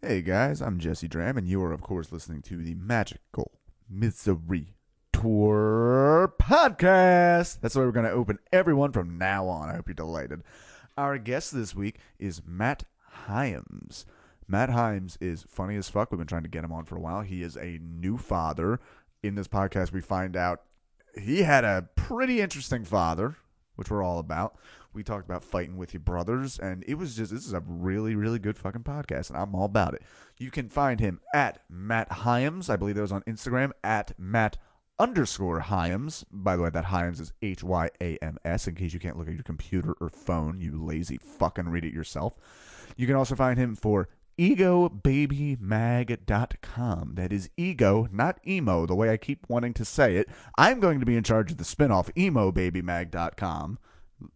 Hey guys, I'm Jesse Dram, and you are, of course, listening to the Magical Misery Tour podcast. That's the way we're going to open everyone from now on. I hope you're delighted. Our guest this week is Matt Hyams. Matt Hyams is funny as fuck. We've been trying to get him on for a while. He is a new father. In this podcast, we find out he had a pretty interesting father, which we're all about. We talked about fighting with your brothers, and this is a really, really good fucking podcast, and I'm all about it. You can find him at Matt Hyams. I believe that was on Instagram, at Matt_Hyams. By the way, that Hyams is Hyams, in case you can't look at your computer or phone, you lazy fucking read it yourself. You can also find him for EgoBabyMag.com. That is ego, not emo, the way I keep wanting to say it. I'm going to be in charge of the spinoff, EmoBabyMag.com.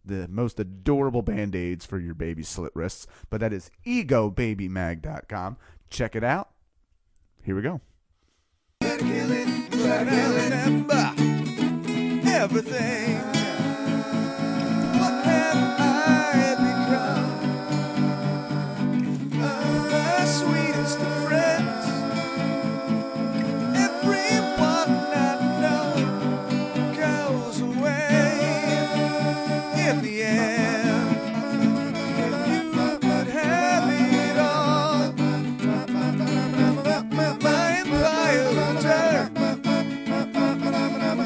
The most adorable band-aids for your baby's slit wrists. But that is EgoBabyMag.com. Check it out. Here we go. Remember everything. What have I become? The sweetest of friends. Everyone I know goes away in the end. If you could have it all, my empire will turn.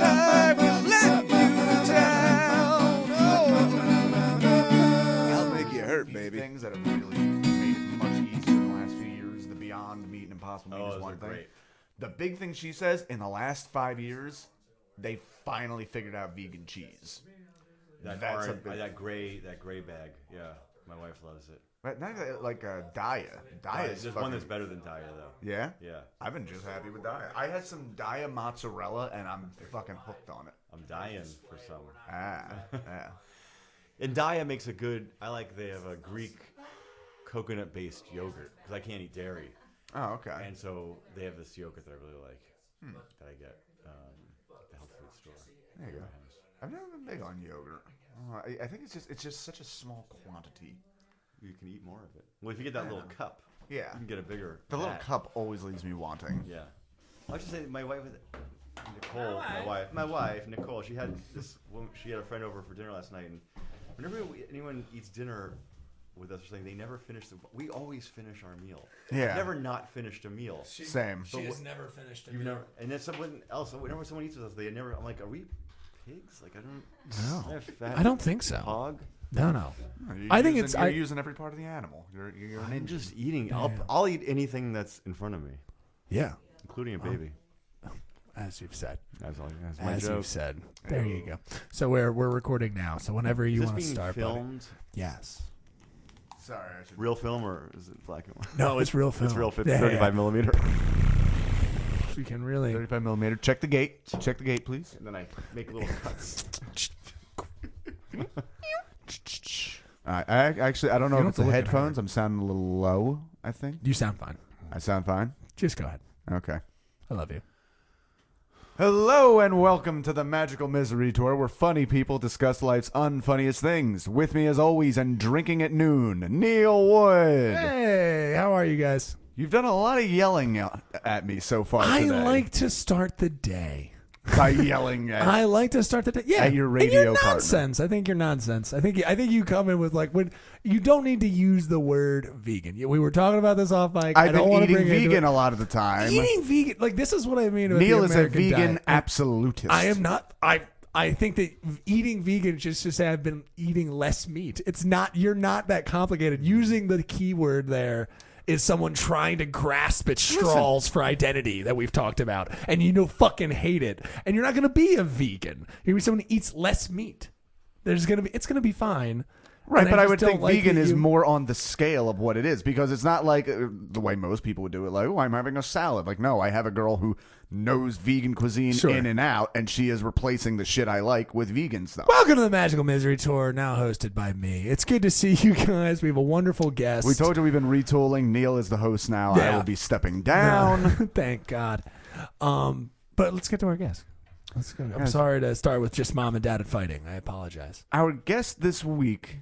I will let you down. Oh, I'll make you hurt, baby. Things that have really made it much easier in the last few years. The Beyond Meat and Impossible Meat is one thing. Great. The big thing she says, in the last 5 years, they finally figured out vegan cheese. That gray bag. Yeah, my wife loves it. But not like Daya. There's one that's better than Daya, though. Yeah? Yeah. I've been just happy with Daya. I had some Daya mozzarella, and I'm fucking hooked on it. I'm dying for some. Yeah. And Daya makes a good, they have a Greek coconut-based yogurt, because I can't eat dairy. Oh, okay. And so they have this yogurt that I really like, that I get at the health food store. There you go. I've never been big on yogurt. I think it's just such a small quantity. You can eat more of it. Well, if you get that little cup, yeah, you can get a bigger. The little cup always leaves me wanting. Yeah. I should say my wife, Nicole, my wife, Nicole. She had a friend over for dinner last night, and whenever anyone eats dinner with us or something, they never finish we always finish our meal. Yeah. I've never not finished a meal. Same. She has never finished a meal. Never, and then someone else, whenever someone eats with us, they never. I'm like, are we pigs? Like, I don't. No, fat I don't think so. Hog? No. I think you're using every part of the animal. I'm just eating. I'll eat anything that's in front of me. Yeah, including a baby. As you've said. That's my joke. You've said. There you go. So we're recording now. So whenever you want to start, filmed? Buddy. Yes. Sorry, real film or is it black and white? No, it's real film. It's real 35 millimeter. We can really 35 millimeter. Check the gate. Check the gate, please. And then I make little cuts. I don't know if it's the headphones. I'm sounding a little low, I think. You sound fine. I sound fine? Just go ahead. Okay. I love you. Hello and welcome to the Magical Misery Tour, where funny people discuss life's unfunniest things. With me as always and drinking at noon, Neil Wood. Hey, how are you guys? You've done a lot of yelling at me so far today. I like to start the day. By yelling at I like to start the day. Yeah, at your radio and you're nonsense. Partner. I think you're nonsense. I think you come in with when you don't need to use the word vegan. We were talking about this off mic. I've been eating vegan a lot of the time. Eating vegan, this is what I mean. Neil is a vegan absolutist. I am not. I think that eating vegan is just to say I've been eating less meat. It's not. You're not that complicated. Using the keyword there is someone trying to grasp at straws for identity that we've talked about, and fucking hate it, and you're not going to be a vegan. You're going to be someone who eats less meat. It's going to be fine. Right, but I would think vegan is more on the scale of what it is, because it's not like the way most people would do it, like, oh, I'm having a salad. Like, no, I have a girl who knows vegan cuisine in and out, and she is replacing the shit I like with vegan stuff. Welcome to the Magical Misery Tour, now hosted by me. It's good to see you guys. We have a wonderful guest. We told you we've been retooling. Neil is the host now. Yeah. I will be stepping down. No, thank God. But let's get to our guest. Let's go. I'm sorry to start with just mom and dad fighting. I apologize. Our guest this week,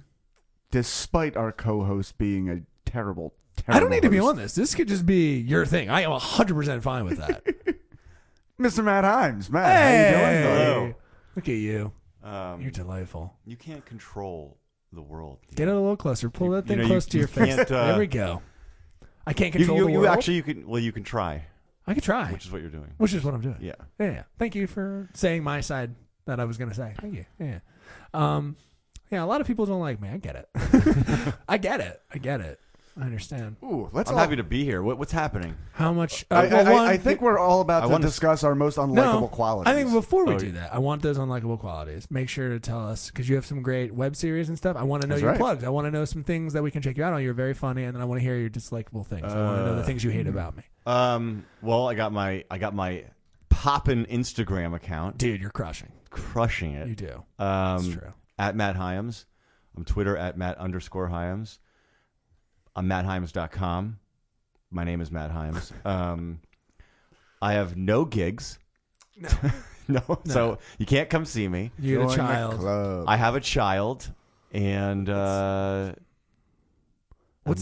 despite our co-host being a terrible I don't need to be on this. This could just be your thing. I am 100% fine with that. Mr. Matt Hyams. Matt, how you doing? Hello. Look at you. You're delightful. You can't control the world. Get it a little closer. Pull that thing you close to your face. can't, There we go. I can't control the world. You actually, you can try, I could try. which is what you're doing. Which is what I'm doing. Yeah. Yeah. Thank you for saying my side that I was going to say. Thank you. Yeah. Yeah, a lot of people don't like me. I get it. I get it. I understand. Ooh, I'm happy to be here. What's happening? How much? I think we're all about to want to- discuss our most unlikable qualities. I think before we Oh, do that, I want those unlikable qualities. Make sure to tell us, because you have some great web series and stuff. I want to know That's your right. plugs. I want to know some things that we can check you out on. You're very funny, and then I want to hear your dislikable things. I want to know the things you hate about me. Well, I got my poppin' Instagram account. Dude, you're crushing. Crushing it. You do. That's true. At Matt Hyams. I'm Twitter at Matt_Hyams. I'm MattHyams.com. My name is Matt Hyams. I have no gigs. No. So you can't come see me. You're Join a the child. club. I have a child, and What's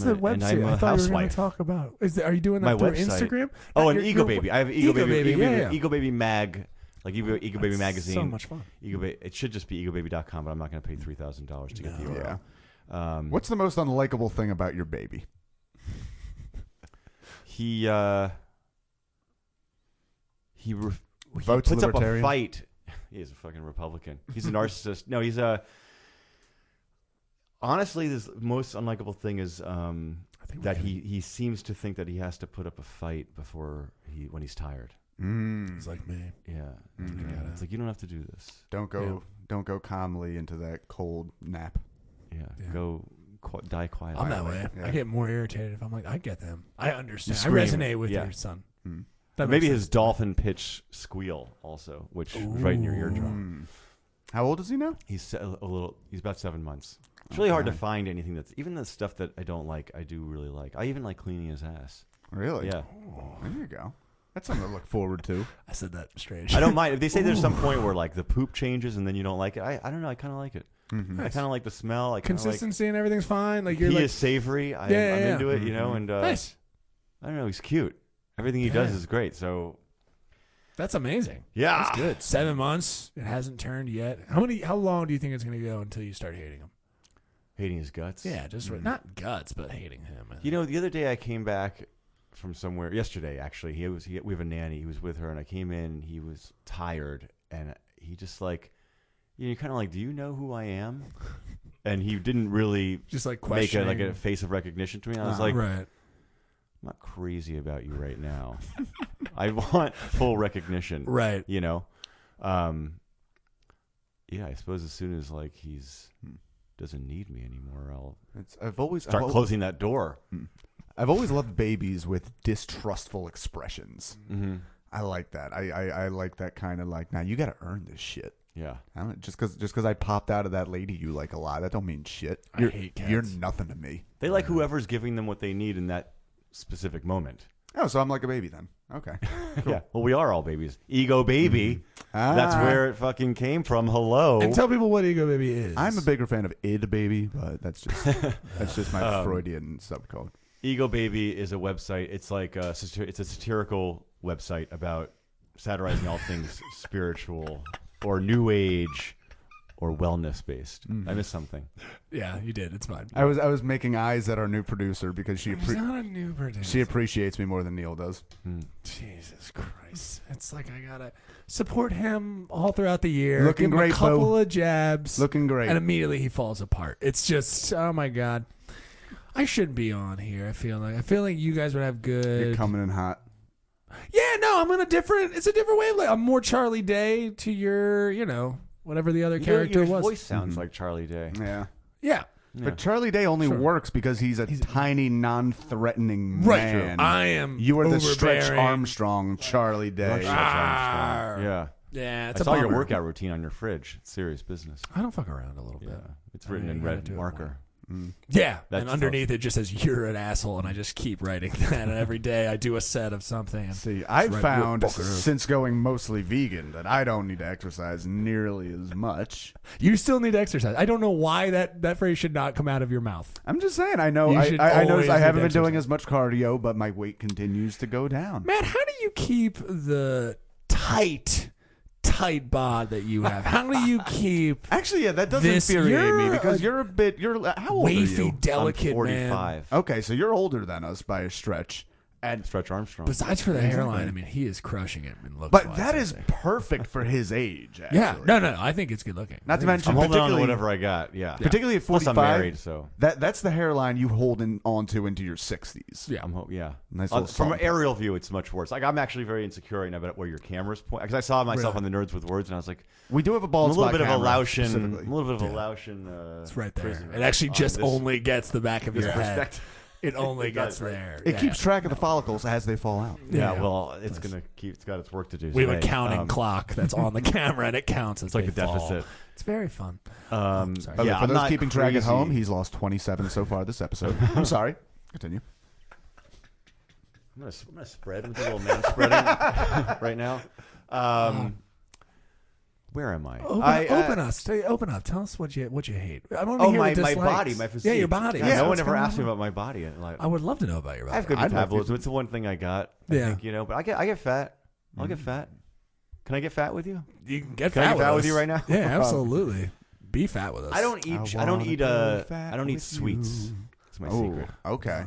I'm the a- web and I'm series? a I thought you were going housewife. to talk about. Are you doing My that through website. Instagram? Oh, Not and your- Ego Baby. I have Ego Baby. Yeah. Ego Baby Mag. Like Ego Baby That's magazine. So much fun. It should just be egobaby.com, but I'm not going to pay $3,000 to get the URL. Yeah. What's the most unlikable thing about your baby? He Votes puts up a libertarian? fight. He is a fucking Republican. He's a narcissist. No, he's a. Honestly, this most unlikable thing is that he seems to think that he has to put up a fight when he's tired. It's like me. Yeah, it's like you don't have to do this. Don't go calmly into that cold nap. Yeah, Yeah. go die quietly. I'm that way. Yeah. I get more irritated if I'm like, I get them. I understand. I scream. resonate with Yeah. your son. Hmm. That Maybe makes his sense. dolphin pitch squeal also, which is right in your eardrum. How old is he now? He's He's about 7 months. It's really hard to find anything that's even the stuff that I don't like. I do really like. I even like cleaning his ass. Really? Yeah, There you go. That's something to look forward to. I said that strange. I don't mind if they say there's some point where like the poop changes and then you don't like it. I don't know. I kind of like it. Mm-hmm. I kind of like the smell. I kind of like. Consistency and everything's fine. Like you're He like, is savory. I'm Yeah. into it, you know. And nice. I don't know. He's cute. Everything he does is great. So That's amazing. yeah, That's good. 7 months. It hasn't turned yet. How long do you think it's going to go until you start hating him? hating his guts. Yeah, just not guts, but hating him. You know, the other day I came back from somewhere. Yesterday, actually, we have a nanny. He was with her, and I came in. And he was tired, and he just like, you're kind of like, do you know who I am? And he didn't really just like make questioning. a face of recognition to me. I was like, right. I'm not crazy about you right now. I want full recognition. Right. You know? Yeah, I suppose as soon as like he's doesn't need me anymore, I'll start closing that door. I've always loved babies with distrustful expressions. Mm-hmm. I like that. I like that kind of like, now you got to earn this shit. Yeah. I don't, just because I popped out of that lady you like a lot, that don't mean shit. I hate cats. You're nothing to me. They like whoever's giving them what they need in that specific moment. Oh, so I'm like a baby then. Okay. Yeah. Well, we are all babies. Ego baby. That's where it fucking came from. Hello. And tell people what Ego Baby is. I'm a bigger fan of id baby, but that's just my Freudian subcode. Ego Baby is a website. It's like it's a satirical website about satirizing all things spiritual or new age or wellness based. I missed something. Yeah, you did. It's fine. I was making eyes at our new producer because He's not a new producer. she appreciates me more than Neil does. Jesus Christ. It's like I gotta support him all throughout the year. Looking give him great, a couple Bo. of jabs. Looking great. And immediately he falls apart. It's just, oh my God. I shouldn't be on here. I feel like you guys would have good. You're coming in hot. Yeah, no, I'm in it's a different wavelength. I'm more Charlie Day to your, whatever the other character Your was. voice sounds like Charlie Day. Yeah. Yeah. But Charlie Day only works because he's a tiny, non-threatening Right. man. I am. You are the Stretch overbearing. Armstrong, Charlie Day. Arr. Yeah. Yeah, I it's a saw your bummer. workout routine on your fridge. It's serious business. I don't fuck around a little bit. Yeah. It's written I in gotta red do it marker. Yeah, That's and underneath it just says "you're an asshole," and I just keep writing that. And every day I do a set of something. And See, I've right, found you're a fucker. since going mostly vegan that I don't need to exercise nearly as much. You still need to exercise. I don't know why that phrase should not come out of your mouth. I'm just saying. I know. You I should noticed always I need haven't to been doing exercise. as much cardio, but my weight continues to go down. Matt, how do you keep the tight bod that you have? How do you keep Actually, yeah, that does This- infuriate me you're because a you're a bit. How old are wafy, you? delicate I'm 45. man? Okay, so you're older than us by a stretch. And Stretch Armstrong. Besides for the hairline, I mean, he is crushing it in looks. but that is perfect for his age. Actually. yeah. No, I think it's good looking. Not to mention, I'm holding on to particularly, whatever I got. Yeah. particularly at Plus, 45. I'm married, so That's the hairline you hold onto into your 60s. Yeah. yeah. Nice little From an salt. aerial view, it's much worse. Like I'm actually very insecure right now about where your camera's pointing, because I saw myself Really? on the Nerds with Words, and I was like, We do have a I'm bald a little spot bit of a camera, Laotian, specifically. a little bit of a Laotian. It's right there. prisoner It actually on just this. only gets the back of your head. Respect. It only It gets does, right? there. It Yeah. keeps track of the follicles as they fall out. Yeah, Yeah. well, it's gonna keep. It's got its work to do. We have a today. counting clock that's on the camera, and it counts as It's like they a fall. deficit. It's very fun. Sorry. Okay, Yeah, for I'm those not keeping track at crazy. home, he's lost 27 so far this episode. I'm sorry. Continue. I'm gonna spread. I'm doing a little man spreading right now. Where am I? Open up. Tell us what you hate. I want to Oh, hear my the dislikes. body, my physique. Yeah, your body. Yeah, Yeah, no one what's ever going asked me on? about my body. And like, I would love to know about your body. I have good I'd like metabolism. to- It's the one thing I got. I Yeah. think, but I get fat. I'll get fat. Can I get fat with you? You can get Can I fat get with fat us. with you right now? Yeah, absolutely. Be fat with us. I don't eat. I don't eat. I don't eat sweets. That's my secret. Okay.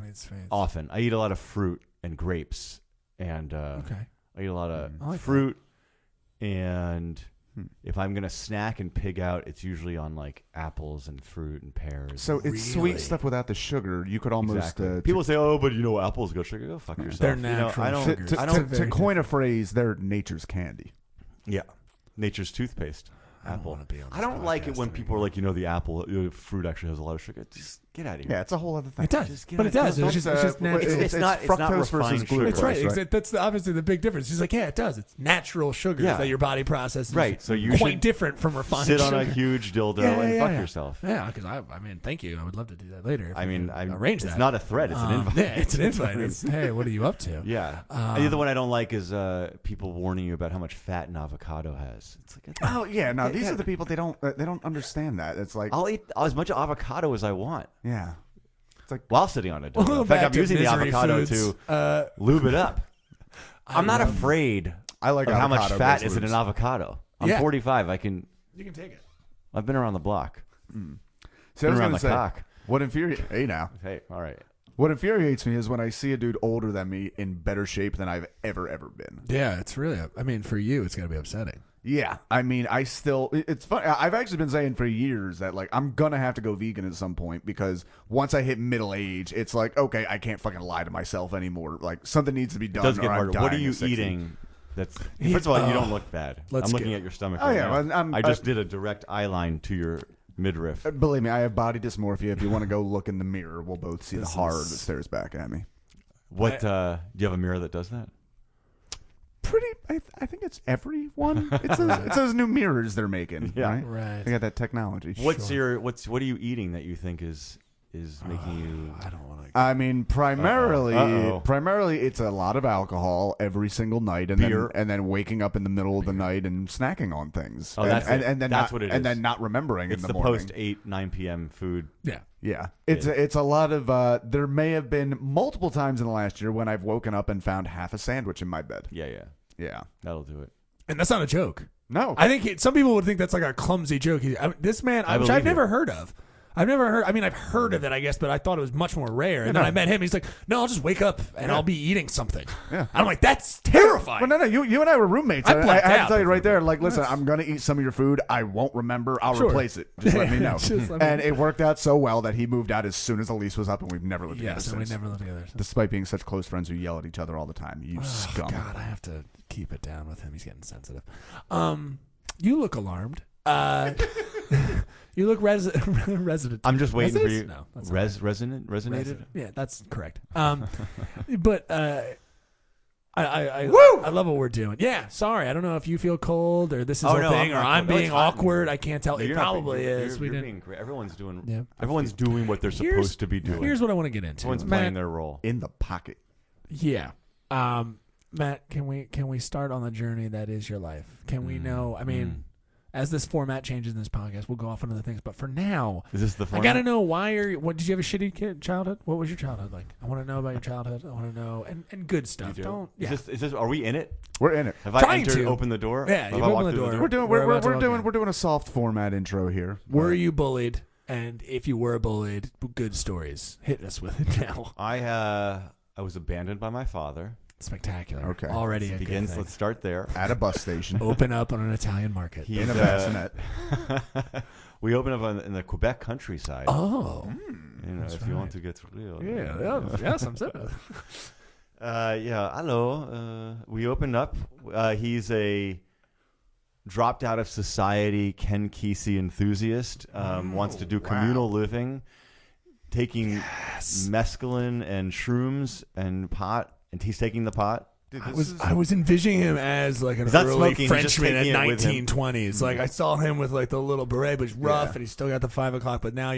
Often, I eat a lot of fruit and grapes, and Okay. I eat a lot of I like fruit. And if I'm gonna snack and pig out, it's usually on like apples and fruit and pears. So it's Really? sweet stuff without the sugar. You could almost exactly. People say, "Oh, but apples got sugar." Go fuck yourself. They're You know, natural I don't. sugars. I to don't. very coin a phrase, they're nature's candy. Yeah, nature's toothpaste. I don't Apple. wanna be on I this don't like it podcast when people are like, the apple fruit actually has a lot of sugar. Just get out of here. Yeah, it's a whole other thing. It does, Just get but it. it does. Don't- It's just natural. It's not fructose refined versus sugar. glucose. That's right. right? That's obviously the big difference. He's like, yeah, it does. It's natural sugars Yeah. that your body processes. Right, so you quite should different from refined Sit on sugar. a huge dildo Yeah, and yeah, fuck yeah. yourself. Yeah, because I mean, thank you. I would love to do that later. if I we mean, could arrange it's that. not a threat. It's an invite. Yeah, it's an invite. It's, hey, what are you up to? Yeah. The other one I don't like is people warning you about how much fat an avocado has. It's like, Oh yeah, no, these are the people they don't understand that. It's like I'll eat as much avocado as I want yeah, it's like while sitting on a We'll dildo. go In fact, back I'm to using the misery avocado foods. to lube it up. I'm not afraid I like of how much avocado fat based is in an lubes. avocado. I'm Yeah. 45. You can take it. I've been around the block. See, I was around gonna the say cock. what infuriates. Hey now, Hey, all right. what infuriates me is when I see a dude older than me in better shape than I've ever been. Yeah, it's really. I mean, for you, it's got to be upsetting. Yeah, I mean, it's funny. I've actually been saying for years that like I'm gonna have to go vegan at some point because once I hit middle age, it's like okay, I can't fucking lie to myself anymore. Like something needs to be done. It does or get I'm harder. What are dying you at 60. eating? That's first of all, you don't look bad. Let's I'm looking get- at your stomach. Oh, right yeah, now. well, I just did a direct eye line to your midriff. Believe me, I have body dysmorphia. If you want to go look in the mirror, we'll both see the This horror is- that stares back at me. What? Do you have a mirror that does that? I think it's everyone. It's those new mirrors they're making. Yeah. right. Right. They got that technology. What are you eating that you think is making you? I don't want to. I mean, primarily, Uh-oh. it's a lot of alcohol every single night, and Beer. then waking up in the middle of the night and snacking on things. Oh, and, that's it. and then That's not, what it and is. then not remembering It's in the morning. post 9 p.m. food. Yeah. Yeah, it's a lot of. There may have been multiple times in the last year when I've woken up and found half a sandwich in my bed. Yeah. Yeah, That'll do it. And that's not a joke. no, I think some people would think that's like a clumsy joke. This man, which believe I've never you. heard of. I've never heard. I mean, I've heard of it, I guess, but I thought it was much more rare. And then I met him. He's like, "No, I'll just wake up and I'll be eating something." Yeah. I'm like, "That's terrifying." Well, no, you and I were roommates. I I blacked have to out tell you right before. there, like, listen, I'm gonna eat some of your food. I won't remember. I'll Sure. replace it. Just let me know. Just let me And know. it worked out so well that he moved out as soon as the lease was up, and we've never lived together Yes, and we since. never lived together. Despite being such close friends who yell at each other all the time, you scum. God, I have to keep it down with him. He's getting sensitive. You look alarmed. You look resident. I'm just waiting for Resident? you. No, that's Resonated. Yeah, that's correct. But I love what we're doing. Yeah, sorry. I don't know if you feel cold or this is Oh, a no, thing I'm or not I'm cold. No, being it's fine. awkward. I can't tell. No, It you're not probably being- is. You're being great. Everyone's doing. Yeah. Everyone's doing what they're supposed to be doing. Here's what I want to get into. Everyone's playing their role. In the pocket. Yeah. Matt, can we start on the journey that is your life? Can we know? I mean, as this format changes in this podcast, we'll go off on other things. But for now, Is this the? I Format? gotta know why are you? What did you have a shitty childhood? What was your childhood like? I want to know about your childhood. I want to know and good stuff. You do? Don't. Is this? Are we in it? We're in it. Have I Trying entered? to. Open the door. Yeah, Have you've I walked opened the through door. We're doing We're about to we're walk doing in. we're doing a soft format intro here. Were you bullied? And if you were bullied, good stories. Hit us with it now. I was abandoned by my father. Spectacular. Okay. Already a It good begins. thing. Let's start there. At a bus station Open up on an Italian market. He's, in a bassinet. we open up in the Quebec countryside. Oh. You know, if you want to get real. Yes, I'm saying. Yeah, hello. We opened up. He's a dropped out of society Ken Kesey enthusiast. Wants to do communal living, taking mescaline and shrooms and pot, and he's taking the pot. Dude, I was envisioning him as like an He's not early smoking, he's just Frenchman at taking it with him. 1920s. Like I saw him with like the little beret, but he's rough Yeah. and he's still got the 5 o'clock. But now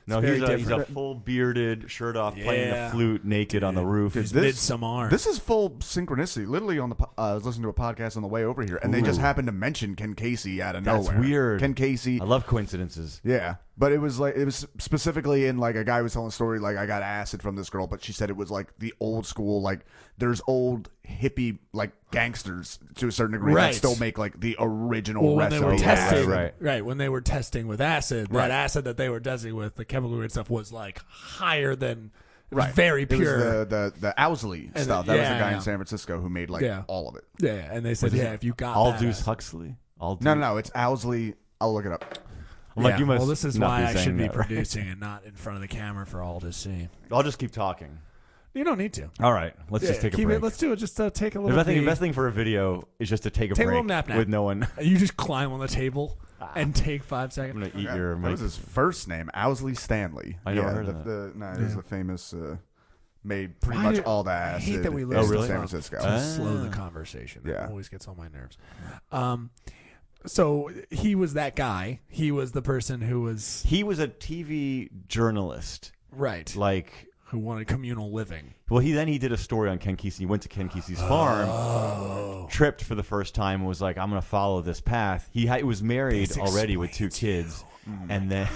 No, very he's a different. full bearded, shirt off, playing Yeah. the flute naked on the roof. Dude, He's this- Midsommar. This is full synchronicity. Literally on the I was listening to a podcast on the way over here, and they just Ooh. happened to mention Ken Casey out of That's nowhere. weird. Ken Casey. I love coincidences. Yeah, but it was specifically in like a guy was telling a story like I got acid from this girl, but she said it was like the old school, like there's old hippie like gangsters to a certain degree Right. that still make like the original Well, when they recipe. were of testing, acid. right. when they were testing with acid, Right. that acid that they were testing with, the chemical grade stuff, was like higher than Right. very It was pure. the Owsley And stuff. the- That was the yeah, guy yeah. in San Francisco who made like Yeah. all of it. Yeah, and they said, Was it if you got Aldous that, Huxley. No, it's Owsley. I'll look it up. I'm like, Yeah, you must well, this is not why I saying should be that, right? producing and not in front of the camera for all to see. I'll just keep talking. You don't need to. All right, let's just take a break. Let's do it. Just take a The little. best thing for a video is just to take a Take a break little nap. with no one. You just climb on the table and take 5 I'm seconds. gonna eat Okay. your What mic. was his first name? Owsley Stanley. I never yeah, heard of that. No, he's the famous. Made pretty Why much do- all the I acid. hate that we in live Oh, really? San Francisco. to slow the conversation. That Yeah. always gets on my nerves. So he was that guy. He was the person who was He was a TV journalist. right, Like, who wanted communal living. well, he did a story on Ken Kesey. He went to Ken Kesey's farm, tripped for the first time, and was like, "I'm going to follow this path." He was married This already with 2 explains kids, and then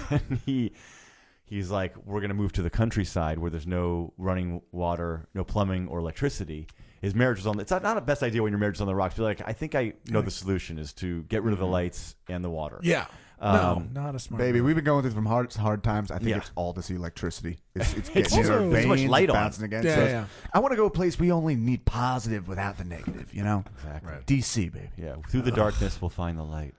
he's like, "We're going to move to the countryside where there's no running water, no plumbing or electricity." His marriage was on. It's not a best idea when your marriage is on the rocks. But like, I think I know the solution is to get rid of the lights and the water. Yeah, no, not a smart. Baby, move. we've been going through some hard times. I think Yeah. it's all this electricity. It's It's getting in also- our there's so much veins, light on. bouncing against Yeah, us. yeah. I want to go a place we only need positive without the negative. You know, Exactly. Right. DC, baby. Yeah. Through the darkness, we'll find the light.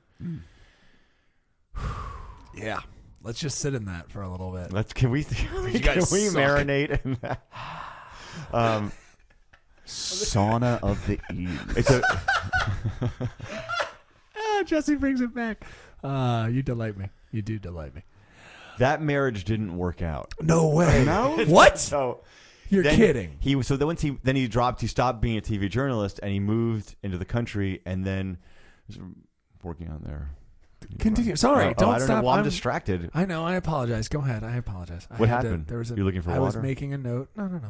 Yeah, let's just sit in that for a little bit. Can we guys suck. marinate in that? Sauna of the ears. It's a Jesse brings it back. You delight me. You do delight me. that marriage didn't work out. No way. No? What? So You're then kidding. He stopped being a TV journalist and he moved into the country and then was working on there. Continue. Sorry, I don't don't stop. know. Well, I'm distracted. I know. I apologize. Go ahead. I apologize. What I had to- happened? there was You're looking for I was water? making a note. No.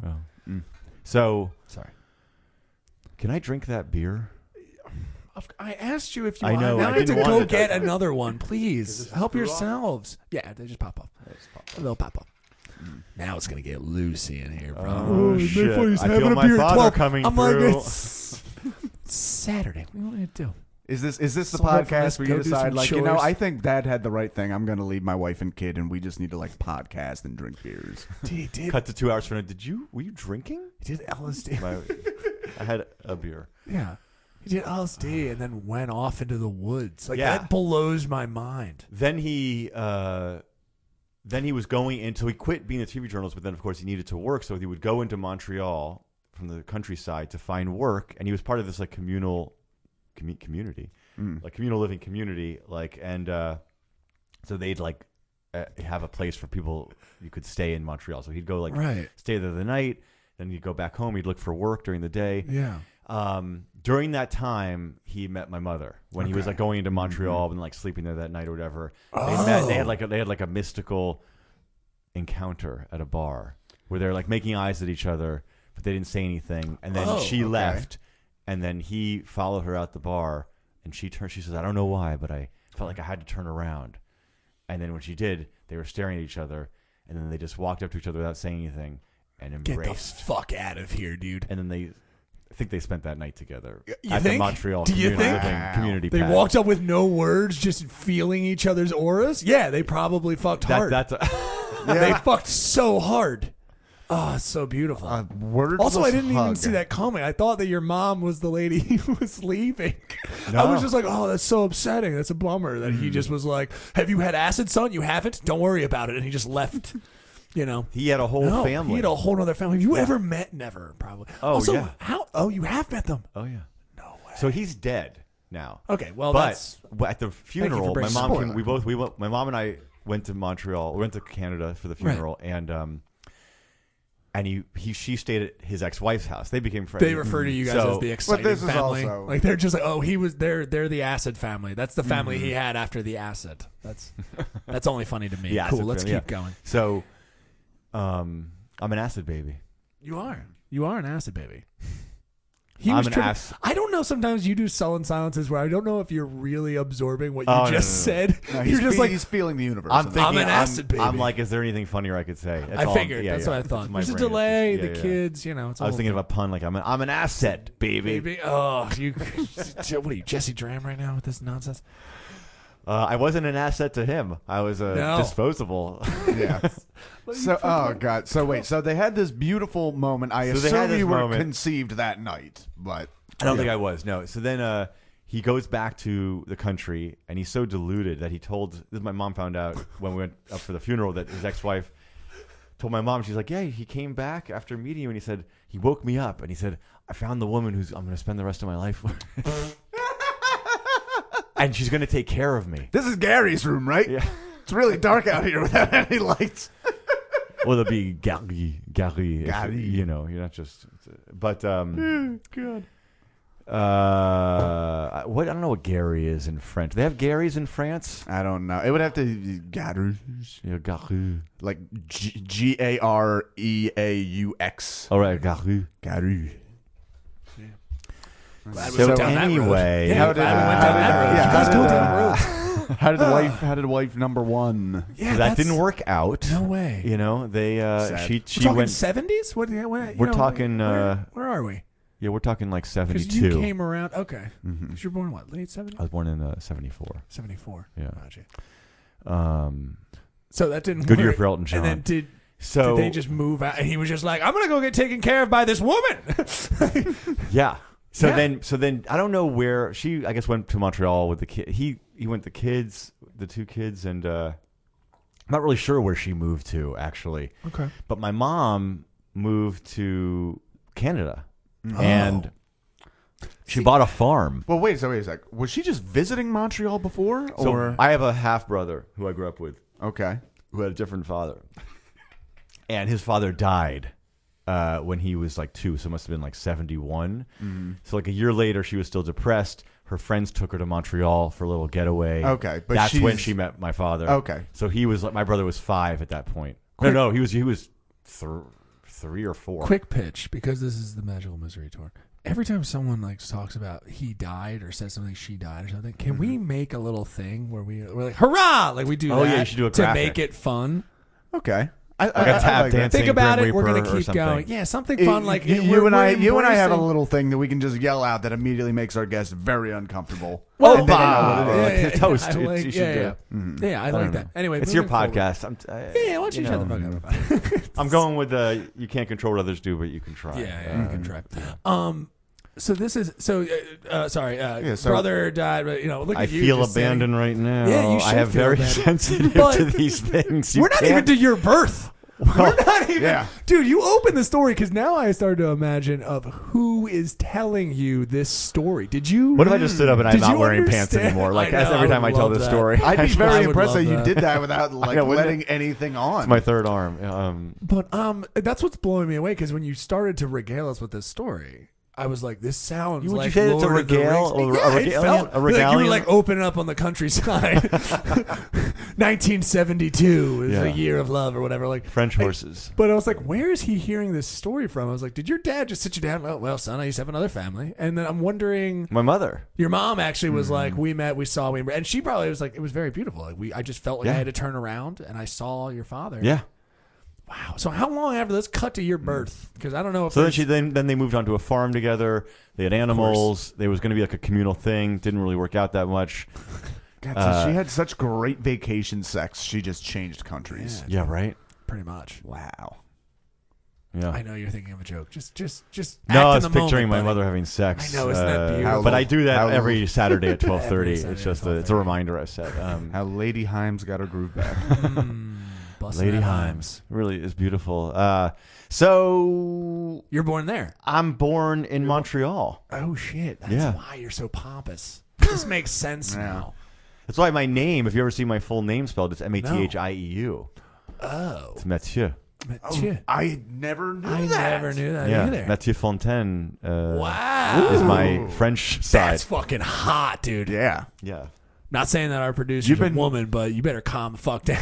Oh. So Sorry. can I drink that beer? I asked you if you I want. know, Now I I have to didn't go want it. get another one, please. Help screw off? yourselves. Yeah, they just pop off. They'll pop off. Now it's gonna get loosey in here, bro. Oh, shit. He's I having feel a my beer at father 12. coming I'm through. like, it's Saturday. What do you want me to do? Is this the Someone from podcast us where go you do decide some like chores? I think Dad had the right thing. I'm going to leave my wife and kid, and we just need to like podcast and drink beers. He did. Cut to 2 hours from now. Were you drinking? He did LSD. I had a beer. Yeah. He did LSD and then went off into the woods. Like Yeah. that blows my mind. Then he was going into. He quit being a TV journalist, but then of course he needed to work, so he would go into Montreal from the countryside to find work, and he was part of this like communal community, like communal living community, like and so they'd like have a place for people you could stay in Montreal. So he'd go like Right. stay there the night, then he'd go back home. He'd look for work during the day. Yeah. During that time, he met my mother when he was like going into Montreal and like sleeping there that night or whatever. They had like a mystical encounter at a bar where they're like making eyes at each other, but they didn't say anything. And then she left, and then he followed her out the bar, and she turned. She says, "I don't know why, but I felt like I had to turn around." And then when she did, they were staring at each other, and then they just walked up to each other without saying anything and embraced. Get the fuck out of here, dude. And then I think they spent that night together You at think? the Montreal Do you community, think? living community They pad. walked up with no words, just feeling each other's auras? Yeah, they probably fucked hard. They fucked so hard. Oh, it's so beautiful. Also, I didn't even see that coming. I thought that your mom was the lady who was leaving. No. I was just like, oh, that's so upsetting. That's a bummer that he just was like, have you had acid, son? You haven't? Don't worry about it. And he just left. You know, He had a whole family. He had a whole other family. Have you ever met? Never, probably. Oh, also, yeah. How? Oh, you have met them. Oh, yeah. No way. So he's dead now. Okay, well, But that's at the funeral, my breaking mom spoiler. came, my mom and I went to Montreal, went to Canada for the funeral, and she stayed at his ex-wife's house. They became friends. they refer to you guys as the exciting this is family. also- Like they're just like, they're the acid family. That's the family he had after the acid. That's only funny to me. The Cool. acid Let's family, keep going. So, I'm an acid baby. You are an acid baby. I'm an ass. I don't know. Sometimes you do sullen silences where I don't know if you're really absorbing what you Oh, just no. said. No, You're just like, he's feeling the universe. I'm thinking, an acid baby. I'm like, is there anything funnier I could say? That's I all figured. yeah, That's yeah. what I thought. My There's a brain is delay. just- The yeah. kids, you know. It's I was thinking of a pun like I'm an asset, baby. baby. Oh, you. What are you, Jesse Dram, right now with this nonsense? I wasn't an asset to him. I was disposable. Yeah. So, oh god. So wait. So they had this beautiful moment. I So they had assume this you were moment. conceived that night, but I don't think I was. No. So then he goes back to the country, and he's so deluded that he told. This my mom found out when we went up for the funeral that his ex-wife told my mom. She's like, "Yeah, he came back after meeting you, and he said he woke me up, and he said I found the woman who's I'm going to spend the rest of my life with." And she's going to take care of me. this is Gary's room, right? Yeah. It's really dark out here without any lights. Well, it'll be Gary. Gary. You know, you're not just. But God. what I don't know what Gary is in French. They have Garys in France. I don't know. It would have to be Garu, Yeah, Gary. like Gareaux. All right, Gary. Garu. Glad we So went down that road. anyway, Yeah, How glad did- we went down that road. yeah, You guys how go did, down roads. How did wife number one? Yeah, that didn't work out. No way. You know, they Sad. she We're talking went. 70s? What? You We're know, talking, Where are we? Yeah, we're talking like Because 72. you came around. Okay. Mm-hmm. Because you're born what? Late 70s? I was born in 74. 74. Yeah. Gotcha. So that didn't Good work. year for Elton John. And then did So they just move out? And he was just like, I'm going to go get taken care of by this woman. yeah. So Yeah. then I don't know where she. I guess went to Montreal with the kid. He went the two kids, and I'm not really sure where she moved to actually. Okay. But my mom moved to Canada, and she bought a farm. Well, wait a sec. Was she just visiting Montreal before, So or I have a half brother who I grew up with, okay? who had a different father, and his father died when he was like 2, so it must have been like 71. So like a year later, she was still depressed. Her friends took her to Montreal for a little getaway. Okay, but that's when she's- she met my father. Okay. So he was like, my brother was 5 at that point. Quick- No, he was 3 or 4. Quick pitch, because this is the Magical Misery Tour. Every time someone like talks about he died or says something she died or something, can we make a little thing where we're like hurrah, like we do Oh, that yeah, you should do a to graphic. make it fun. Okay. Like a tap like that. dancing Think about Grim it. We're Reaper gonna or keep something. going. Yeah, something fun like you and I have a embracing- little thing that we can just yell out that immediately makes our guests very uncomfortable. Well, And they don't know what it is. Like a toast. I It's- like, you should yeah, do yeah. it. Yeah, I don't like know. that. Anyway, It's your moving forward. podcast. Yeah, why don't you shut the fuck up about it? I'm going with you can't control what others do, but you can try. Yeah, you can try. So this is sorry. so- Brother died, but look I at you. feel just saying- abandoned right now. Yeah, you I should have feel very abandoned. sensitive But to these things. We're not even to your birth. We're not even, yeah. dude. You open the story because now I started to imagine of who is telling you this story. Did you? What if I just stood up and I'm Did not you wearing pants understand? anymore? Like I know, every I time I would tell love this that. story, I'd be I very would impressed love that you that. did that without like know, wouldn't letting anything on. it's my third arm. But that's what's blowing me away because when you started to regale us with this story, I was like, this sounds Would like you say it's a Lord of the regale Rings. or Yeah, a it regalion? felt A like you were regalion? like opening up on the countryside. 1972 is Yeah. a year of love or whatever. Like French horses. But I was like, where is he hearing this story from? I was like, did your dad just sit you down? Well, son, I used to have another family. And then I'm wondering, My mother. your mom actually was like, we met, we saw, and she probably was like, it was very beautiful. Like I just felt like I had to turn around and I saw your father. Yeah. Wow. So how long after this cut to your birth? Because I don't know if So there's- then they moved on to a farm together. They had animals. There was going to be like a communal thing. Didn't really work out that much. God, so she had such great vacation sex. She just changed countries. Yeah, right? pretty much. Wow. Yeah. I know you're thinking of a joke. Just No, act I was in the picturing moment, my buddy. mother having sex. I know, isn't that beautiful? But I do How- that every Saturday at 12:30. Every It's Saturday just at it's a reminder I set. How Lady Hyams got her groove back. Busting Lady that Hyams really is beautiful. So You're born there. I'm born in Montreal. Oh shit! That's Yeah. why you're so pompous. This makes sense now. That's why my name, if you ever see my full name spelled, it's Mathieu. Oh, It's Mathieu. Mathieu. I never knew I that. never knew that Yeah, either. Mathieu Fontaine Wow, is my French side. that's fucking hot, dude. Yeah. Yeah. Not saying that our producer's You've been- a woman, but you better calm the fuck down.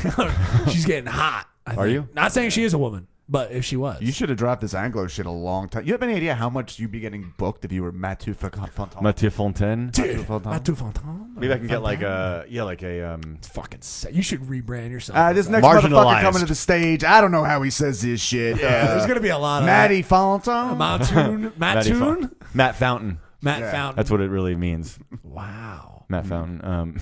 She's getting hot. I Are think. you? Not saying she is a woman, but if she was, You should have dropped this Anglo shit a long time. You have any idea how much you'd be getting booked if you were Mathieu Fontaine? Mathieu Fontaine. dude. Fontaine. Mathieu Fontaine. Maybe I can get like Fontaine? a It's fucking sick. You should rebrand yourself. This next Marginalized. motherfucker coming to the stage. I don't know how he says this shit. There's gonna be a lot of Matty Fontaine. Mattoon. Mattoon. Matt Fountain. Matt Yeah. Fountain. That's what it really means. Wow. Matt Fountain.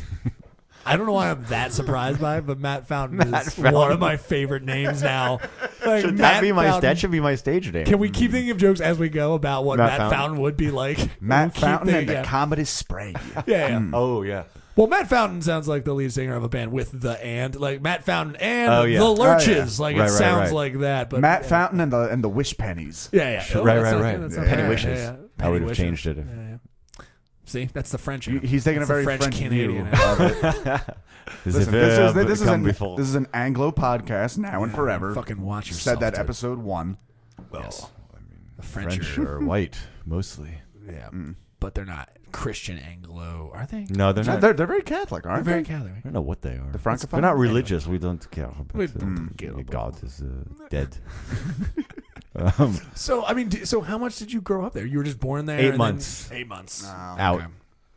I don't know why I'm that surprised by it, but Matt Fountain is Fountain. one of my favorite names now. Like, Should Matt that be my Fountain. that should be my stage name? Can we keep thinking of jokes as we go about what Matt Matt Fountain. Fountain would be like? Matt We'll keep Fountain and thinking- the Comedy Spray. yeah. Oh yeah. Well, Matt Fountain sounds like the lead singer of a band with the and like Matt Fountain and Oh, yeah. the Lurches. Oh, Like Right, it right, sounds right. like that. But Matt yeah. Fountain and the Wish Pennies. Yeah. Oh, Right, that right, sounds right. good, that sounds Yeah. good. Penny Wishes. Yeah. I would Penny have Wishes. changed it. Yeah. See, that's the French. He's taking That's a very the French Canadian. view of it. Listen, this is an Anglo podcast now and forever. Fucking watch yourself. Said that dude. episode 1. Yes. The French are white mostly. Yeah, but they're not Christian Anglo, are they? No, they're No, not. they're very Catholic, They're aren't very they? Catholic. I don't know what they are. The Francophone? They're not religious. We don't care. We But, don't care about God is dead. So I mean, so how much did you grow up there? You were just born there. 8 and then- months. 8 months. Out. Okay.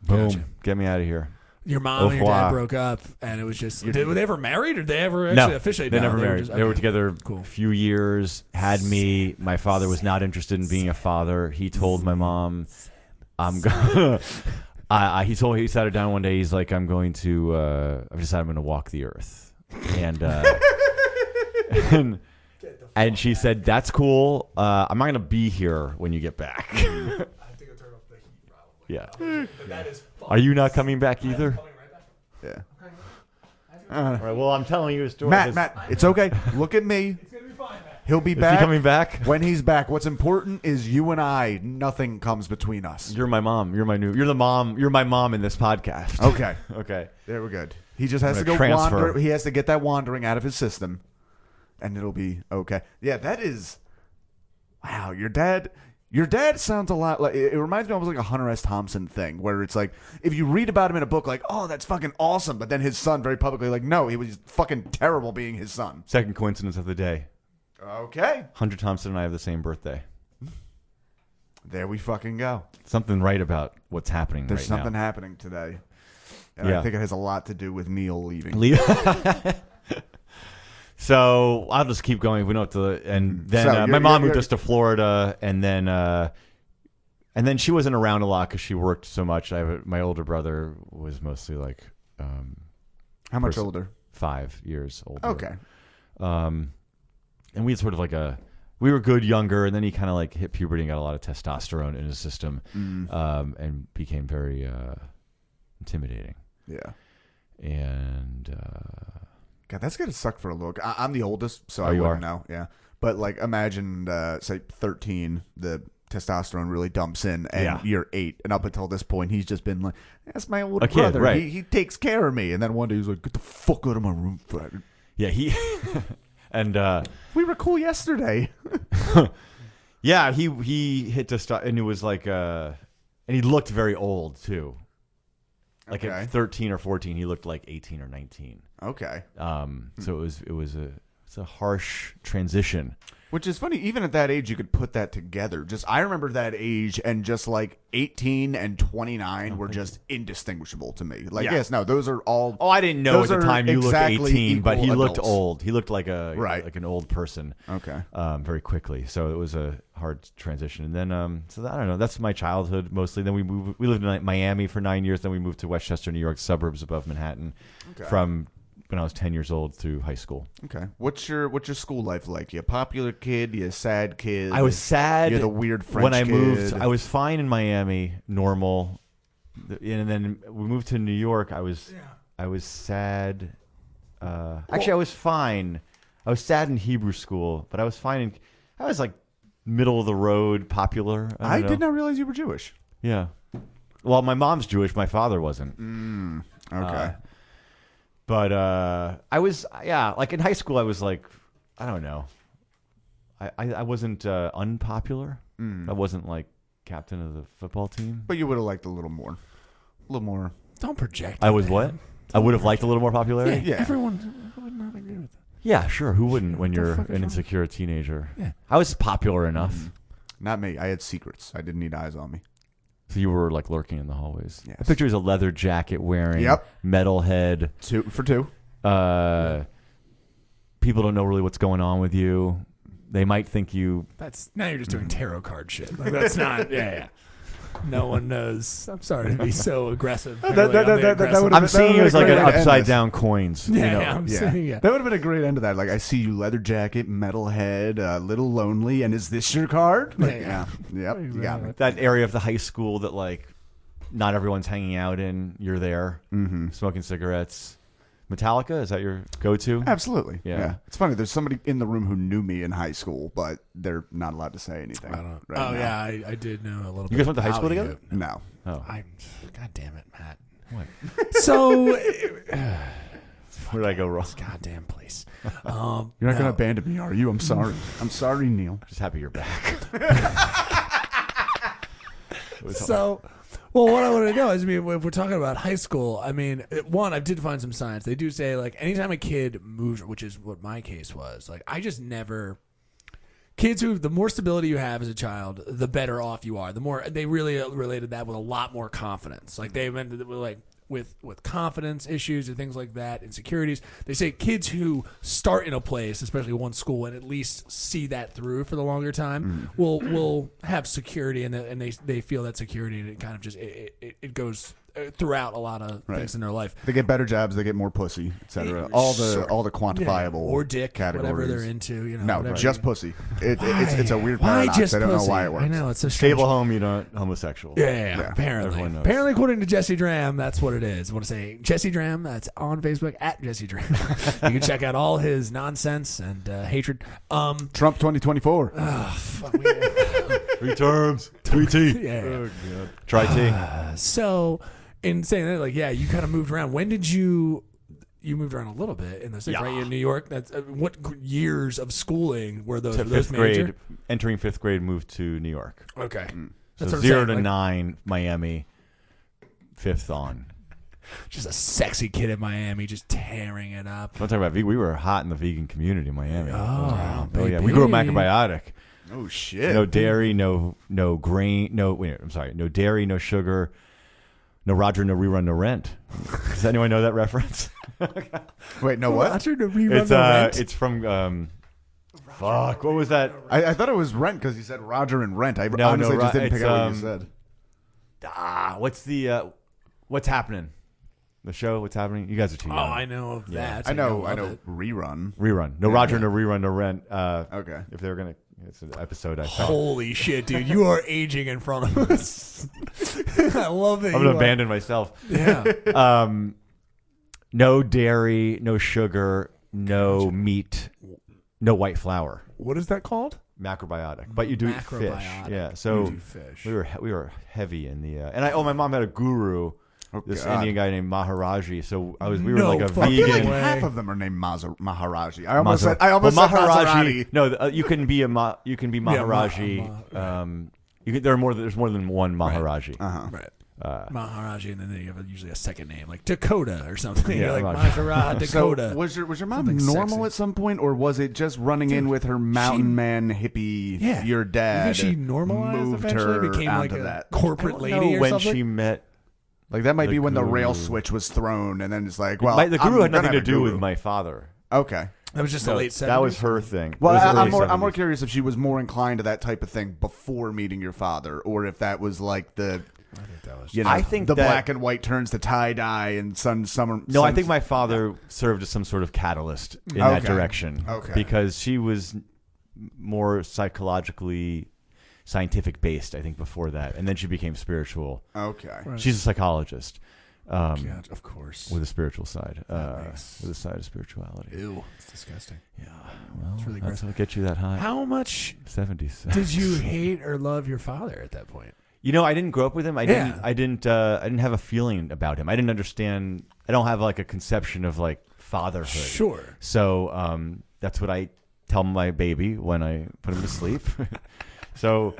Boom. Gotcha. Get me out of here. Your mom Au and your dad revoir. broke up, and it was just. Were they ever married, or did they ever No, actually officially? they No, never were married. just- They were okay. together Cool. a few years. Had me. My father was not interested in being a father. He told my mom, "I'm gonna." He sat her down one day. He's like, "I'm going to. I've decided I'm going to walk the earth," and and she said, "That's cool. I'm not going to be here when you get back." I think I turned off the heat, probably. Yeah. But that is. Are you not coming back either? Yeah. All right. Well, I'm telling you a story. Matt, it's okay. Look at me. It's gonna be fine, man. He'll be Is back. he coming back? When he's back, what's important is you and I. Nothing comes between us. You're my mom. You're the mom. You're my mom in this podcast. Okay. Okay. There we're good. He just has to I'm go gonna transfer. wander. He has to get that wandering out of his system, and it'll be okay. Yeah, that is. Wow, your dad sounds a lot like. It reminds me almost like a Hunter S. Thompson thing, where it's like if you read about him in a book, like, oh, that's fucking awesome, but then his son very publicly, like, no, he was fucking terrible being his son. Second coincidence of the day. Okay, Hunter Thompson and I have the same birthday. there we fucking go. Something right about what's happening There's right something now. happening today, and Yeah. I think it has a lot to do with Neil leaving. So I'll just keep going. We know what to. And then So my you're- mom moved you're- us to Florida, and then she wasn't around a lot because she worked so much. My older brother was mostly like How much person- older? 5 years older. Okay. And we had sort of like we were good younger, and then he kind of like hit puberty and got a lot of testosterone in his system, and became very intimidating. Yeah. And God, that's gonna suck for a look. I'm the oldest, so Oh, I you wouldn't are? know. Yeah, but like, imagine say 13, the testosterone really dumps in, and Yeah. you're 8, and up until this point, he's just been like, "That's my older A kid, brother. right. He takes care of me." And then one day he's like, "Get the fuck out of my room, faggot." yeah, he and We were cool yesterday. Yeah, he hit testosterone, and it was like, and he looked very old too. Like Okay. at 13 or 14, he looked like 18 or 19. Okay. So it's a harsh transition. Which is funny, even at that age, you could put that together. Just I remember that age, and just like 18 and 29 were just indistinguishable to me. Like, Yeah. yes, no, those are all. Oh, I didn't know at those the are time you looked exactly 18, but he equal looked adults. old. He looked like Right. like an old person. Okay. Very quickly. So it was a hard transition. And then, so I don't know. That's my childhood mostly. Then we lived in Miami for 9 years. Then we moved to Westchester, New York, suburbs above Manhattan, Okay. from when I was 10 years old through high school. Okay. What's your school life like? You a popular kid? You a sad kid? I was sad. You're the weird French when I kid. moved. I was fine in Miami, normal, and then we moved to New York. I was sad. Actually, I was fine. I was sad in Hebrew school, but I was fine. I was like middle of the road, popular. I don't know. did not realize you were Jewish. Yeah. Well, my mom's Jewish. My father wasn't. Okay. But I was, like in high school, I was like, I don't know. I wasn't unpopular. I wasn't like captain of the football team. But you would have liked a little more. A little more. Don't project. I was man. what? I would have liked a little more popularity. Yeah. Everyone would not agree with that. Yeah, sure. Who wouldn't when you're fuck is an wrong? insecure teenager? Yeah. I was popular enough. Not me. I had secrets. I didn't need eyes on me. So you were like lurking in the hallways. Yes. I picture you as a leather jacket wearing, Yep. metalhead. 2 for 2. People don't know really what's going on with you. They might think you. That's now you're just doing tarot card shit. Like, that's not. Yeah. No one knows. I'm sorry to be so aggressive. I'm seeing you as like an great to end upside this. down coins. Yeah, you know? I'm saying yeah. That would have been a great end to that. Like, I see you, leather jacket, metalhead, a little lonely, and is this your card? Like, Yeah. Yep. You got me. That area of the high school that like not everyone's hanging out in. You're there, smoking cigarettes. Metallica, is that your go-to? Absolutely. Yeah. Yeah. It's funny. There's somebody in the room who knew me in high school, but they're not allowed to say anything. I don't. right Oh now. yeah, I did know a little. You bit guys went to high about school you. together? No. Oh, I'm. God damn it, Matt. what? So, Where did I go wrong? goddamn place. You're not going to abandon me, are you? I'm sorry. I'm sorry, Neil. Just happy you're back. So, well, what I want to know is, I mean, if we're talking about high school, I mean, one, I did find some science. They do say, like, anytime a kid moves, which is what my case was, like, I just never. Kids who, the more stability you have as a child, the better off you are. The more, they really related that with a lot more confidence. Like, they meant that, like, with confidence issues and things like that, insecurities. They say kids who start in a place, especially one school, and at least see that through for the longer time, will have security, and they feel that security, and it kind of just it goes throughout a lot of things in their life. They get better jobs. They get more pussy, etc. All the quantifiable or dick, categories. whatever they're into. You know, No, whatever. just pussy. It's a weird Why paradox. just I don't pussy? know why it works. I know it's a strange. Stable home, you don't homosexual. Yeah. Everyone Apparently. knows. Apparently, according to Jesse Dram, that's what it is. I want to say Jesse Dram, that's on Facebook, at Jesse Dram. You can check out all his nonsense and hatred. Trump 2024. Fuck, we- 3 terms. 3T. yeah. Try T. So, in saying that, like, yeah, you kind of moved around. When did you moved around a little bit in the States, Yeah. right? In New York. That's what years of schooling were those? To Were those 5th major? grade, entering 5th grade, moved to New York. Okay. So That's what I'm 0 saying, to like, 9, Miami. 5th on. just a sexy kid in Miami, just tearing it up. Don't talk about vegan. We were hot in the vegan community in Miami. Oh, yeah. We grew up baby. macrobiotic. Oh shit. No dairy, no grain, no. Wait, I'm sorry. No dairy, no sugar, no Roger, no rerun, no rent. Does anyone know that reference? Wait, no what? Roger to rerun the rent? It's from. Fuck. What was that? I thought it was Rent because you said Roger and Rent. I No, honestly no, just didn't pick it's, up what you said. What's the? What's happening? The show. What's happening? You guys are too Oh, young. I know of that. I know of it. Rerun. Rerun. No Roger, no rerun, no rent. Okay. If they were gonna, it's an episode. I thought. Holy shit, dude! You are aging in front of us. I love it. I'm gonna abandon myself. Yeah. No dairy, no sugar, no meat, no white flour. What is that called? Macrobiotic, but you do eat fish. Macrobiotic. Yeah, so You do fish. we were heavy in the and my mom had a guru this God. Indian guy named Maharaji. So we were No like a fucking I feel like vegan. way. half of them are named Maharaji. I almost said Well, said Maserati. No, you can be Maharaji. There's more than one Maharaji. Right. Maharaji, and then you have usually a second name like Dakota or something. Yeah, You're like right. Maserati Dakota. So was your mom Something normal sexy. at some point, or was it just running in with her mountain man hippie? Yeah. Your dad. You think she normalized moved eventually, her became like onto a that. corporate I don't lady know or when something? she met. Like that might The be when the rail guru. switch was thrown, and then it's like, well, the guru I'm had nothing gonna to have a do with guru. my father. Okay. That was just the No, late 70s. that was her thing. Well, It was I'm early more 70s. curious if she was more inclined to that type of thing before meeting your father, or if that was like the, I think that was. you know, I think the that- black and white turns to tie dye and summer. No, I think my father served as some sort of catalyst in that Okay. direction. Okay. Because she was more psychologically scientific based, I think, before that. And then she became spiritual. Okay. Right. She's a psychologist God, of course. with a spiritual side, makes- with a side of spirituality. Ew, it's disgusting. Yeah. Well, It's really that's gross. what gets you that high. How much 70s. did you hate or love your father at that point? You know, I didn't grow up with him. I Yeah. didn't have a feeling about him. I didn't understand. I don't have like a conception of like fatherhood. Sure. So that's what I tell my baby when I put him to sleep. So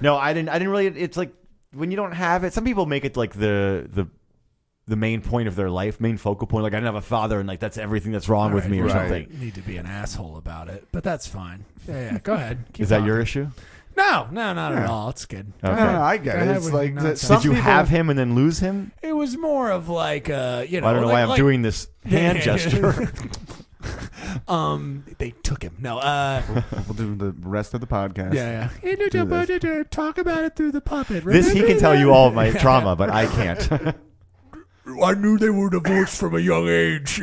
no, I didn't really. It's like when you don't have it. Some people make it like the main point of their life, main focal point. Like I didn't have a father, and like that's everything that's wrong with me or right. something. Need to be an asshole about it, but that's fine. Yeah. Go ahead. Keep Is that talking. your issue? No, not at all. It's good. Okay. No, I get Go it. ahead It's with like your that nonsense. some Did you people, have him and then lose him? It was more of like, I don't know why I'm like- doing this hand gesture. They took him. No. We'll do the rest of the podcast. Yeah. Do this. Talk about it through the puppet. This he can tell you all of my trauma, but I can't. I knew they were divorced from a young age.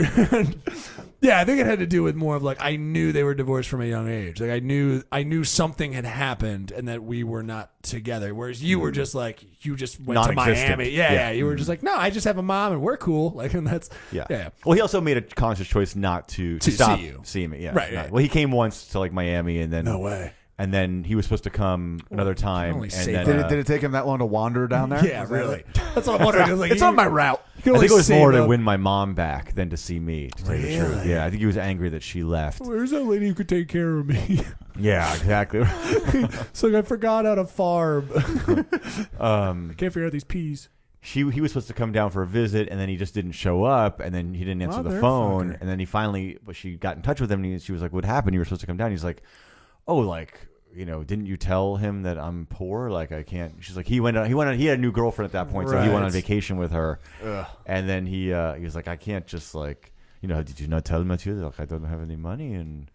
Yeah, I think it had to do with more of like I knew they were divorced from a young age. Like I knew something had happened and that we were not together. Whereas you were just like you just went to Non-existent. Miami. Yeah, Yeah. you were just like, no, I just have a mom and we're cool. Like, and that's Yeah. Well, he also made a conscious choice not to To stop see you. seeing me. Yeah. Right, not- right. Well, he came once to like Miami, and then No way. and then he was supposed to come another time. only And say then, that. Did it take him that long to wander down there? Yeah, Was that really. it? That's what I'm wondering. It's, like, It's on my route. I think it was more to win my mom back than to see me. To tell you the truth. Really? Yeah, I think he was angry that she left. Where's that lady who could take care of me? Yeah, exactly. It's like I forgot how to farm. I can't figure out these peas. He was supposed to come down for a visit, and then he just didn't show up, and then he didn't answer the phone, Motherfucker. and then he finally, she got in touch with him, and she was like, "What happened? You were supposed to come down." He's like, "Oh, like, you know, didn't you tell him that I'm poor? Like, I can't." She's like, he had a new girlfriend at that point, so he went on Right. vacation with her, Ugh. and then he was like, "I can't just like, you know, did you not tell him that you like I don't have any money and."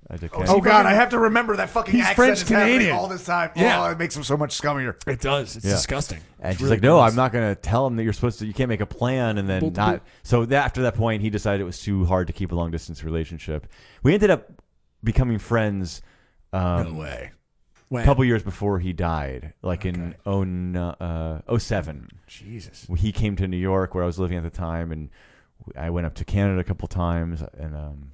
Oh God, I have to remember that fucking He's accent French is happening Canadian. all this time. Yeah. Oh, it makes him so much scummier. It does. It's Yeah. disgusting. And It's she's really like, "No, gross. I'm not going to tell him that you're supposed to. You can't make a plan and then Boop, not." boop. So after that point, he decided it was too hard to keep a long distance relationship. We ended up becoming friends. No way. A couple years before he died, like in 07. Jesus. He came to New York where I was living at the time, and I went up to Canada a couple times and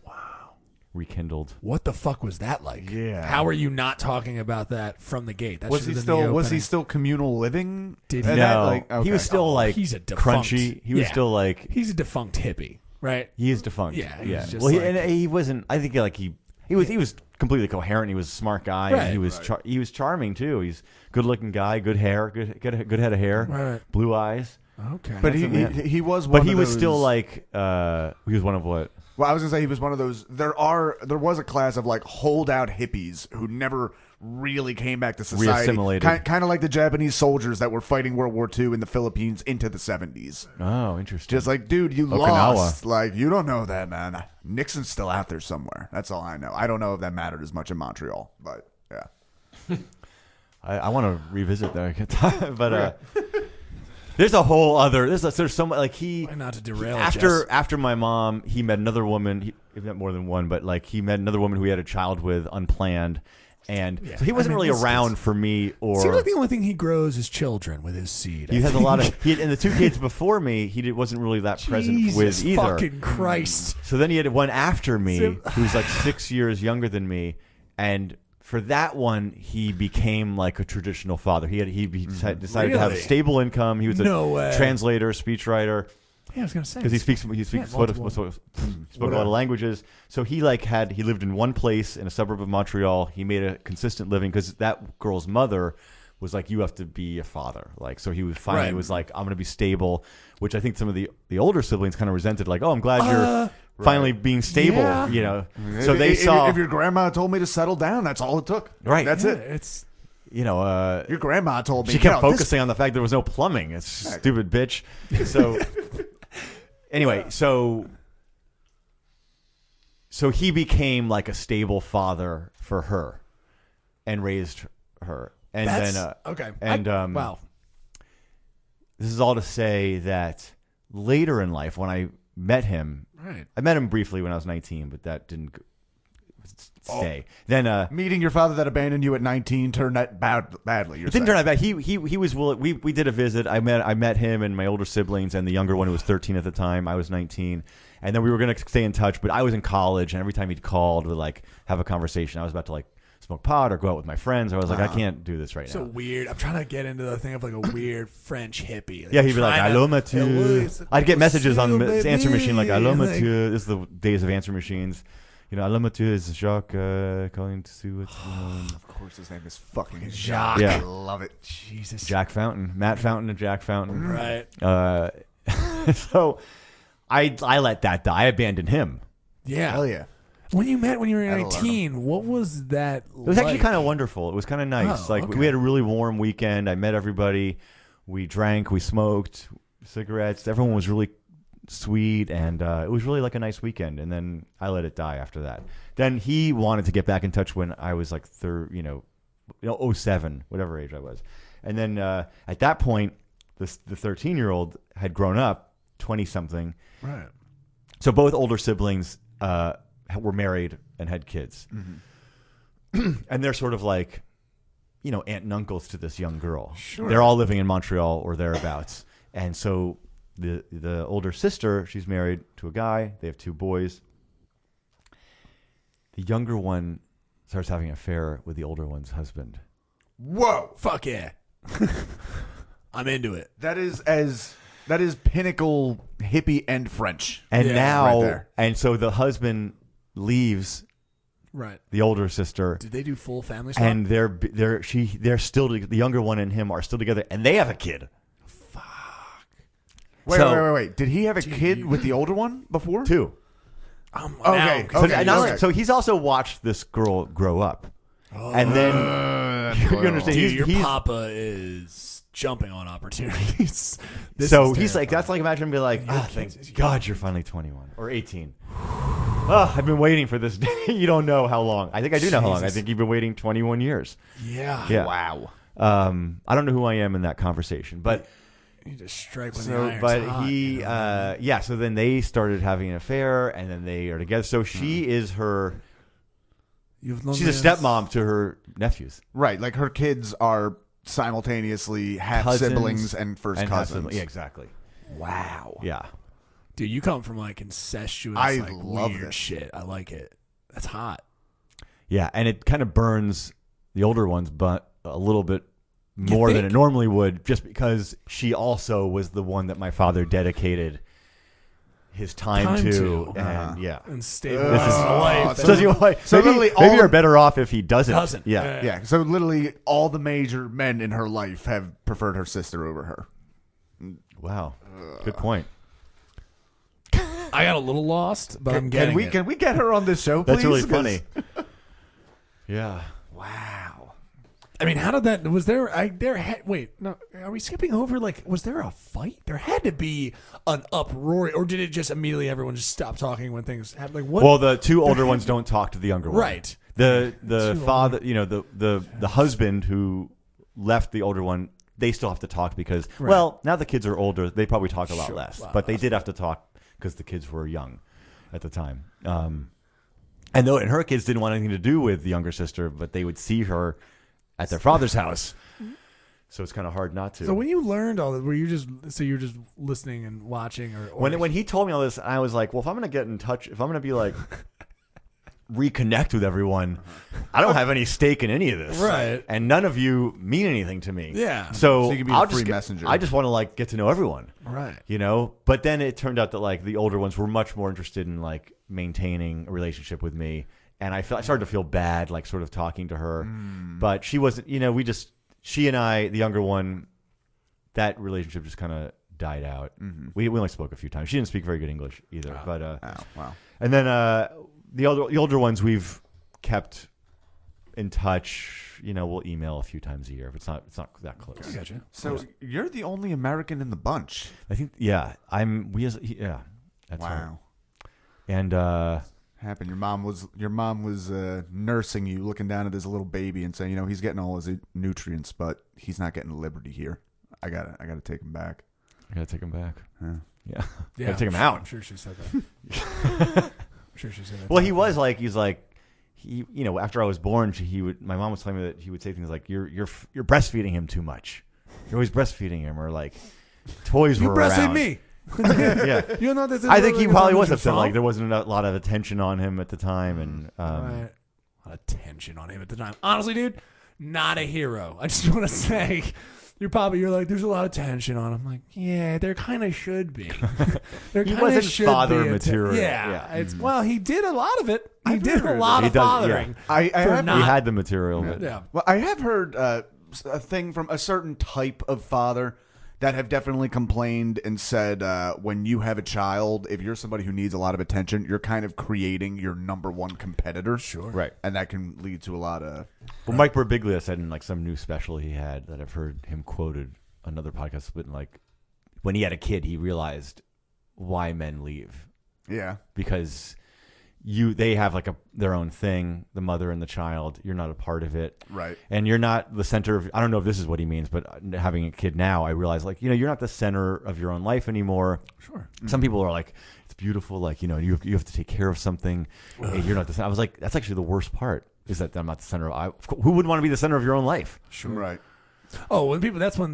rekindled. What the fuck was that like? Yeah. How are you not talking about that from the gate? That Was should he have been the still? Was he opening. still communal living? Did And he? that, No, like, he okay. was still like he's a defunct. crunchy. He was Yeah. still like He's a defunct hippie, right? he is defunct. Yeah, he's yeah. just Well, like- and he wasn't. I think like he was completely coherent. He was a smart guy. Right. And he was he was charming too. He's good looking guy, good hair, good head of hair, Right. blue eyes. Okay. But That's a man. he was one But he of was those- still like he was one of what? Well, I was gonna say he was one of those. There was a class of like holdout hippies who never really came back to society. Reassimilated. Kind of like the Japanese soldiers that were fighting World War II in the Philippines into the 70s. Oh, interesting. Just like, dude, you Okinawa. lost. Like, you don't know that, man. Nixon's still out there somewhere. That's all I know. I don't know if that mattered as much in Montreal, but yeah. I want to revisit that, but there's a whole other. There's so much like he. Why not to derail After my mom, he met another woman. He met more than one, but like he met another woman who he had a child with unplanned, and Yeah. so he wasn't I mean, really this around for me. Or Seems like the only thing he grows is children with his seed. he I has a think. lot of. And the two kids before me, wasn't really that present Jesus with either. fucking Christ. So then he had one after me, who was like 6 years younger than me, and for that one, he became like a traditional father. He decided to have a Really? stable income. He was a No way. translator, speechwriter. Yeah, I was gonna say Because he spoke a lot of languages. So he lived in one place in a suburb of Montreal. He made a consistent living because that girl's mother was like, you have to be a father. Like, so he was finally was like, I'm going to be stable, which I think some of the older siblings kind of resented. Like, oh, I'm glad you're finally being stable. Yeah. You know, so they saw if your grandma told me to settle down, that's all it took. Right. That's it. It's you know, Your grandma told me she kept focusing on the fact there was no plumbing. It's stupid bitch. So anyway, so he became like a stable father for her and raised her. And then okay. And wow. This is all to say that later in life, when I met him, I met him briefly when I was 19, but that didn't stay. Then meeting your father that abandoned you at 19 turned out badly. It didn't turn out bad. He was willing. We did a visit. I met him and my older siblings and the younger one who was 13 at the time. I was 19, and then we were going to stay in touch. But I was in college, and every time he'd called, we'd like have a conversation. I was about to like smoke pot or go out with my friends. I was like, I can't do this right So now. weird. I'm trying to get into the thing of like a weird French hippie. Like, Yeah, he'd be like, "Allô, Mathieu." I'd get messages on the answer machine like, "Allô, Like- Mathieu." This is the days of answer machines. You know, "Allô, Mathieu," is Jacques calling to see what's going on. Of course, his name is fucking Jacques. Yeah. I love it. Jesus. Jack Fountain, Matt Fountain, and Jack Fountain. Right. So I let that die. I abandoned him. Yeah. Hell yeah. When you met when you were That'll learn 19, what was that? It was actually kind of wonderful. It was kind of nice. Oh, like okay. we had a really warm weekend. I met everybody. We drank. We smoked cigarettes. Everyone was really sweet, and it was really like a nice weekend. And then I let it die after that. Then he wanted to get back in touch when I was like 07, whatever age I was. And then at that point, the 13-year-old had grown up, 20-something. Right. So both older siblings were married and had kids. Mm-hmm. And they're sort of like, you know, aunt and uncles to this young girl. Sure. They're all living in Montreal or thereabouts. And so the older sister, she's married to a guy. They have 2 boys. The younger one starts having an affair with the older one's husband. Whoa. Fuck yeah. I'm into it. That is pinnacle hippie and French. And Yeah, now, right there. and so the husband leaves Right. the older sister. Did they do full family swap? And they're still, the younger one and him are still together, and they have a kid. Wait. Did he have a kid with the older one before? 2. Okay. So, so he's also watched this girl grow up, and then you understand. Dude, your he's papa is jumping on opportunities. This so is he's like, terrifying. that's like, imagine being like, Your thank kids- God you're finally 21 or 18. I've been waiting for this day. You don't know how long. I think I do know how long. I Jesus. think you've been waiting 21 years. Yeah. Yeah. Wow. I don't know who I am in that conversation, but. You need to strike when the So, iron's but hot, he, you know? so then they started having an affair, and then they are together. So she is her, You've known she's a this- stepmom to her nephews. Right. Like her kids are simultaneously half Cousins siblings and first and cousins. half-siblings. Yeah, exactly. Wow. Yeah. Dude, you come from like incestuous, I like love weird this. shit. I like it. That's hot. Yeah, and it kind of burns the older ones, but a little bit more than think? it normally would, just because she also was the one that my father dedicated his time to. And yeah. And stable This is life. so- So, maybe, literally maybe all- you're better off if he doesn't. Doesn't. Yeah. Yeah. So literally all the major men in her life have preferred her sister over her. Wow. Good point. I got a little lost, but I'm getting it. Can we get her on this show, please? That's really 'Cause- funny. Yeah. Wow. I mean, how did that? Was there? Wait, no. Are we skipping over? Like, was there a fight? There had to be an uproar, or did it just immediately everyone just stop talking when things happened? Like, what? Well, the 2 older ones don't talk to the younger one. Right. The Two father, you know, the husband who left the older one, they still have to talk because, Right. well, now the kids are older. They probably talk a lot Sure. less, Wow, but they did have to talk because the kids were young at the time. And her kids didn't want anything to do with the younger sister, but they would see her at their father's house. So it's kind of hard not to. So when you learned all that, were you just listening and watching, or When he told me all this, I was like, well, if I'm going to get in touch, if I'm going to be like, reconnect with everyone. I don't have any stake in any of this, Right. And none of you mean anything to me. Yeah. So you can be I'll the free just messenger. I just want to like get to know everyone, Right. you know. But then it turned out that like the older ones were much more interested in like maintaining a relationship with me, and I started to feel bad, like sort of talking to her, but she wasn't. You know, she and I, the younger one, that relationship just kind of died out. We only spoke a few times. She didn't speak very good English either, but wow. and then the older ones we've kept in touch. You know, we'll email a few times a year, but it's not that close. I got you. So you're the only American in the bunch. I think that's Wow. right. And Happened. Your mom was nursing you, looking down at this little baby and saying, you know, he's getting all his nutrients, but he's not getting liberty here. I gotta take him back. I gotta take him back. Yeah. Yeah, Gotta take him I'm out. sure she said that. I'm sure she said that. Well, he, you know, after I was born, my mom was telling me that he would say things like, "You're breastfeeding him too much. You're always breastfeeding him," or like, toys You were breastfeed around. me. Yeah. You know that. I think he probably was upset. Like there wasn't a lot of attention on him at the time, and Right. A lot of tension on him at the time. Honestly, dude, not a hero. I just want to say, you're like, there's a lot of tension on him. Like, yeah, there kind of should be. There He kinda wasn't should father be material. Yeah. Yeah. It's well, he did a lot of it. He I've did a heard lot He of does, fathering. I For have not- he had the material. Yeah. But Yeah. Well, I have heard a thing from a certain type of father that have definitely complained and said when you have a child, if you're somebody who needs a lot of attention, you're kind of creating your number one competitor. Sure. Right. And that can lead to a lot of... Well, Mike Birbiglia said in like some new special he had that I've heard him quoted another podcast, but like when he had a kid, he realized why men leave Yeah. because they have like their own thing, the mother and the child. You're not a part of it, Right. and you're not the center of. I don't know if this is what he means, but having a kid now, I realize like you're not the center of your own life anymore. Sure. Some people are like, it's beautiful, like you have to take care of something. And you're not the center. I was like, that's actually the worst part is that I'm not the center. Who would want to be the center of your own life? Sure. Right. Oh, when people, that's when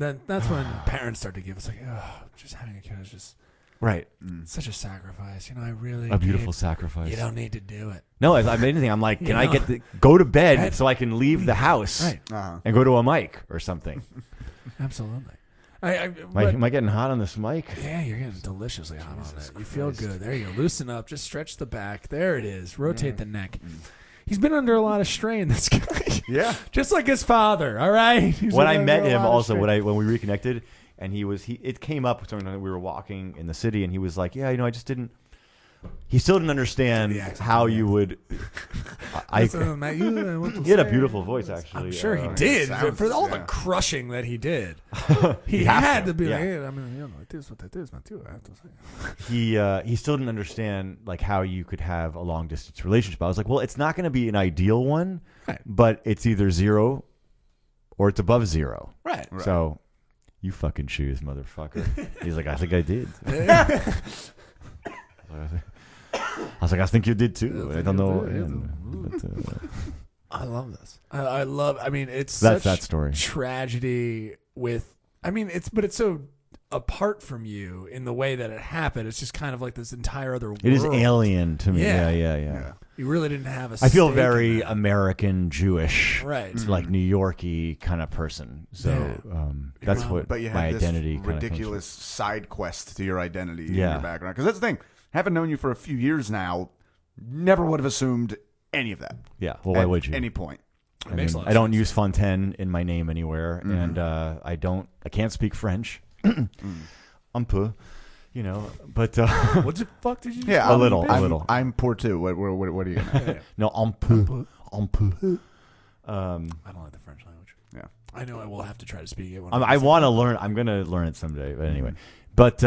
parents start to give us like, oh, just having a kid is just Right. such a sacrifice. You know, I really A beautiful need- sacrifice. You don't need to do it. No, if I'm anything, I'm like, can I know. go to bed Right. so I can leave the house Right. Uh-huh. and go to a mic or something? Absolutely. Am I getting hot on this mic? Yeah, you're getting deliciously hot on it. You feel good. There you go. Loosen up. Just stretch the back. There it is. Rotate the neck. He's been under a lot of strain, this guy. Yeah. Just like his father, all right? He's When been I under met a him, lot of also strain. when we reconnected, and it came up when we were walking in the city, and he was like, "Yeah, I just didn't." He still didn't understand The accent, how yeah. you would. Matt, you went to He had a say- beautiful voice, actually. I'm sure he Uh, did. sounds- For all the yeah. crushing that he did, he has had to, to be yeah. like, hey, I mean, like this, what that is, man, too. I have to say. He still didn't understand like how you could have a long distance relationship. I was like, well, it's not going to be an ideal one, Right. but it's either 0 or it's above 0. Right. So, you fucking choose, motherfucker. He's like, I think I did. I was like, I think you did too. I don't know. I love this. I love. I mean, it's That's such that story. tragedy. I mean, it's so apart from you in the way that it happened. It's just kind of like this entire other world. It is alien to me. Yeah. Yeah. You really didn't have a. I feel stake in very that. American Jewish, Right. like New Yorky kind of person. So Yeah. that's You're what But you my have this identity kind of ridiculous side quest to your identity in Yeah. your background. Because that's the thing. Having known you for a few years now, never would have assumed any of that. Yeah. Well, why at would you? any point. It makes a lot of I don't sense. use Fontaine in my name anywhere, and I can't speak French. Un peu, but What the fuck did you? Yeah, A little. I'm poor too. What are you gonna? no, un peu, un peu. I don't like the French language. Yeah. I know I will have to try to speak it. When I want to learn. I'm gonna learn it someday. But anyway, but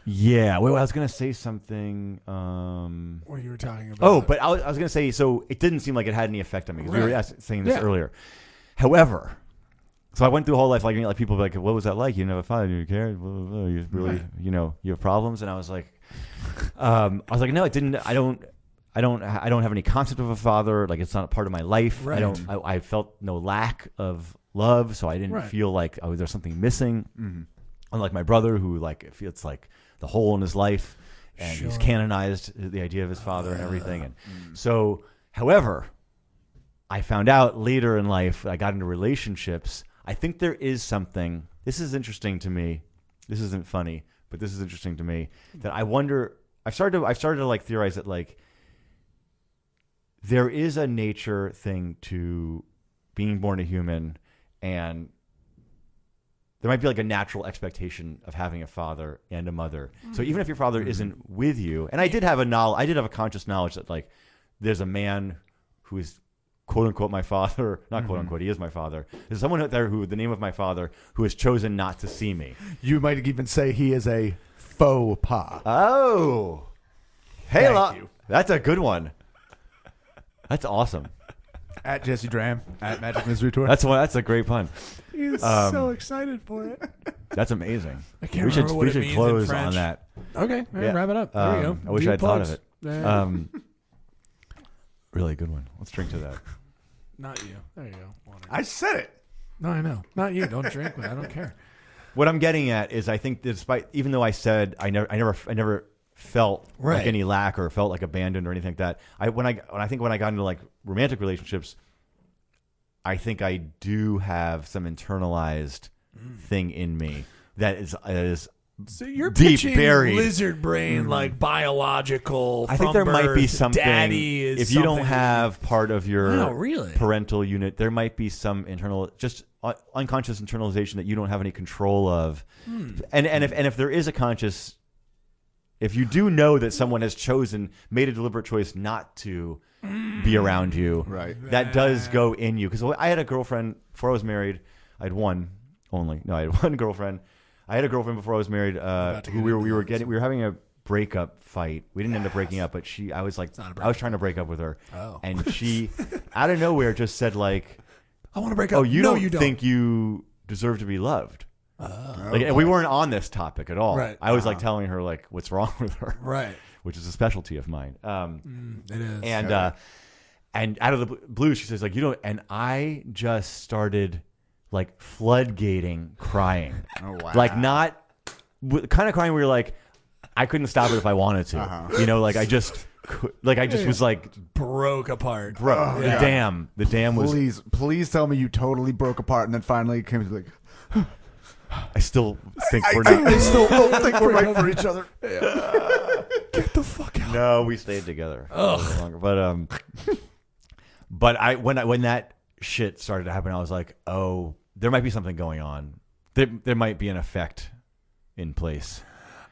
yeah. Wait, I was gonna say something. What you were talking about? Oh, but I was gonna say. So it didn't seem like it had any effect on me because we were Right. saying this Yeah. earlier. However. So I went through a whole life like people be like, what was that like? You didn't have a father, you cared, blah, blah, blah. You really, Right. you have problems. And I was like, no, it didn't. I don't have any concept of a father. Like it's not a part of my life. Right. I felt no lack of love, so I didn't Right. feel like there's something missing. Unlike my brother, who like it feels like the hole in his life, and he's canonized the idea of his father and everything. And so, however, I found out later in life, I got into relationships. I think there is something. This is interesting to me. This isn't funny, but this is interesting to me. That I wonder. I've started to like theorize that like there is a nature thing to being born a human, and there might be like a natural expectation of having a father and a mother. So even if your father isn't with you, and I did have a conscious knowledge that like there's a man who is quote unquote my father, not quote unquote, he is my father. There's someone out there who, the name of my father, who has chosen not to see me. You might even say he is a faux pas. Oh, hey, Thank you. That's a good one. That's awesome. At Jesse Dram, at Magic Mystery Tour. That's a great pun. He's so excited for it. That's amazing. I can't remember what it means in close French. on that. Okay, Yeah. wrap it up. There you go. I wish Do I'd thought plugs. of it. Yeah. Really good one. Let's drink to that. Not you. There you go. Water. I said it. No, I know. Not you. Don't drink, but I don't care. What I'm getting at is, I think, despite, even though I said I never felt Right. like any lack or felt like abandoned or anything like that. When I got into like romantic relationships, I think I do have some internalized thing in me that is So you're deep pitching buried. lizard brain like biological. I think from there might be birth, something. Daddy is If you don't something- have part of your Wow, really? parental unit, there might be some internal, just unconscious internalization that you don't have any control of. And if there is a conscious, if you do know that someone has made a deliberate choice not to be around you, Right. that does go in you. Because I had a girlfriend before I was married. I had one only. No, I had one girlfriend. I had a girlfriend before I was married. Who we were having a breakup fight. We didn't end up breaking up, but I was trying to break up with her, and she, out of nowhere, just said like, I want to break up. "Oh, you no, don't you don't think you deserve to be loved?" And we weren't on this topic at all. Right. I was like telling her like what's wrong with her, Right. which is a specialty of mine. It is. And out of the blue, she says like, "You don't," and I just started like floodgating crying. Oh, wow. Like not kind of crying where you're like, I couldn't stop it if I wanted to. You know, like I just was like, broke apart. bro, the dam was. Please tell me you totally broke apart and then finally came to like, I still think we're I not. still don't think we're right for each other. Get the fuck out. No, we stayed together a little longer. But when that shit started to happen, I was like, oh, there might be something going on. There might be an effect in place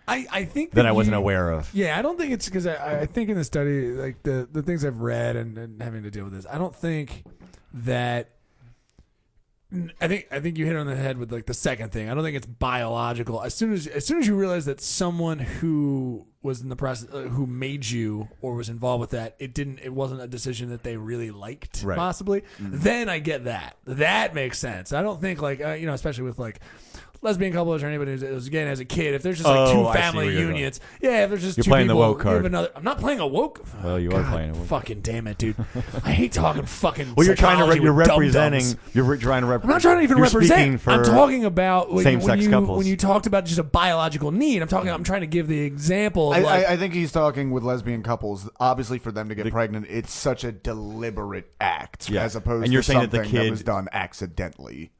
I think that I wasn't aware of. Yeah, I don't think it's because I think in the study, like the things I've read and having to deal with this, I don't think that. I think you hit on the head with like the second thing. I don't think it's biological. As soon as you realize that someone who was in the process, who made you or was involved with that, it wasn't a decision that they really liked, Right. possibly. Then I get that. That makes sense. I don't think like especially with like lesbian couples or anybody who's again as a kid, if there's just like two I see family where you're going. unions, yeah, if there's just You're two playing the people, woke card. you have another. I'm not playing a woke. Well, you are playing a woke. Fucking damn it, dude! I hate talking fucking. Well, you're psychology you're with representing. dum-dums. You're trying to represent. I'm not trying to even you're represent. speaking for I'm talking about same-sex couples. when you talked about just a biological need. I'm trying to give the example. Of I think he's talking with lesbian couples. Obviously, for them to get pregnant, it's such a deliberate act, Yeah. as opposed And you're to saying that something the that kid- was done accidentally.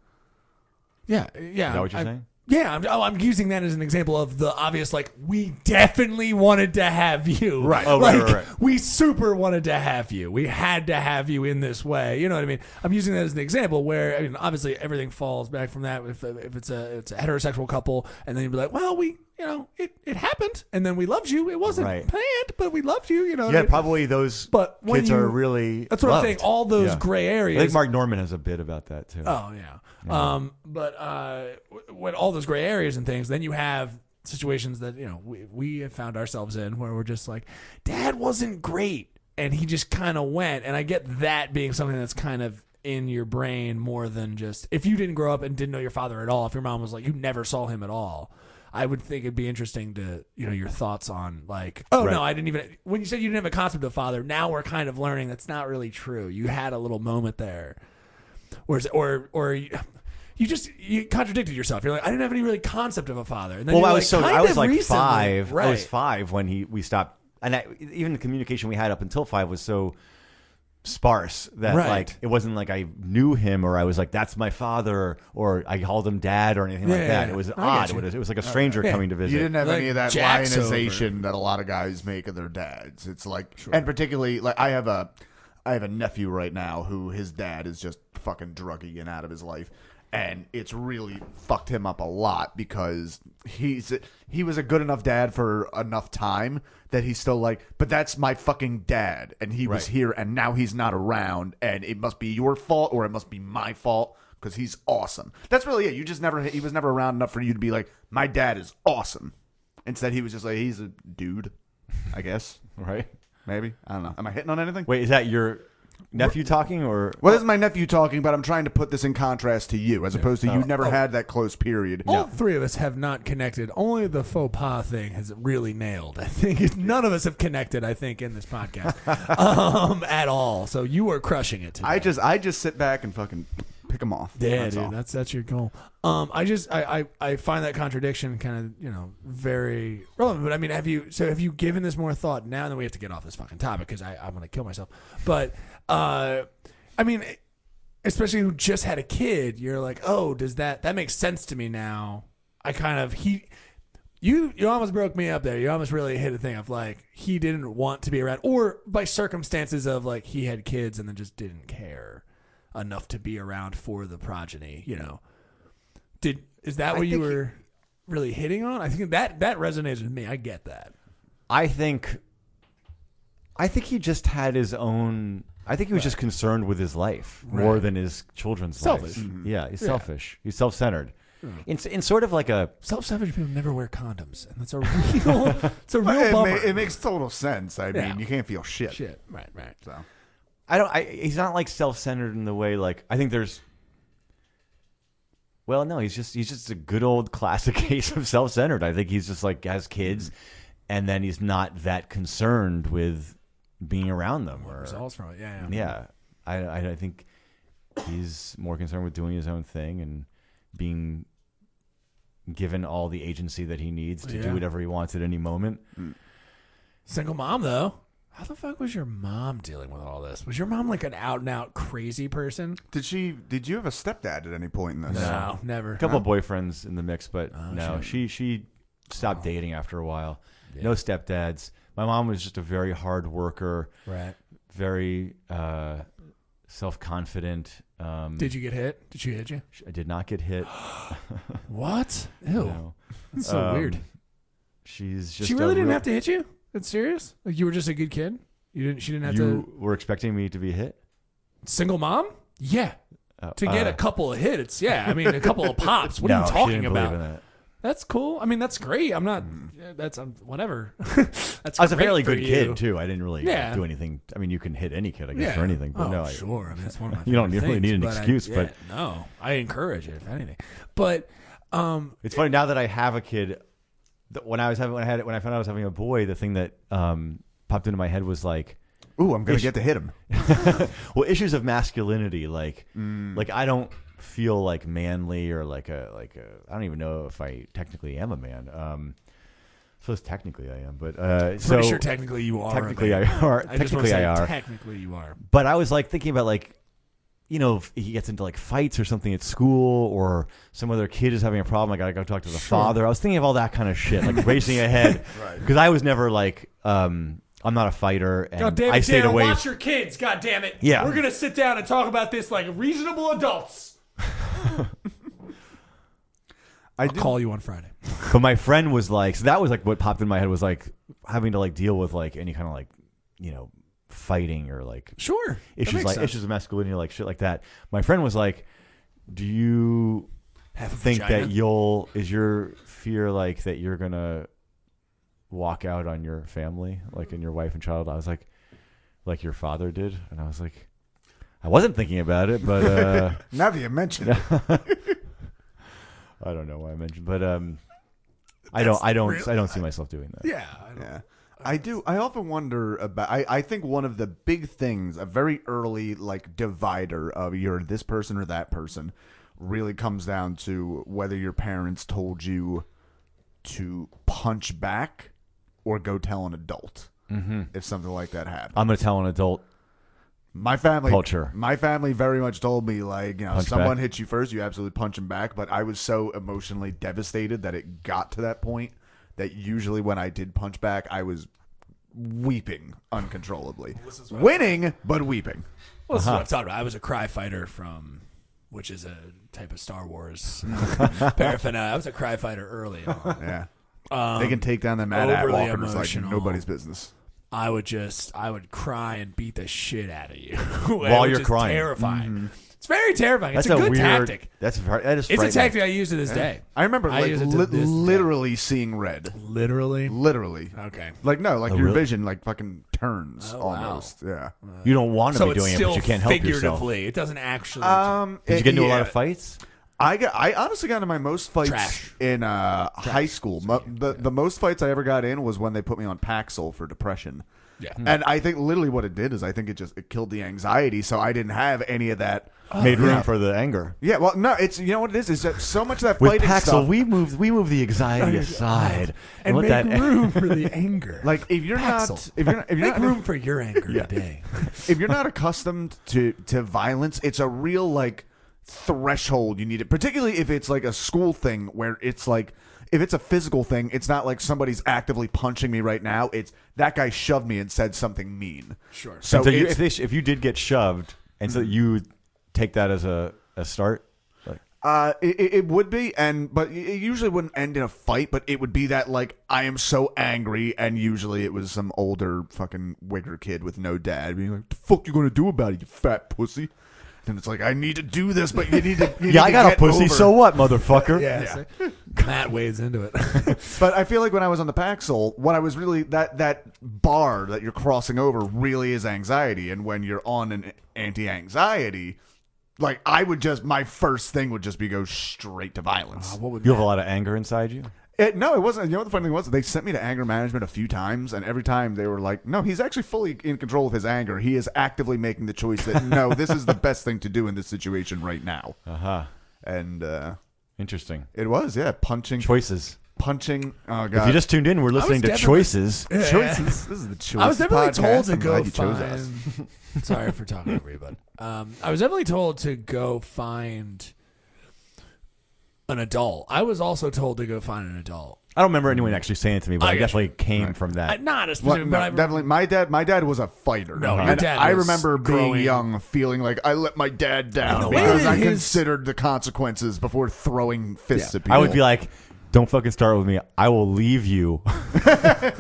yeah. Is that what you're saying? Yeah, I'm using that as an example of the obvious, like, we definitely wanted to have you. Right. Oh, like, right. we super wanted to have you. We had to have you in this way. You know what I mean? I'm using that as an example where, I mean, obviously everything falls back from that. If it's a heterosexual couple, and then you'd be like, well, it happened, and then we loved you. It wasn't Right. planned, but we loved you. You know. what I Yeah, mean? probably those But when kids you- are really. That's what loved. I'm saying. All those Yeah. gray I areas. think Mark Norman has a bit about that too. Oh yeah. But when all those gray areas and things, then you have situations that we have found ourselves in where we're just like, Dad wasn't great, and he just kind of went. And I get that being something that's kind of in your brain more than just if you didn't grow up and didn't know your father at all. If your mom was like you never saw him at all. I would think it'd be interesting to, your thoughts on like, oh Right. no, I didn't even, when you said you didn't have a concept of father, now we're kind of learning that's not really true. You had a little moment there. Or you contradicted yourself. You're like, I didn't have any really concept of a father. And then Well, you're I was kind of like recently. 5. Right. I was 5 when we stopped, and even the communication we had up until 5 was so sparse that Right. like it wasn't like I knew him or I was like that's my father or I called him dad or anything like that. Yeah. It was I odd. get you. It was like a stranger Yeah. coming to visit. You didn't have Like any of that Jack's lionization that a lot of guys make of their dads. It's like, and particularly like I have a nephew right now who his dad is just fucking druggy and out of his life, and it's really fucked him up a lot because he was a good enough dad for enough time that he's still like, but that's my fucking dad, and he was Right. here, and now he's not around, and it must be your fault or it must be my fault. Because he's awesome. That's really it. He was never around enough for you to be like, my dad is awesome. Instead, he was just like, he's a dude, I guess. Right? Maybe. I don't know. Am I hitting on anything? Wait, is that your nephew talking or? Well, this is my nephew talking, but I'm trying to put this in contrast to you, as opposed to you never had that close period. All three of us have not connected. Only the faux pas thing has really nailed. I think none of us have connected. I think in this podcast at all. So you are crushing it today. I just sit back and fucking pick them off. Yeah, That's dude, all. that's your goal. I find that contradiction kind of very relevant. But I mean, have you given this more thought now? Then we have to get off this fucking topic because I'm gonna kill myself. But I mean, especially who just had a kid, you're like, oh, does that makes sense to me now? I kind of You almost broke me up there. You almost really hit a thing of like he didn't want to be around, or by circumstances of like he had kids and then just didn't care enough to be around for the progeny. Is that what you were really hitting on? I think that resonates with me. I get that. I think he just had his own. I think he was just concerned with his life more than his children's Selfish. lives. Yeah, he's selfish. He's self-centered. In sort of like a Self-centered people never wear condoms, and that's a real bummer. It makes total sense. I Yeah. mean, you can't feel shit. Shit, right. So. he's not like self-centered in the way like I think there's. Well, no, he's just a good old classic case of self-centered. I think he's just like has kids, and then he's not that concerned with being around them. Or, Results from it, yeah. yeah, I think he's more concerned with doing his own thing and being given all the agency that he needs to do whatever he wants at any moment. Single mom though. How the fuck was your mom dealing with all this? Was your mom like an out and out crazy person? Did you have a stepdad at any point in this? No, never. A couple of boyfriends in the mix, but no, shit. she stopped dating after a while. Yeah. No stepdads. My mom was just a very hard worker, Right. very self-confident. Did you get hit? Did she hit you? I did not get hit. What? Ew. No. That's so weird. She's just. She really didn't have to hit you? That's serious? Like you were just a good kid? She didn't have to. You were expecting me to be hit? Single mom? Yeah. To get a couple of hits, yeah. I mean, a couple of pops. What are you she talking didn't believe about? in that. That's cool. I mean, that's great. I'm not. That's whatever. That's I was a great fairly for good you. kid too. I didn't really Yeah. do anything. I mean, you can hit any kid, I guess, Yeah. for anything. But oh, no, sure. I mean, that's one of my. You don't favorite really need an things, excuse, but- no, I encourage it if anything. But it's funny now that I have a kid. When I found out I was having a boy, the thing that popped into my head was like, Ooh, I'm gonna get to hit him. well, issues of masculinity, like I don't feel like manly or like a I don't even know if I technically am a man. I suppose technically I am, but pretty sure technically you are. technically a man. I are. I just wanna Technically say I are. Technically you are. But I was like thinking about like, if he gets into like fights or something at school, or some other kid is having a problem, I gotta go talk to the father. I was thinking of all that kind of shit, like racing ahead, because I was never like, I'm not a fighter, and God damn it, I stayed Dan, away. watch your kids. God damn it. Yeah. We're gonna sit down and talk about this like reasonable adults. I'll call you on Friday. But my friend was like, so that was like what popped in my head was like having to like deal with like any kind of like, fighting or like Sure. issues of masculinity, like shit like that. My friend was like, do you think that is your fear like that you're going to walk out on your family, like in your wife and child? I was like your father did. And I was like, I wasn't thinking about it, but Now that you mention it. I don't know why I mentioned, but I don't see myself doing that. Yeah. I do. I often wonder about. I think one of the big things, a very early like divider of you're this person or that person, really comes down to whether your parents told you to punch back or go tell an adult if something like that happened. I'm going to tell an adult. My family Culture. My family very much told me, like, you know, Punch someone back. hits you first, you absolutely punch him back. But I was so emotionally devastated that it got to that point that usually when I did punch back, I was weeping uncontrollably. Winning, but weeping. Well, this is what I'm talking about. I was a cry fighter which is a type of Star Wars paraphernalia. I was a cry fighter early on. Yeah. They can take down the mad at overly walkers like emotional. nobody's business. I would cry and beat the shit out of you While which you're is crying. Terrifying. It's very terrifying. That's it's a good weird tactic. That is It's a frightening. tactic I use to this day. I remember I like use it to this day. literally seeing red. Literally. Literally. Okay. Like no, like Oh, your really? vision like fucking turns Oh, wow. almost. Yeah. You don't want to So be it's doing it, still but you can't help yourself. figuratively. It doesn't actually. Did you get into a lot yeah. of fights? I honestly got into my most fights Trash. in high school. The most fights I ever got in was when they put me on Paxil for depression. Yeah. And I think literally what it did is I think it killed the anxiety, so I didn't have any of that. Made room for the anger. Yeah, well, no, it's you know what it is that so much of that With fighting Paxil, stuff. we move the anxiety aside and let make that room for the anger. Like if you're Paxil. not if you're Make not room for your anger today. if you're not accustomed to violence, it's a real like threshold you need it, particularly if it's like a school thing where it's like if it's a physical thing, it's not like somebody's actively punching me right now. It's that guy shoved me and said something mean. Sure. So, So you, it's- if you did get shoved, and so you take that as a start. Like, it would be, but it usually wouldn't end in a fight. But it would be that like I am so angry, and usually it was some older fucking wigger kid with no dad being like, "The fuck you gonna do about it, you fat pussy?" And it's like I need to do this, but you need to. You need yeah, I to got a get pussy. over- So what, motherfucker? Yeah. Matt wades into it. But I feel like when I was on the Paxil, what I was really that bar that you're crossing over really is anxiety, and when you're on an anti-anxiety, like I would just my first thing would just be go straight to violence. What would You have a lot of anger inside you. No, it wasn't. You know what the funny thing was? They sent me to anger management a few times, and every time they were like, "No, he's actually fully in control of his anger. He is actively making the choice that no, this is the best thing to do in this situation right now." And Interesting. it was, yeah, punching. Choices. Oh god! If you just tuned in, we're listening to definitely- Choices. choices. This is the choice. I was definitely podcast. told to I'm go glad you chose us. find. Sorry for talking over you, bud. I was definitely told to go find an adult. I was also told to go find an adult. I don't remember anyone actually saying it to me, but I I got definitely came from that. Not a Well, specific, no, but I definitely. My dad was a fighter. No, your and dad I was remember being growing- young, feeling like I let my dad down know, because I his- considered the consequences before throwing fists at people. I would be like, don't fucking start with me. I will leave you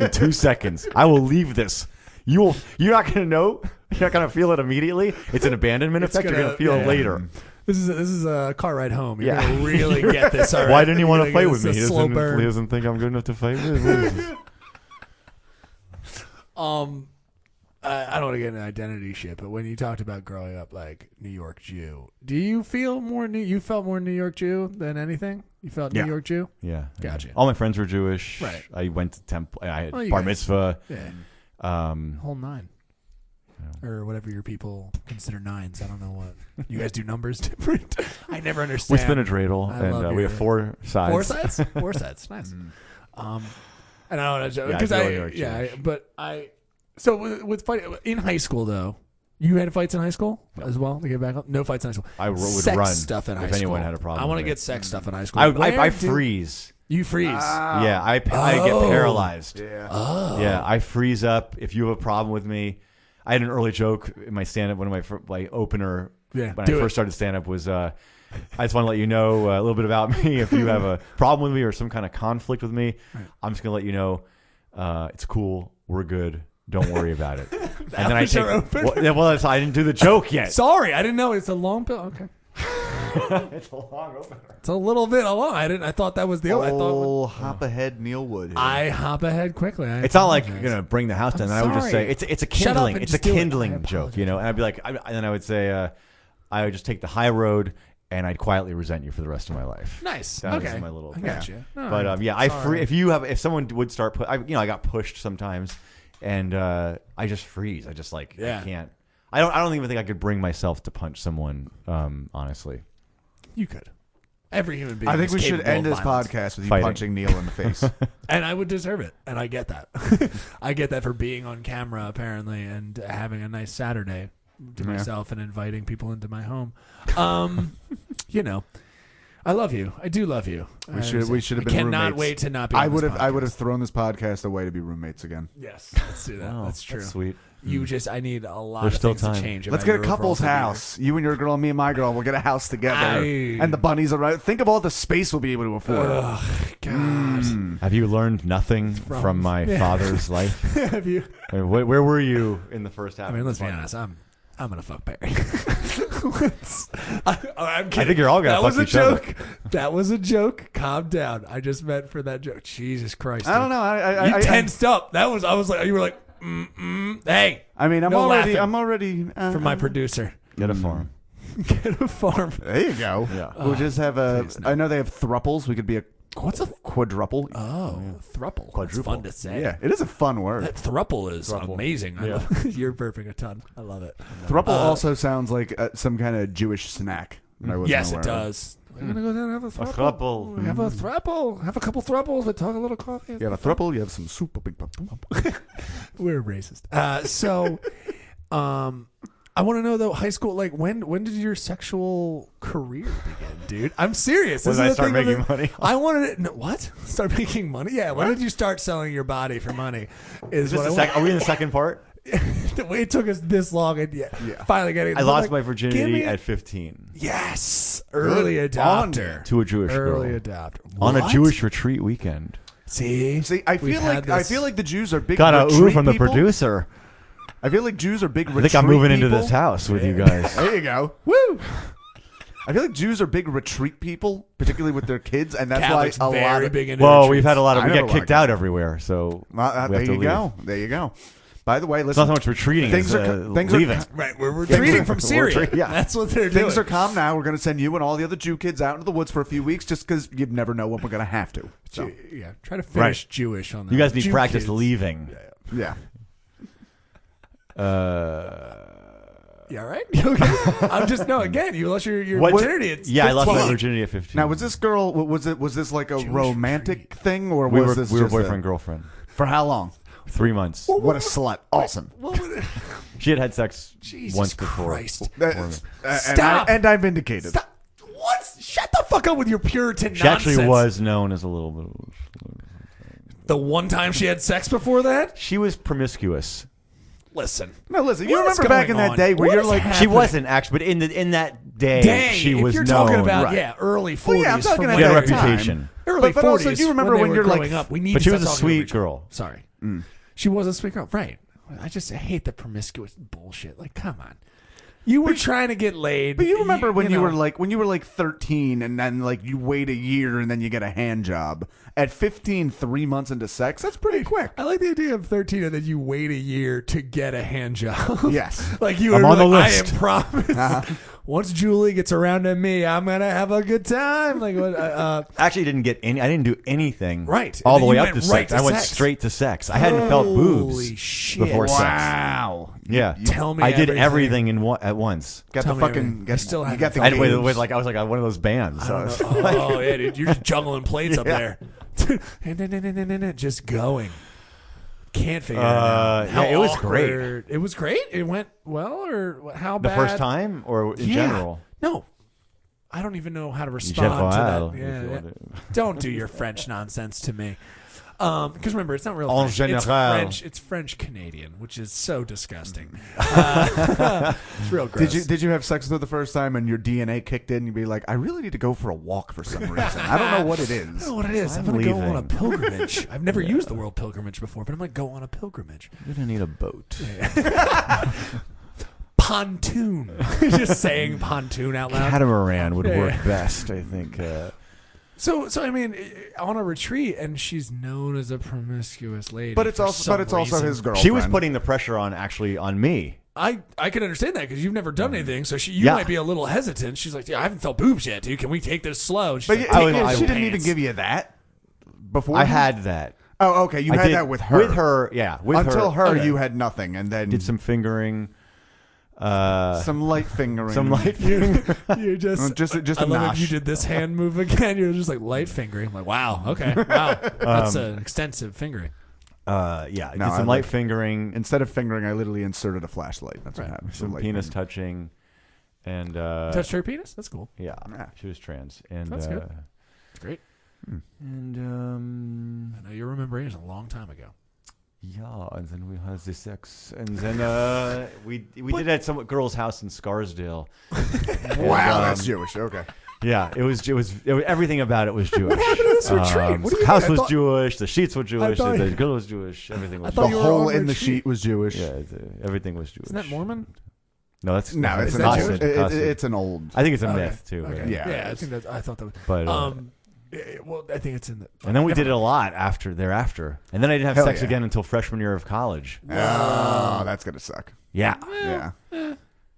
in 2 seconds. I will leave this. You're not going to know. You're not going to feel it immediately. It's an abandonment effect. You're going to feel it later. This is a car ride home. You're Yeah. gonna really get this. All right. Why didn't he want to You're fight gonna with get me? He this slow doesn't, burn. he doesn't think I'm good enough to fight with. What is this? I don't want to get into identity shit, but when you talked about growing up like New York Jew, do you feel more you felt more New York Jew than anything? You felt Yeah. New York Jew? Yeah. Gotcha. All my friends were Jewish. Right. I went to temple. I had Well, you bar guys- mitzvah. Yeah. Whole nine. Or whatever your people consider nines. I don't know what. You guys do numbers different? I never We understand. spin a dreidel, I love and we your- have 4 sides. 4 sides? 4 sides. Nice. And I don't want to joke. Yeah, I Because feel New York Jewish. So with fight in high school, though, you had fights in high school as well to get back up? No fights in high school. I would sex run stuff in high if school. anyone had a problem I want to with me. get sex stuff in high school. I freeze. You freeze. Yeah, I get Oh. paralyzed. Yeah. Yeah, I freeze up. If you have a problem with me, I had an early joke in my stand-up. One of my opener Yeah, when do I it. first started stand-up was, I just want to let you know a little bit about me. If you have a problem with me or some kind of conflict with me, I'm just going to let you know it's cool. We're good. Don't worry about it. And then was your opener? I didn't do the joke yet. Sorry, I didn't know. It's a long pill. Okay. It's a long opener. It's a little bit long. I thought that was the I thought Oh, hop ahead, Neil Wood. I hop ahead quickly. It's not like you're gonna bring the house down. And I would just sorry. say it's a Shut up kindling. and It's a just do it. I kindling joke, you know. And I'd be like, and then I would say, I would just take the high road, and I'd quietly resent you for the rest of my life. Nice. That okay. was my little. I got you. All But right. yeah, Sorry. if someone would start I got pushed sometimes, and I just freeze. I just I can't. I don't even think I could bring myself to punch someone. Honestly. You could. Every human being. I think is we should capable end of this violence. podcast with you Fighting. punching Neil in the face. And I would deserve it. And I get that. I get that for being on camera, apparently, and having a nice Saturday to myself and inviting people into my home. You know, I love you. I do love you. We should have been I cannot roommates. wait to not be on I this would have podcast. thrown this podcast away to be roommates again. Yes, let's do that. Wow, that's true. sweet. You just, I need a lot There's of still things time. to change. Let's about get a your couple's overall house. You and your girl, me and my girl. We'll get a house together. Aye. And the bunnies are right. Think of all the space we'll be able to afford. Ugh, God. Have you learned nothing from my father's life? Have you? I mean, where were you in the first half? I mean, of let's the be podcast? honest. I'm gonna fuck Barry. I'm kidding. I think you're all gonna That fuck was a each other. joke. That was a joke. Calm down. I just meant for that joke. Jesus Christ. I don't dude. know. You tensed up. That was. I was like. You were like. Hey. I mean, No laughing. I'm already. For my producer. Get a farm. Get a farm. There you go. Yeah. We'll just have a. please no. I know they have thruples. We could be a What's a quadruple. thruple? That's Quadruple. fun to say. Yeah, it is a fun word. That thruple is Thruple. amazing. I Yeah. love, you're burping a ton. I love it. Thruple also sounds like some kind of Jewish snack. that I wasn't Yes, aware it of. does. We're gonna go down and have a thruple. thruple. Have a thruple. Have a couple thruples. We talk a little coffee. You have a thruple. You have some soup. Big We're racist. I want to know though, high school. Like, when did your sexual career begin, dude? I'm serious. When This did is I the start thing making that- money? I wanted to. No, what? Start making money? Yeah. When did you start selling your body for money? Is What this I the are we in the second part? the way it took us this long, and finally getting. I lost my give virginity me- at 15 Yes, early Good adopter. to a Jewish Early girl adopter on a What? Jewish retreat weekend. See, See, I We've feel had like this- the Jews are big. Got a ooh retreat from the people. producer. I feel like Jews are big. I think I'm moving into this house with you guys. There you go. Woo! I feel like Jews are big retreat people, particularly with their kids, and that's Catholic's why a lot very of. big into Well, retreats. we've had a lot of I we never get kicked liked out everywhere, so Well, we have there to you leave. go. There you go. By the way, It's not listen. so much retreating Things as are- things are- leaving. Right, we're retreating from Syria. Yeah. That's what they're doing. Things are calm now. We're going to send you and all the other Jew kids out into the woods for a few weeks, just because you never know when we're going to have to. So, Yeah, try to finish Jewish on that. You guys need Jew practice kids. leaving. yeah. Yeah, right. You okay? I'm just no. Again, you lost your What- virginity. It's Yeah, I lost my 15. virginity at 15. Now, was this girl? Was this like a Jewish romantic thing, or we was were this we were just a- boyfriend girlfriend. for how long? 3 months. What a slut! Awesome. What would it- She had sex Jesus once before. Christ! And I'm vindicated. Stop. What? Shut the fuck up with your Puritan She nonsense. actually was known as a little bit. The one time she had sex before that. She was promiscuous. Listen. No, listen. You What is remember back in going that on? day where What you're is like, happening? She wasn't actually, but in that day, Dang, she if was you're known. talking about Right. early 40s. Well, yeah, I'm talking from about She had a when that they were- reputation. Early But 40s. also, do you remember when they you're were like- growing up? We need But to she was stop a talking over sweet each other. girl. Sorry. She was a sweet girl. Right. I just hate the promiscuous bullshit. Like, come on. You were trying to get laid. But you remember when you know. were like 13 and then like you wait a year and then you get a hand job. At 15, 3 months into sex, that's pretty quick. I like the idea of 13 and then you wait a year to get a hand job. Yes. Like you I'm were on the like, list. I am promised. Once Julie gets around to me, I'm gonna have a good time. Like what? Actually, didn't get any. I didn't do anything. Right. All And the then way you up went to right sex. to I went sex. straight to sex. I hadn't felt boobs Holy shit. before sex. Wow. Yeah. Tell me I did everything. everything in at once. Got Tell the me fucking. everything. I still you haven't got the felt I did boobs. with like I was like one of those bands. So Oh yeah, dude, you're just juggling plates up there. Just going. Can't figure it out. yeah, How it was great. awkward. It was great. It went well, or how the bad? first time or in Yeah. general. No, I don't even know how to respond to General, that. if Yeah, you yeah. want to- Don't do your French nonsense to me. Because remember, it's not real En French. It's général. French. It's French Canadian, which is so disgusting. It's real gross. Did you have sex with her the first time and your DNA kicked in? You'd be like, I really need to go for a walk for some reason. I don't know what it I is. don't know what it is. I'm I'm going to go on a leaving. pilgrimage. I've never used the word pilgrimage before, but I'm going to go on a pilgrimage. You're gonna need a boat. Pontoon. Just saying pontoon out loud. Catamaran would Yeah. work best, I think. So I mean, on a retreat, and she's known as a promiscuous lady. But it's for also some reason. his girlfriend. She was putting the pressure on me. I can understand that because you've never done anything, so you Yeah. might be a little hesitant. She's like, "Yeah, I haven't felt boobs yet, dude. Can we take this slow?" And she's But like, yeah, "Take yeah, off she your didn't even pants." give you that before. I had that. Oh, okay. You I had did that with her. With her, yeah. With Until her, Okay. you had nothing, and then did some fingering. Some light fingering. Some light fingering. You just just I a love nosh. if you did this hand move again. You're just like light fingering. I'm like, wow, okay, wow, that's an extensive fingering. Yeah, No, did some I light fingering, Instead of fingering, I literally inserted a flashlight. That's what happened. some Light penis fingering. touching, and Touched her penis? That's cool. yeah, Yeah. she was trans, and That's good. That's great. and I know you're remembering it was a long time ago. yeah, and then we had the sex, and then we did it at some girl's house in Scarsdale. Wow, that's Jewish. Okay. Yeah, it was everything about it was Jewish. What happened to this retreat? What do you house mean? I was thought- Jewish, the sheets were Jewish, thought- the girl was Jewish, everything was thought The you Jewish. were hole on in the retreat. sheet was Jewish. Yeah, everything was Jewish. Isn't that Mormon? No, that's No, it's Is an that old. Jewish? It's an old. I think it's a Okay. myth too. Okay. right? Yeah. I think that I thought that was. But Well, I think it's in the. and then we Never did it a lot thereafter, and then I didn't have Hell sex yeah. again until freshman year of college. Oh, that's gonna suck. Yeah. Yeah.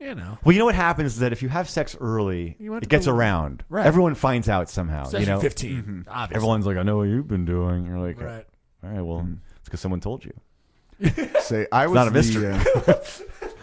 You know, Well, you know what happens is that if you have sex early, You want it to gets go- around. Right. Everyone finds out somehow. especially you know, 15. Obviously, everyone's like, "I know what you've been doing." You're like, right. "All right, well, it's because someone told you." Say I was not a the, mystery.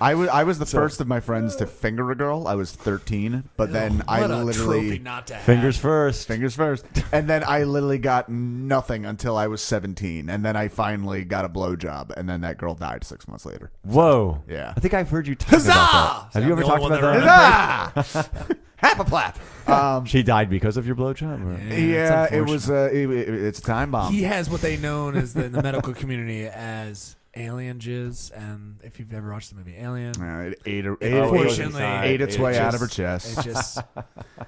I was the first of my friends to finger a girl. I was 13, but then I What a literally trophy not to have. Fingers first. fingers first, and then I literally got nothing until I was 17, and then I finally got a blowjob, and then that girl died 6 months later. Whoa. Yeah. I think I've heard you talk about that. Have you ever the talked only about one that? that Hapaplat. She died because of your blowjob? Or? Yeah, it's it was. It's a time bomb. He has what they known as in the medical community as alien jizz, and if you've ever watched the movie Alien, It ate, Unfortunately, ate its way it out of her just- chest. it just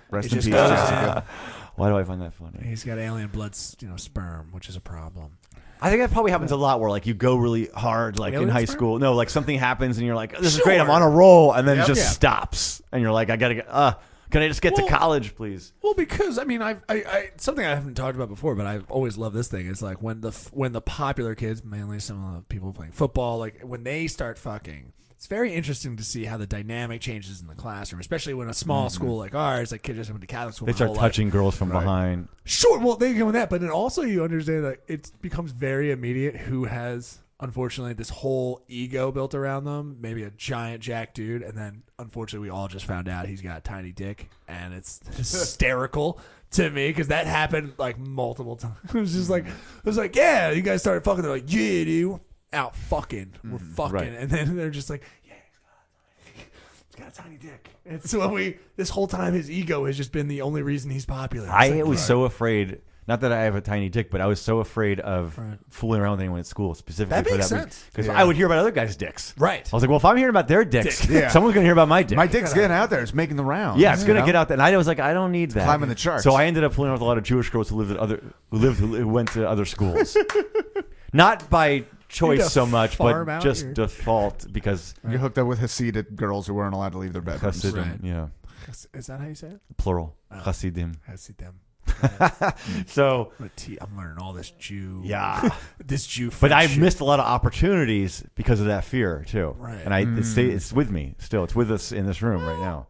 Rest it in just peace, goes Jessica. Why do I find that funny? he's got alien blood, sperm, which is a problem. I think that probably happens a lot where like you go really hard like in Alien high sperm? school. No, like something happens and you're like, this is Sure. great, I'm on a roll, and then it Yep. just Yeah. stops. And you're like, I gotta get can I just get Well- to college, please? Well, because I mean, I something I haven't talked about before, but I've always loved this thing. Is like when the popular kids, mainly some of the people playing football, like when they start fucking, it's very interesting to see how the dynamic changes in the classroom, especially when a small school like ours, like kids just went to Catholic school. They my start whole life. touching girls from behind. Sure, well, they go with that, but then also you understand that it becomes very immediate who has, unfortunately, this whole ego built around them. Maybe a giant jack dude, and then unfortunately, we all just found out he's got a tiny dick, and it's hysterical to me because that happened like multiple times. It was like, yeah, you guys started fucking. They're like, yeah, dude, out fucking, we're fucking, right. and then they're just like, yeah, he's got a tiny dick. And so this whole time, his ego has just been the only reason he's popular. It's I like, was so afraid. Not that I have a tiny dick, but I was so afraid of Right. fooling around with anyone at school, specifically That for makes that reason. sense. Because Yeah. I would hear about other guys' dicks. Right. I was like, well, if I'm hearing about their dicks, Yeah. someone's gonna hear about my dick. My dick's getting out there. It's making the rounds. Yeah, it's gonna you know? get out there. And I was like, I don't need that. climbing the charts. So I ended up fooling with a lot of Jewish girls who went to other schools, not by choice to so much, farm but out just your- default because You hooked up with Hasidic girls who weren't allowed to leave their bedrooms. Hasidim, Right. yeah, Is that how you say it? plural, Hasidim. I see them. So I'm learning all this Jew. yeah, This Jew. but I French missed a lot of opportunities because of that fear too. Right. And it's with me still. It's with us in this room right now.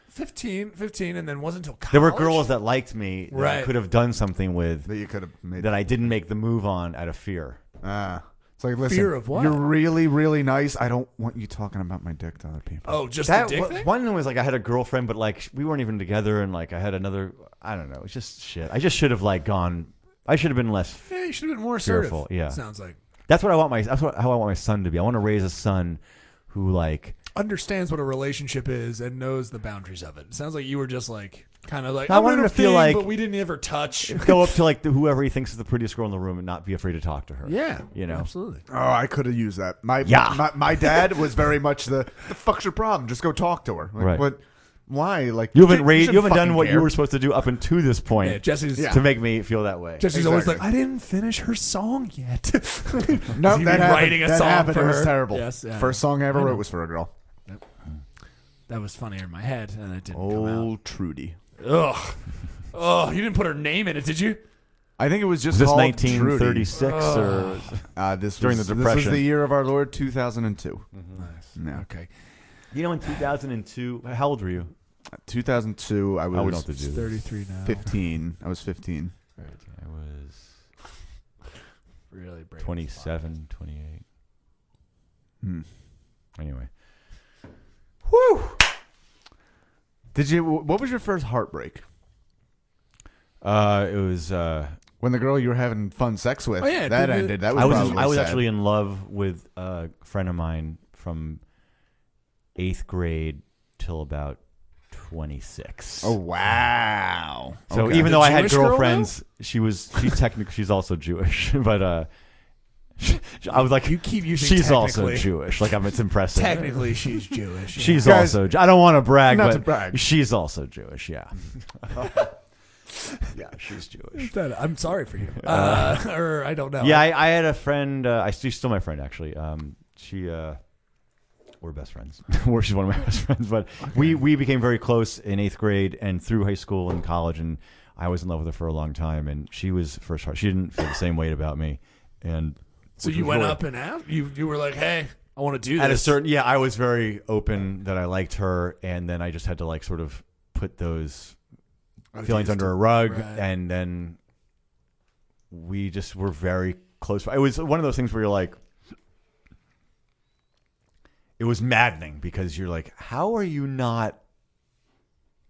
15, and then wasn't until college. There were girls that liked me that I Right. could have done something with That you could have made. that I didn't make the move on out of fear. It's like, listen, Fear of what? you're really, really nice. I don't want you talking about my dick to other people. Oh, just That the dick thing? one was like I had a girlfriend, but like we weren't even together, and like I had another. I don't know. It's just shit. I just should have like gone. I should have been less. Yeah, you should have been more assertive. Fearful, yeah. Sounds like. That's what I want my. How I want my son to be. I want to raise a son who like. Understands what a relationship is and knows the boundaries of it. It sounds like you were just like, kind of like, I I'm want him in a to feel thing, like- but we didn't ever touch. Go up to like whoever he thinks is the prettiest girl in the room and not be afraid to talk to her. Yeah. You know? Absolutely. Oh, I could have used that. Yeah. My dad was very much the fuck's your problem? Just go talk to her. Like, Right. What? Why? Like You haven't shouldn't done fucking what care. you were supposed to do up until this point Yeah, Jesse's to make me feel that way. Jesse's always Exactly. like, I didn't finish her song yet. No, He'd that be happened. writing a That song happened. for It was her. terrible. Yes, yeah. First song I ever I know. wrote was for a girl. That was funnier in my head, and it didn't come out. Old Trudy. Ugh. Oh, you didn't put her name in it, did you? I think it was just Was this called 1936 or This During was, the This was Depression. the year of our Lord 2002. Nice. Yeah. Okay. you know in 2002? How old were you? 2002. I Oh, we don't was have to do this. 33 now. 15. I was 15. I was Really breaking 27, 28. Hmm. Anyway. Whew. What was your first heartbreak? It was. When the girl you were having fun sex with, yeah, that ended. That was I was sad. actually in love with a friend of mine from 8th grade till about 26. Oh wow! So Okay. even The though I had Jewish girl, girlfriends, she's also Jewish, but I was like, You keep using she's also technically. Jewish. Like it's impressive. Technically, she's Jewish. yeah. She's Guys, also. I don't want to brag, not but to brag. she's also Jewish. Yeah. Yeah, she's Jewish. I'm sorry for you. Or I don't know. Yeah, I had a friend. She's still my friend, actually. We're best friends. She's one of my best friends. But we became very close in 8th grade and through high school and college. And I was in love with her for a long time. And she was first heart. She didn't feel the same way about me. And So you went up and asked. You were like, hey, I want to do this. at a certain, yeah, I was very open that I liked her, and then I just had to like sort of put those feelings under a rug, Right. and then we just were very close. It was one of those things where you're like, it was maddening because you're like, how are you not?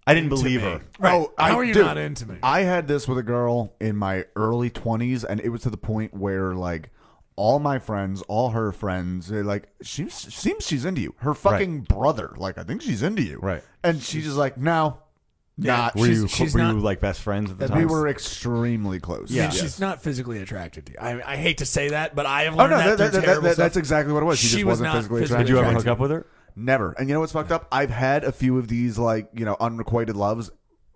I didn't believe her. Right. Oh, How are you dude, not into me? I had this with a girl in my early 20s, and it was to the point where like all my friends, all her friends, they're like, she seems she's into you. Her fucking brother, like, I think she's into you. Right. And she's just like, no, not. Were you she's were not- you like best friends at the We time? were extremely close. Yeah, Yeah. she's not physically attracted to you. I hate to say that, but I have Oh learned no, that through terrible stuff. that's exactly what it was. She She just was wasn't not physically physically attracted. Did you ever to attracted. hook up with her? Never. And you know what's fucked up? I've had a few of these, like, you know, unrequited loves.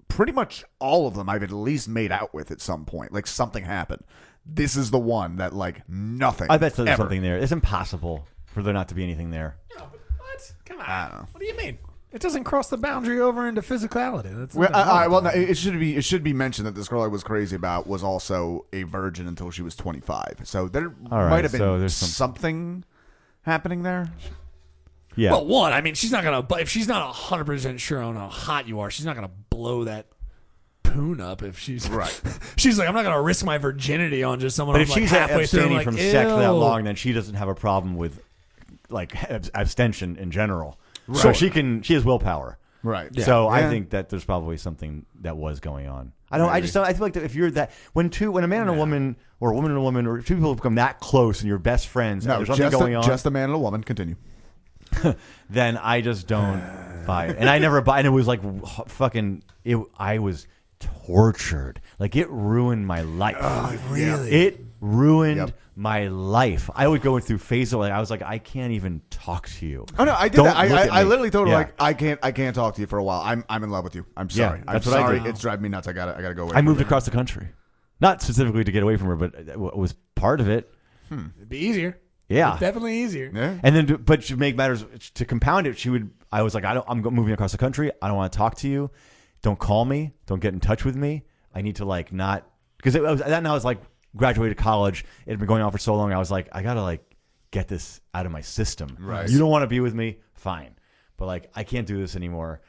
Pretty much all of them I've at least made out with at some point. Like, something happened. This is the one that, like, nothing. I bet there's ever. something there. It's impossible for there not to be anything there. No, but what? Come on. I don't know. What do you mean? It doesn't cross the boundary over into physicality. That's Well, nothing wrong with no, that. it should be mentioned that this girl I was crazy about was also a virgin until she was 25. So there All right, might have been so there's something happening there. Yeah. Well, one, I mean, she's not gonna. If she's not 100% sure on how hot you are, she's not gonna blow that poon up. If she's Right. she's like, I'm not gonna risk my virginity on just someone. But I'm if like she's halfway through, I'm abstaining like, from sex for that ew. long, then she doesn't have a problem with like abstention in general. So she has willpower. Right. So I Yeah. think that there's probably something that was going on. I don't. I just don't. I feel like that if you're that when a man and a woman, or a woman and a woman, or two people become that close and you're best friends, and No, there's something going on, just a man and a woman. Continue. then I just don't buy it. And I never buy. And it was like fucking. I was tortured. Like it ruined my life. Really? It ruined Yep. my life. I would go through phases of like I was like, I can't even talk to you. Oh no, I did Don't that. look at I me. literally told her Yeah. like I can't talk to you for a while. I'm in love with you. I'm Yeah, sorry. that's I'm what I sorry. did. It's driving me nuts. I gotta go away. I from moved you. across the country, not specifically to get away from her, but it was part of it. It'd be easier. Yeah. It's definitely easier. Yeah. And then, but to make matters, to compound it, I was like, I'm moving across the country. I don't want to talk to you. Don't call me. Don't get in touch with me. I need to like not, because then I was like graduated college. It had been going on for so long. I was like, I gotta like get this out of my system. Right. You don't want to be with me, fine, but like I can't do this anymore.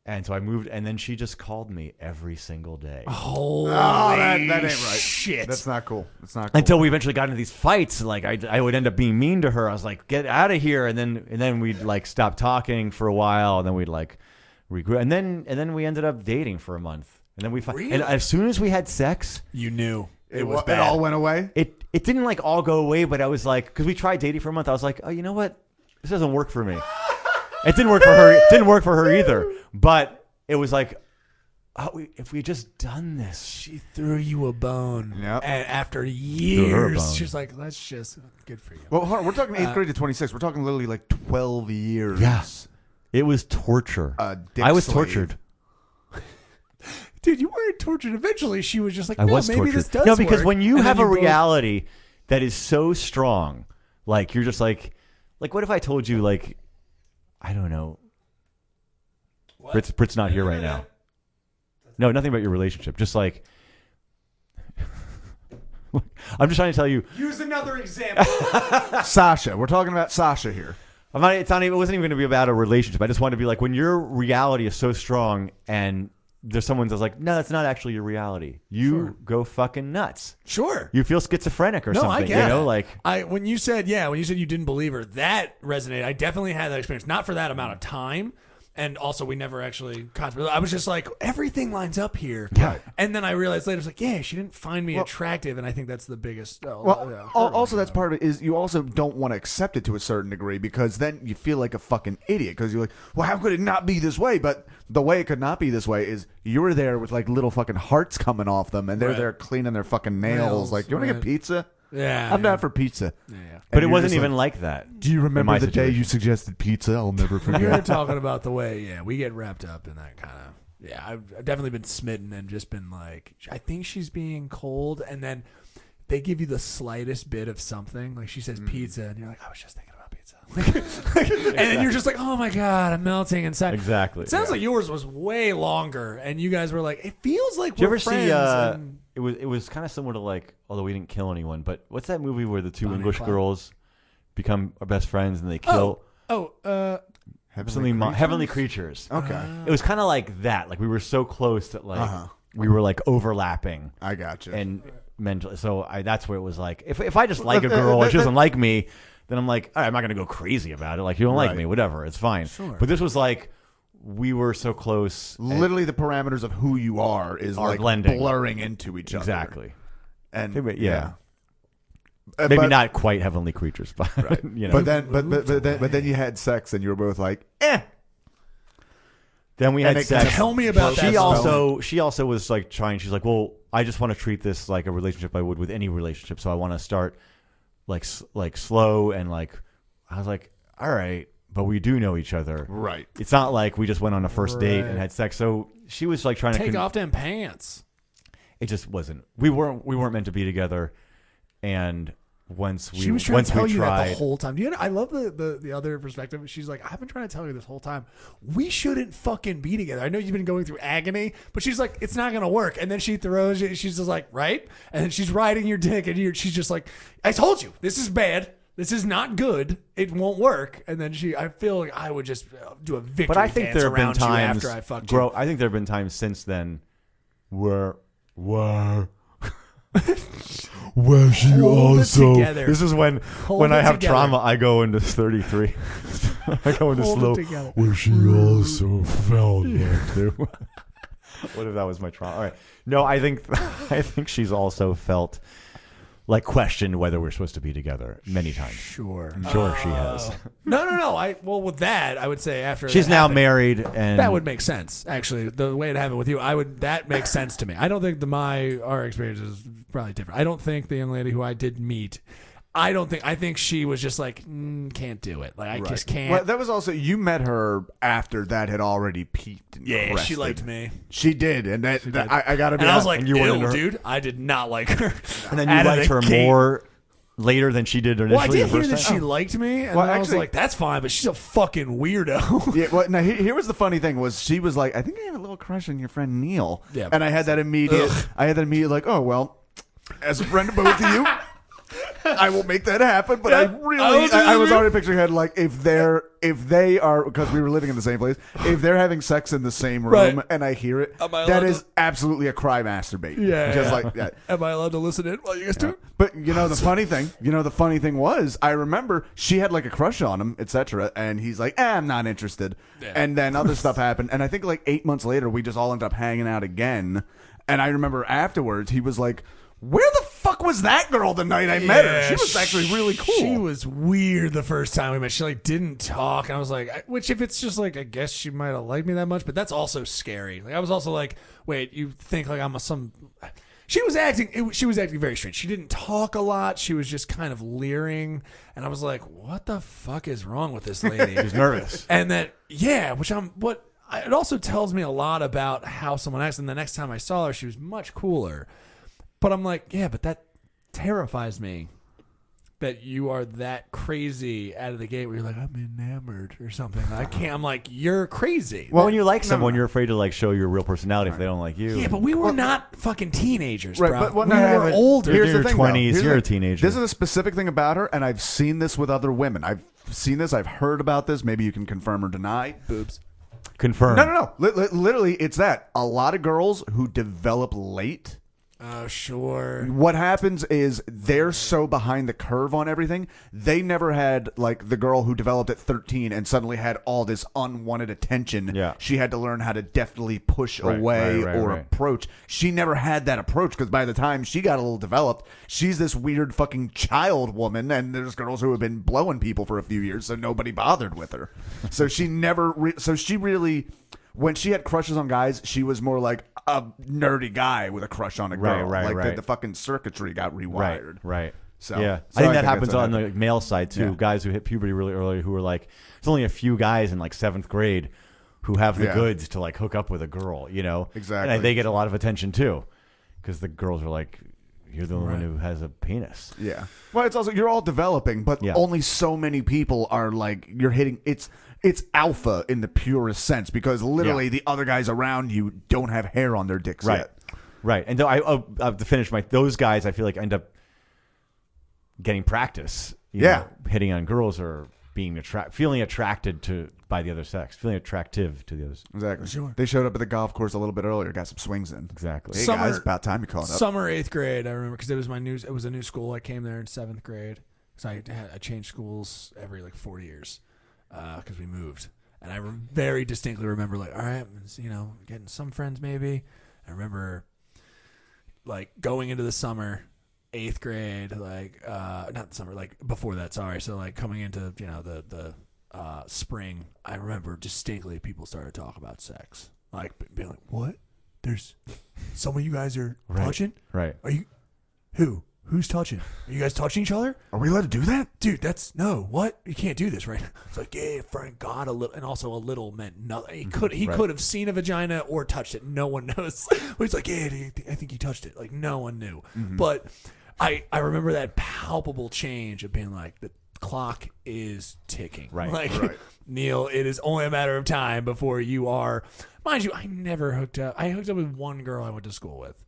And so I moved, and then she just called me every single day. Holy that ain't right. shit. That's not cool. That's not cool. Until we eventually got into these fights, like I would end up being mean to her. I was like, "Get out of here!" And then we'd like stop talking for a while, and then we'd like regret, and then we ended up dating for a month, and then we Really? and as soon as we had sex, You knew. it was It bad. all went away. it didn't like all go away, but I was like, because we tried dating for a month, I was like, oh, you know what, this doesn't work for me. It didn't work for her. It didn't work for her either. But it was like, if we had just done this. She threw you a bone. Yep. And after her a years, bone. she's like, let's just, good for you. Well, hold on, we're talking 8th grade to 26. We're talking literally like 12 years. Yes. It was torture. Dick I was slave. tortured. Dude, you weren't tortured. Eventually, she was just like, I no, was maybe tortured. this does No, because work. when you And have then a both- reality that is so strong, like you're just like what if I told you like, I don't know, Brit's not here right now. No, nothing about your relationship. Just like, I'm just trying to tell you. Use another example. Sasha. We're talking about Sasha here. I'm not. It wasn't even going to be about a relationship. I just wanted to be like when your reality is so strong and there's someone that's like, no, that's not actually your reality. You go fucking nuts. Sure. You feel schizophrenic or No, something. I get it. Like when you said you didn't believe her, that resonated. I definitely had that experience, not for that amount of time. And also, we never actually contemplated. I was just like, everything lines up here. Yeah. And then I realized later, I was like, yeah, she didn't find me attractive. And I think that's the biggest. Also, that's part of it is you also don't want to accept it to a certain degree because then you feel like a fucking idiot because you're like, well, how could it not be this way? But the way it could not be this way is you were there with like little fucking hearts coming off them and they're there cleaning their fucking nails. Like, you want to get pizza? Yeah. I'm down for pizza. Yeah. but it wasn't even like that. Do you remember my the day situation. you suggested pizza? I'll never You're forget. talking about the way, we get wrapped up in that kind of. Yeah, I've definitely been smitten and just been like, I think she's being cold. And then they give you the slightest bit of something. Like she says pizza, and you're like, I was just thinking about pizza. And then you're just like, oh my God, I'm melting inside. Exactly. It sounds like yours was way longer. And you guys were like, it feels like Did you we're ever friends. see? And It was kind of similar to like, although we didn't kill anyone, but what's that movie where the two Bonnie and English Clyde. girls become our best friends and they kill heavenly creatures? Okay. It was kind of like that. Like we were so close that like we were like overlapping I got you. and mentally. So that's where it was like, if I just like a girl and she doesn't like me, then I'm like, all right, I'm not gonna go crazy about it. Like you don't like Right. me, whatever, it's fine. Sure. But this was like we were so close. Literally, the parameters of who you are is Are like blending. blurring into each other. Exactly. And Yeah. Uh, Maybe but- not quite heavenly creatures, but you know. But then you had sex and you were both like, eh. Then we And had it kinda- sex. Tell me about that. She also was like trying. She's like, well, I just want to treat this like a relationship I would with any relationship. So I want to start like slow and like. I was like, all right, but we do know each other, Right. It's not like we just went on a first date and had sex. So she was like trying to take off them pants. It just wasn't. We weren't meant to be together. And once we She was trying once to tell we you tried, that the whole time. I love the other perspective. She's like, I've been trying to tell you this whole time. We shouldn't fucking be together. I know you've been going through agony, but she's like, it's not gonna work. And then she throws it. She's just like, right? And then she's riding your dick, and she's just like, I told you, this is bad. This is not good. It won't work. And then I feel like I would just do a victory but I think dance there have been around you times. after I fucked you. I think there have been times since then where she Hold it together. This is when Hold I it have together. trauma, I go into 33. I go into Hold it slow. together. Where she also felt that too. What if that was my trauma? All right. No, I think she's also felt like questioned whether we're supposed to be together many times. Sure. I'm sure she has. No. With that, I would say after She's that now happened, married, and that would make sense. Actually, the way it happened with you, that makes sense to me. I don't think our experience is probably different. I don't think the young lady who I did meet, I think she was just like, can't do it. Like I just can't. Well, that was also you met her after that had already peaked. And yeah, she crested. liked me. She did, and that I gotta be. And I was honest. like, And you went ew, into her- dude, I did not like her. and then you Out of liked the her gate. more later than she did initially. Well, I did the hear first that time? she liked me, and Well, then I was actually- like, that's fine, but she's a fucking weirdo. Yeah, well, now here was the funny thing was she was like, I think I have a little crush on your friend Neil. Yeah. And I had that immediate, like, oh well, as a friend of both of you, I will make that happen. But I was already picturing her like if they are because we were living in the same place. If they're having sex in the same room Right. and I hear it, Am I allowed that to- is absolutely a cry masturbate. Yeah, just yeah. like that. Am I allowed to listen in while you guys do it? But the funny thing was, I remember she had like a crush on him, etc. And he's like, I'm not interested. Yeah. And then other stuff happened. And I think like 8 months later, we just all ended up hanging out again. And I remember afterwards, he was like, where the fuck was that girl the night I met her? She was actually really cool. She was weird the first time we met. She like didn't talk, and I was like, which if it's just like, I guess she might have liked me that much, but that's also scary. Like I was also like, wait, you think like I'm some? She was acting. She was acting very strange. She didn't talk a lot. She was just kind of leering, and I was like, what the fuck is wrong with this lady? She's nervous. And that, it also tells me a lot about how someone acts. And the next time I saw her, she was much cooler. But I'm like, yeah, but that terrifies me that you are that crazy out of the gate where you're like, I'm enamored or something. I'm like, you're crazy. Well, when you like someone, you're afraid to like show your real personality if they don't like you. Yeah, but we were not fucking teenagers, Right, bro. but what- we no, were but older. Here's You're the in thing, your though. 20s, Here's you're the- a teenager. This is a specific thing about her, and I've seen this with other women. I've seen this. I've heard about this. Maybe you can confirm or deny. Boobs. Confirm. No. Literally, it's that. A lot of girls who develop late. Oh, sure. What happens is they're so behind the curve on everything. They never had like the girl who developed at 13 and suddenly had all this unwanted attention. Yeah. She had to learn how to deftly push Right, away right, or right. approach. She never had that approach because by the time she got a little developed, she's this weird fucking child woman. And there's girls who have been blowing people for a few years, so nobody bothered with her. So she never. So she really. When she had crushes on guys, she was more like a nerdy guy with a crush on a girl. Right. The fucking circuitry got rewired. Right. So- yeah, so I think I that think happens that's what on the male side too. Yeah. Guys who hit puberty really early, who are like, there's only a few guys in like 7th grade who have the Yeah. goods to like hook up with a girl, you know? Exactly. And they get a lot of attention too, because the girls are like, you're the only one who has a penis. Yeah. Well, it's also you're all developing, but Yeah. only so many people are like you're hitting. It's alpha in the purest sense because literally Yeah. the other guys around you don't have hair on their dicks Right. yet. Right. And though to finish those guys, I feel like end up getting practice. You Yeah. know, hitting on girls or being feeling attracted by the other sex, feeling attractive to the others. Exactly. Sure. They showed up at the golf course a little bit earlier, got some swings in. Exactly. Hey Summer- guys, about time you caught up. Summer 8th grade, I remember, because it was a new school. I came there in 7th grade because I changed schools every like 4 years because we moved. And I very distinctly remember, like, all right, getting some friends maybe. I remember, like, going into the summer, 8th grade, like, not the summer, like, before that, sorry. So, like, coming into, the spring, I remember distinctly people started to talk about sex. Like, being like, what? There's some of you guys are touching? Right. Are you, who's touching? Are you guys touching each other? Are we allowed to do that? Dude, what? You can't do this, right? It's like, yeah, Frank got a little, and also a little meant nothing. He could have seen a vagina or touched it. No one knows. But he's like, yeah, I think he touched it. Like, no one knew. But I remember that palpable change of being like, the clock is ticking. Right. Like, Right. Neil, it is only a matter of time before you are, mind you, I never hooked up. I hooked up with one girl I went to school with,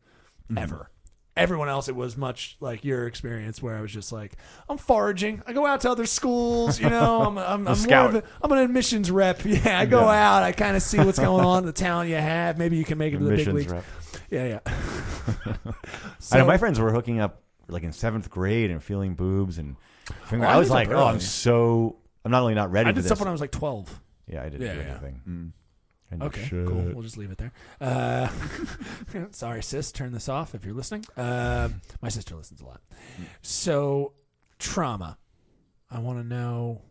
ever. Everyone else, it was much like your experience, where I was just like, I'm foraging. I go out to other schools, I'm more scout. of I'm an admissions rep. Yeah, I go out. I kind of see what's going on, the talent you have. Maybe you can make it to the big Admissions leagues. rep. Yeah. I know my friends were hooking up like in 7th grade and feeling boobs and finger. Oh, I I was did like, that oh, early. I'm not only not ready I for did this. stuff when I was like 12. Yeah, I didn't Yeah, do yeah. anything. And Okay, shit. cool. We'll just leave it there. Sorry, sis. Turn this off if you're listening. My sister listens a lot. So, trauma. I want to know.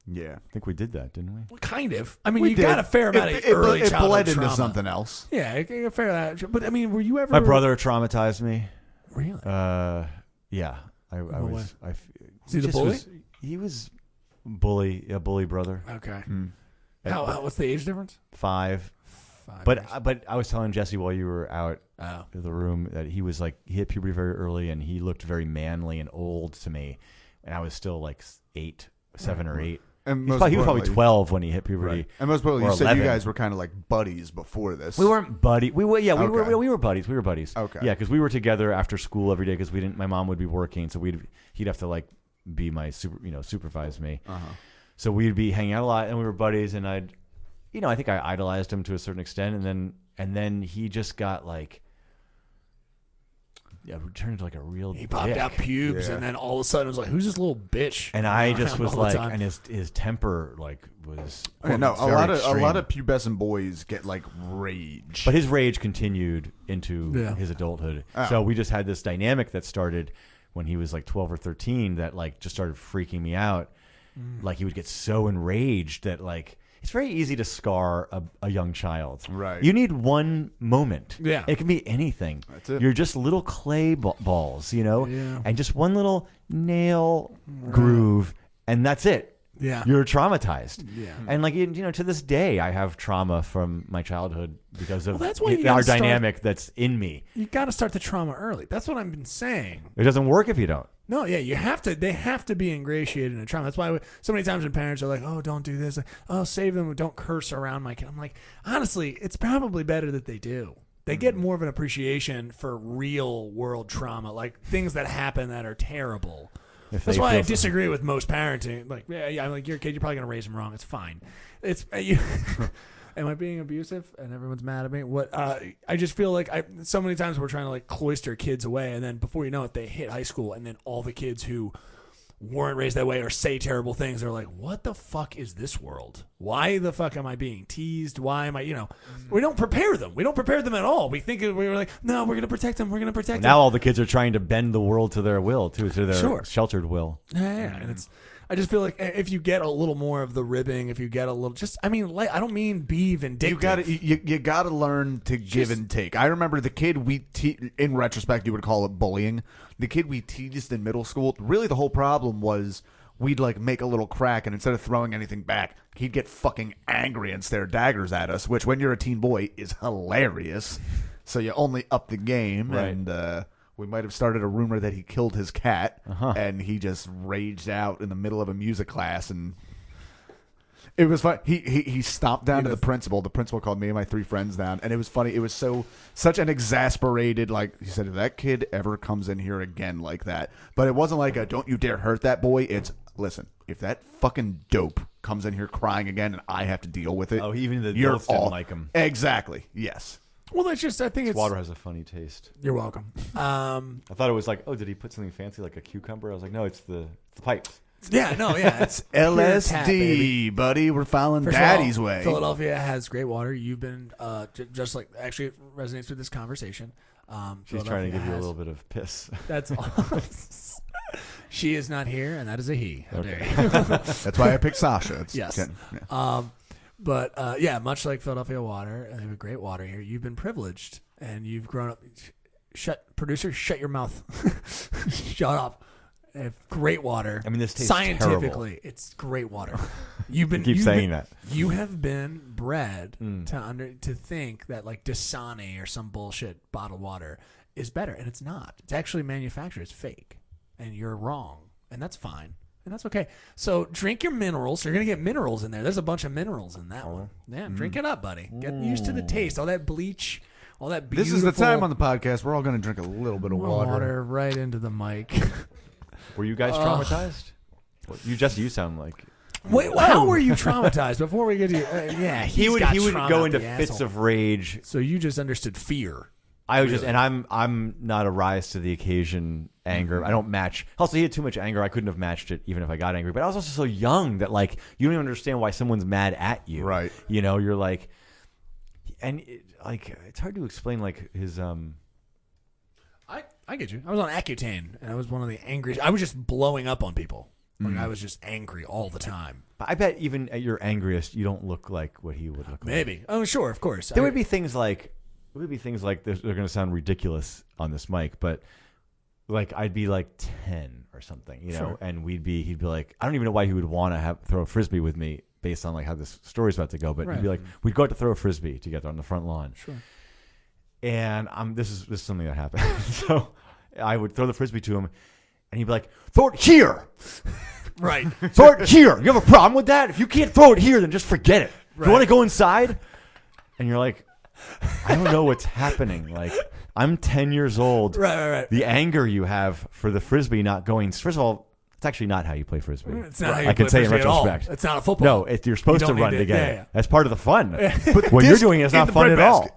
Yeah. I think we did that, didn't we? Kind of. I mean, We you did. got a fair amount of early it childhood bled trauma. into something else. Yeah, a fair amount. But I mean, were you ever? My brother traumatized me. Really? Yeah. I what was. way? Was he the bully? He was a bully brother. Okay. Mm. What's the age difference? 5. 5 But years. but I was telling Jesse while you were out Oh. of the room that he was like, he hit puberty very early and he looked very manly and old to me, and I was still like 7 or 8. And He was probably importantly- 12 when he hit puberty. Right. And most importantly, or you said 11. you guys were kind of like buddies before this. We weren't buddies. We were Okay. we were buddies. We were buddies. Okay. Yeah, because we were together after school every day because we didn't. My mom would be working, so he'd have to like be my supervise me. So we'd be hanging out a lot, and we were buddies. And I think I idolized him to a certain extent, and then he just got like. Yeah, turned into like a real. He popped dick. out pubes, Yeah. and then all of a sudden it was like, "Who's this little bitch?" And I just around was all the like, time? and his temper like was. Okay, no, very a extreme. lot of pubescent boys get like rage. But his rage continued into Yeah. his adulthood. Oh. So we just had this dynamic that started when he was like 12 or 13 that like just started freaking me out. Like he would get so enraged that like it's very easy to scar a young child. Right. You need one moment. Yeah. It can be anything. That's it. You're just little clay balls, Yeah. and just one little nail groove, and that's it. Yeah. You're traumatized. Yeah. And like to this day, I have trauma from my childhood because of Well, that's why you our gotta start- dynamic that's in me. You got to start the trauma early. That's what I've been saying. It doesn't work if you don't. No, yeah, you have to. They have to be ingratiated in trauma. That's why so many times when parents are like, "Oh, don't do this," like, "Oh, save them, don't curse around my kid." I'm like, honestly, it's probably better that they do. They get more of an appreciation for real world trauma, like things that happen that are terrible. If That's they why I feel something. disagree with most parenting. Like, yeah, I'm like, your kid, you're probably gonna raise him wrong. It's fine. It's Am I being abusive? And everyone's mad at me. What? I just feel like so many times we're trying to like cloister kids away, and then before you know it, they hit high school, and then all the kids who weren't raised that way or say terrible things are like, what the fuck is this world? Why the fuck am I being teased? Why am I, we don't prepare them. We don't prepare them at all. We think we were like, no, we're going to protect them. We're going to protect them. Now all the kids are trying to bend the world to their will, too, to their sheltered will. Yeah. And I just feel like if you get a little more of the ribbing, if you get a little, I don't mean be vindictive. You gotta learn to give and take. I remember the kid in retrospect, you would call it bullying. The kid we teased in middle school, really the whole problem was we'd like make a little crack, and instead of throwing anything back, he'd get fucking angry and stare daggers at us, which when you're a teen boy is hilarious. So you only up the game, right. And we might have started a rumor that he killed his cat, and he just raged out in the middle of a music class, and it was fun. He stomped down to the principal. The principal called me and my 3 friends down, and it was funny. It was such an exasperated, like, he said, if that kid ever comes in here again like that. But it wasn't like a don't you dare hurt that boy. It's, listen, if that fucking dope comes in here crying again and I have to deal with it. Oh, even the adults didn't like him. Exactly. Yes. Well, that's just, I think it's... Water has a funny taste. You're welcome. I thought it was like, oh, did he put something fancy like a cucumber? I was like, no, it's the pipes. Yeah, no, yeah. It's LSD, buddy. We're following Daddy's way. Philadelphia has great water. You've been, just like, actually it resonates with this conversation. She's trying to give you a little bit of piss. That's all. She is not here, and that is a he. How dare you. That's why I picked Sasha. Yes. Yeah. But much like Philadelphia water, they have great water here. You've been privileged, and you've grown up. Producer, shut your mouth. Shut up. They have great water. I mean, this tastes scientifically, terrible. It's great water. You've been that. You have been bred to think that like Dasani or some bullshit bottled water is better, and it's not. It's actually manufactured. It's fake, and you're wrong, and that's fine. And that's okay. So drink your minerals. You're going to get minerals in there. There's a bunch of minerals in that one. Yeah, drink it up, buddy. Get used to the taste. All that bleach, all that beautiful... This is the time on the podcast we're all going to drink a little bit of water. Right into the mic. Were you guys traumatized? You sound like... Wait, how were you traumatized? Before we get to he would go into fits of rage. So you just understood fear. I was and I'm not a rise to the occasion anger. I don't match. Also, he had too much anger. I couldn't have matched it even if I got angry. But I was also so young that like you don't even understand why someone's mad at you. Right. You're like, and it's hard to explain like his I get you. I was on Accutane, and I was one of the angriest. I was just blowing up on people. Like I was just angry all the time. But I bet even at your angriest, you don't look like what he would look like. Maybe. Oh, sure, of course. There would be things like they're going to sound ridiculous on this mic, but like I'd be like 10 or something, Sure. and he'd be like, I don't even know why he would want to throw a frisbee with me based on like how this story's about to go, but he'd be like, we'd go out to throw a frisbee together on the front lawn. Sure. And this is something that happened. So I would throw the frisbee to him, and he'd be like, throw it here. Right. Throw it here. You have a problem with that? If you can't throw it here, then just forget it. Right. You want to go inside? And you're like, I don't know what's happening. Like, I'm 10 years old. Right. The anger you have for the frisbee not going. First of all, it's actually not how you play frisbee. It's not how you I can play say in frisbee at all. retrospect. It's not a football. No, you're supposed to run together. Yeah. That's part of the fun. But what you're doing is not fun at all.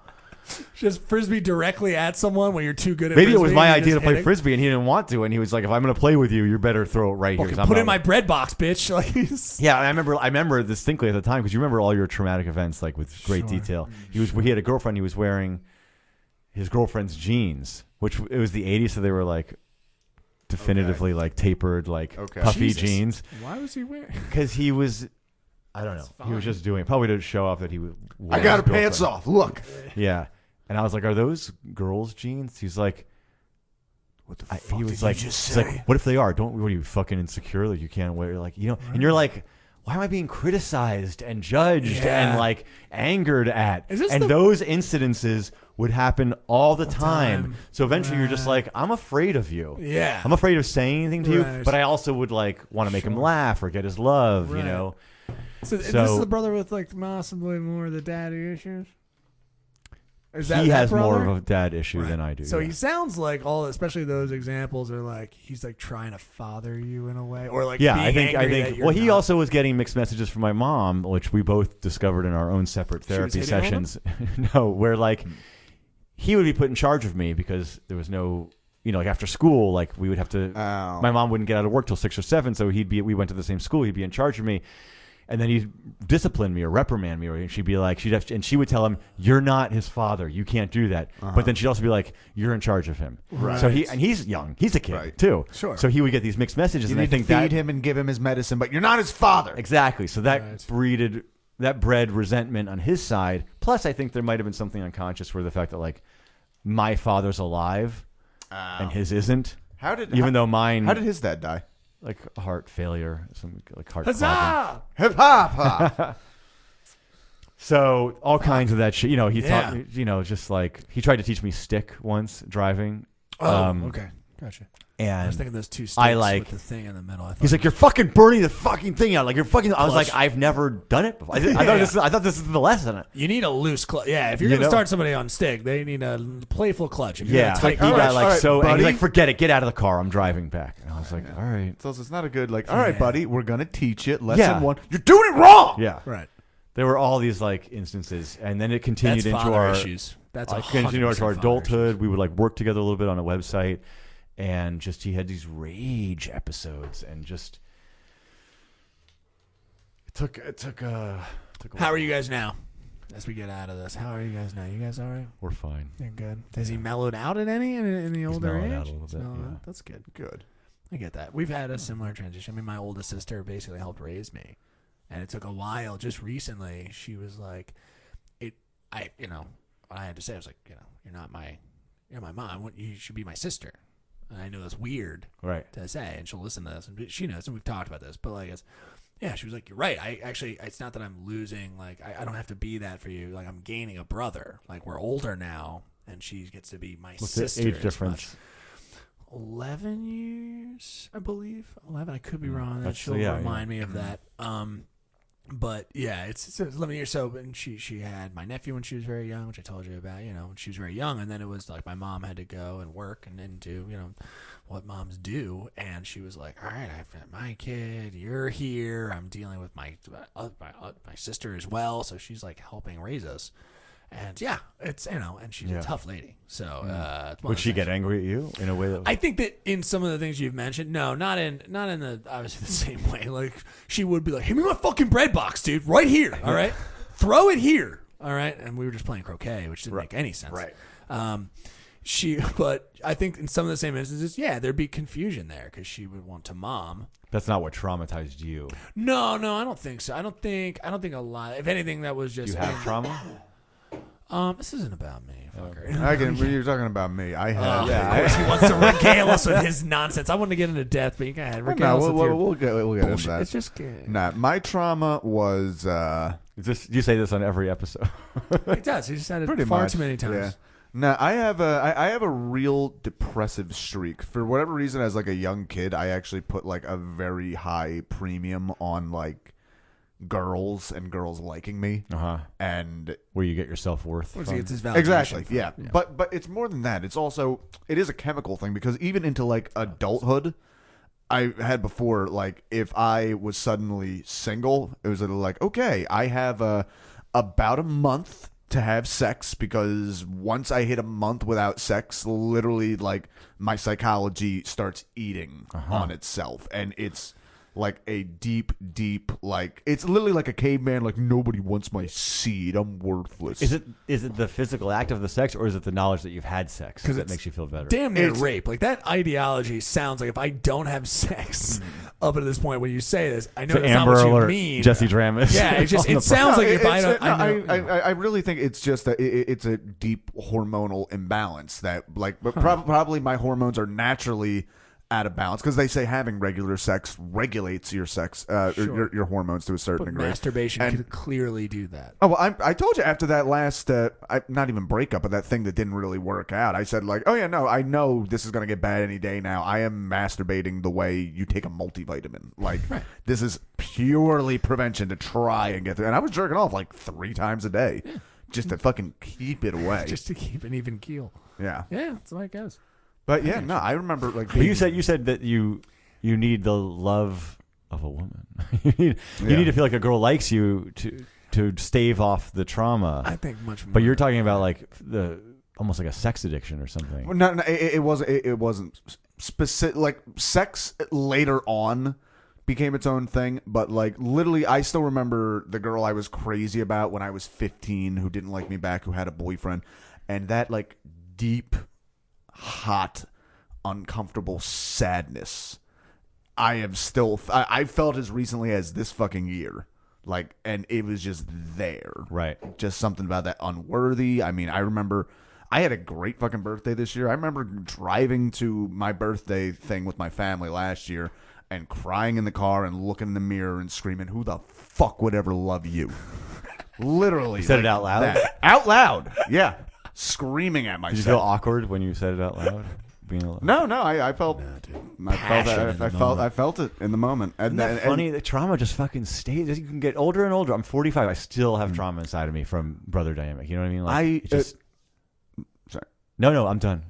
Just frisbee directly at someone when you're too good at Maybe frisbee. It was my idea to play hitting. frisbee, and he didn't want to. And he was like, if I'm going to play with you, you better throw it right here. Put it in my bread box, bitch. Like, yeah, I remember distinctly at the time, because you remember all your traumatic events like with great detail. He had a girlfriend. He was wearing his girlfriend's jeans, which it was the 80s, so they were like definitively like tapered, like puffy jeans. Why was he wearing? Because he was, I don't know. He was just doing it probably to show off that he was. I got her pants off. Look. Yeah. And I was like, "Are those girls' jeans?" He's like, "What the fuck he was did like, you just he's say?" like, "What if they are? What are you fucking insecure? Like you can't wear like right. And you're like, why am I being criticized and judged and like angered at? And those incidences would happen all the time. So eventually you're just like, I'm afraid of you. Yeah. I'm afraid of saying anything to you, but I also would like want to make him laugh or get his love, So is this the brother with like possibly more of the daddy issues? Is that he that has more brother? of a dad issue Right. than I do. So yeah. he sounds like especially those examples are like he's like trying to father you in a way, or like Yeah, being I think. angry that you're Well, he not. also was getting mixed messages from my mom, which we both discovered in our own separate She was therapy hitting on him? sessions. No, where like he would be put in charge of me because there was no, like after school, like we would have to. Oh. My mom wouldn't get out of work till 6 or 7, so we went to the same school. He'd be in charge of me. And then he'd discipline me or reprimand me, or she'd be like, and she would tell him, "You're not his father. You can't do that." But then she'd also be like, "You're in charge of him." Right. So he's young. He's a kid Right. too. Sure. So he would get these mixed messages, You and I need think to feed that him and give him his medicine, but you're not his father. exactly. So that Right. bred resentment on his side. Plus, I think there might have been something unconscious where the fact that like my father's alive and his isn't. Even though mine, How did his dad die? like heart failure, some like heart clogging. Huzzah! Hip hop. So all kinds of that shit. He Yeah. taught, just like he tried to teach me stick once driving. Oh, okay, gotcha. I And was thinking those two sticks I like. with the thing in the middle. I thought He's like, "You're fucking burning the fucking thing out. Like you're fucking." I was Clutch. like, "I've never done it before. I Yeah. thought this is the lesson." you need a loose clutch. Yeah, if you're You gonna know? start somebody on stick, they need a playful clutch. If you're Yeah, gonna like tighten he it got up- like all right, so, and he's buddy. like, "Forget it. Get out of the car. I'm driving back." And I was like, "All right." So it's not a good all right, Yeah. buddy, we're gonna teach it. Lesson Yeah. 1. You're doing it wrong. Yeah, right. there were all these like instances, and then it continued That's into father our issues. That's continued into our 100% father adulthood. issues. We would like work together a little bit on a website, and just he had these rage episodes, and just it took a How while. are you guys now? As we get out of this, how are you guys now? You guys all right? We're fine. You're good. Has he mellowed out at any in the older mellowed age? out a little He's bit, mellowed yeah. out? That's good. Good. I get that. We've had a similar transition. I mean, my oldest sister basically helped raise me, and it took a while. Just recently, she was like, what I had to say, I was like, you're my mom. You should be my sister. And I know that's weird Right. to say, and she'll listen to this, and she knows, and we've talked about this. But like, she was like, you're right. It's not that I'm losing. Like, I don't have to be that for you. Like, I'm gaining a brother. Like, we're older now, and she gets to be my What's the sister. age as difference? much. 11 years, I believe. 11. I could be wrong. That's- She'll yeah, remind me of that. But yeah, it's 11 years. So, and she had my nephew when she was very young, which I told you about. When she was very young, and then it was like my mom had to go and work and do what moms do, and she was like, "All right, I've got my kid. You're here. I'm dealing with my sister as well." So she's like helping raise us. And yeah, it's and she's a tough lady. So it's one Would of she those get things. angry at you in a way that was I think that in some of the things you've mentioned, no, not in the obviously the same way. Like she would be like, "Give me my fucking bread box, dude, right here. All right, throw it here. All right." And we were just playing croquet, which didn't make any sense. Right. But I think in some of the same instances, yeah, there'd be confusion there because she would want to mom. that's not what traumatized you? No, I don't think so. I don't think a lot. If anything, that was just You have trauma? This isn't about me, fucker. You're talking about me. I had. Of course, he wants to regale us with his nonsense. I want to get into death, but you go ahead. Regale us with your we'll get into bullshit. that. It's just good. Nah, my trauma was You say this on every episode. He does. He just said it pretty far much too many times. Yeah. No, I have a real depressive streak. For whatever reason, as like a young kid, I actually put like a very high premium on like girls and girls liking me. And Where you get your self-worth Once from. he gets his validation exactly, from- yeah. But it's more than that. It is a chemical thing because even into like adulthood, I had before, like if I was suddenly single, it was like, okay, I have about a month to have sex, because once I hit a month without sex, literally like my psychology starts eating on itself, and it's like a deep, like it's literally like a caveman. Like nobody wants my seed. I'm worthless. Is it the physical act of the sex, or is it the knowledge that you've had sex that it's makes you feel better? Damn near rape. Like that ideology sounds like if I don't have sex up to this point when you say this, I know To that's Amber not what Alert, you mean. Jesse Dramis. Yeah, it sounds like if I don't. I really think it's just it's a deep hormonal imbalance that but probably my hormones are naturally out of balance, because they say having regular sex regulates your sex, Sure. your hormones to a certain But degree. masturbation And- could clearly do that. Oh, well, I told you after that last, not even breakup, but that thing that didn't really work out. I said like, oh yeah, no, I know this is gonna get bad any day now. I am masturbating the way you take a multivitamin. Like this is purely prevention to try and get through. And I was jerking off like 3 times a day. just to fucking keep it away. Just to keep an even keel. Yeah. Yeah, that's the way it goes. But yeah, no, I remember like. But you said that you need the love of a woman. you need to feel like a girl likes you to stave off the trauma. I think much more. But you're talking about like almost like a sex addiction or something. Well, no, it wasn't specific. Like sex later on became its own thing, but like literally, I still remember the girl I was crazy about when I was 15, who didn't like me back, who had a boyfriend, and that like deep, hot, uncomfortable sadness. I felt as recently as this fucking year. Like, and it was just there. Right. Just something about that unworthy. I mean, I remember I had a great fucking birthday this year. I remember driving to my birthday thing with my family last year and crying in the car and looking in the mirror and screaming, who the fuck would ever love you? Literally. You said it out loud? That. Out loud. Yeah. Screaming at myself. Did you feel awkward when you said it out loud? No, I felt, I felt it in the moment. Isn't that funny? The trauma just fucking stays. You can get older and older. I'm 45. I still have trauma inside of me from brother dynamic. You know what I mean? Like, sorry. No, I'm done.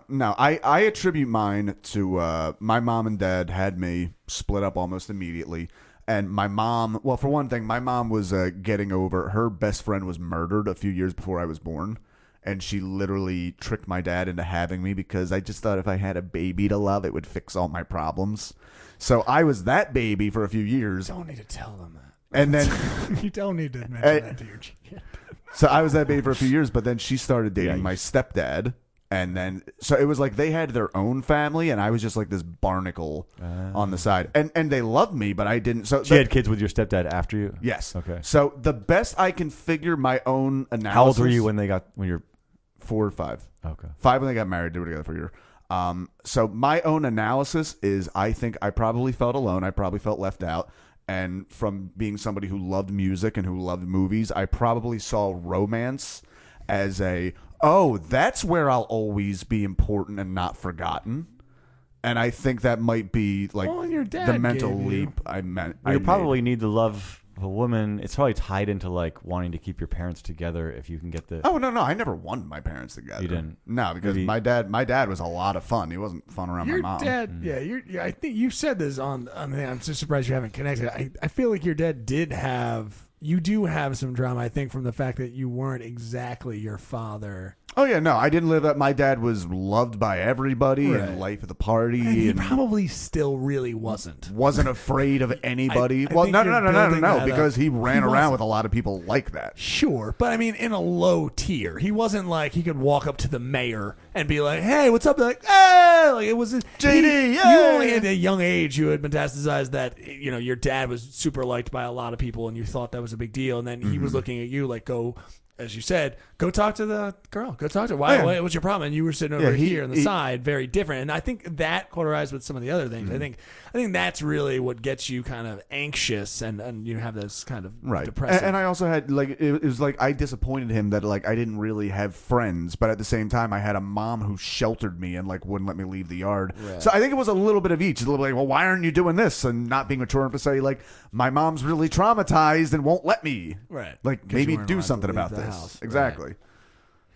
No, I attribute mine to my mom and dad had me split up almost immediately. And my mom, well, for one thing, my mom was getting over, her best friend was murdered a few years before I was born. And she literally tricked my dad into having me because I just thought if I had a baby to love, it would fix all my problems. So I was that baby for a few years. You don't need to tell them that. And then you don't need to mention that to your kid. So I was that baby for a few years, but then she started dating my stepdad. And then, so it was like they had their own family, and I was just like this barnacle on the side. And they loved me, but I didn't. So she had kids with your stepdad after you? Yes. Okay. So the best I can figure my own analysis. How old were you when you're 4 or 5? Okay. 5 when they got married. They were together for a year. So my own analysis is I think I probably felt alone. I probably felt left out. And from being somebody who loved music and who loved movies, I probably saw romance as that's where I'll always be important and not forgotten. And I think that might be like your dad the mental gave you. leap I meant. You probably need the love of a woman. It's probably tied into like wanting to keep your parents together if you can get the. Oh no, I never wanted my parents together. You didn't? No, because my dad was a lot of fun. He wasn't fun around Your my mom. dad, I think you said this on. I'm just surprised you haven't connected. I feel like your dad you do have some drama. I think from the fact that you weren't exactly your father. Oh yeah, no, I didn't live up. My dad was loved by everybody and life of the party, and he probably still really wasn't afraid of anybody. I well, think no, because he ran around with a lot of people like that. Sure, but I mean, in a low tier, he wasn't like he could walk up to the mayor and be like, "Hey, what's up?" Be like, "Hey," like it was JD. You only at a young age you had metastasized that your dad was super liked by a lot of people, and you thought that was a big deal, and then he was looking at you like, "Go." As you said, go talk to the girl. Go talk to her. Why? What's your problem? And you were sitting over here on the side, very different. And I think that cauterized with some of the other things. I think that's really what gets you kind of anxious and you have this kind of depressive. And I also had like it was like I disappointed him that like I didn't really have friends, but at the same time I had a mom who sheltered me and like wouldn't let me leave the yard. Right. So I think it was a little bit of each. A little like, well, why aren't you doing this? And not being mature enough to say like my mom's really traumatized and won't let me. Right. Like maybe do something about this. House. Exactly.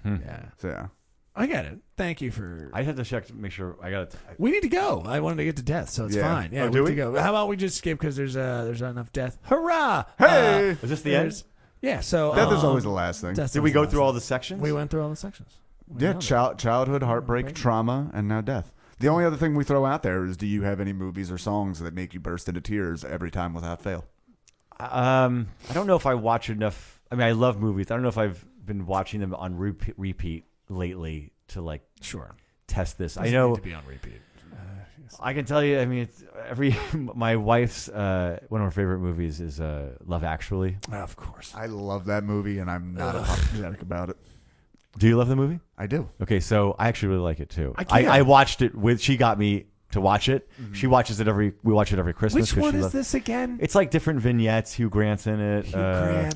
Right. Yeah. So yeah. I get it. Thank you for. I had to check to make sure I got it. We need to go. I wanted to get to death, so it's fine. Yeah, we need to go. How about we just skip because there's not enough death. Hurrah! Hey, is this the end? Yeah. So death is always the last thing. Did we go through all the sections? We went through all the sections. Childhood, heartbreak, trauma, and now death. The only other thing we throw out there is, do you have any movies or songs that make you burst into tears every time without fail? I don't know if I watch enough. I mean, I love movies. I don't know if I've been watching them on repeat lately to like test this. I know to be on repeat. I can tell you. I mean, my wife's one of her favorite movies is Love Actually. Of course, I love that movie, and I'm not apologetic about it. Do you love the movie? I do. Okay, so I actually really like it too. I watched it with. She got me to watch it. Mm-hmm. She watches it we watch it every Christmas. Which one is this again? It's like different vignettes. Hugh Grant's in it.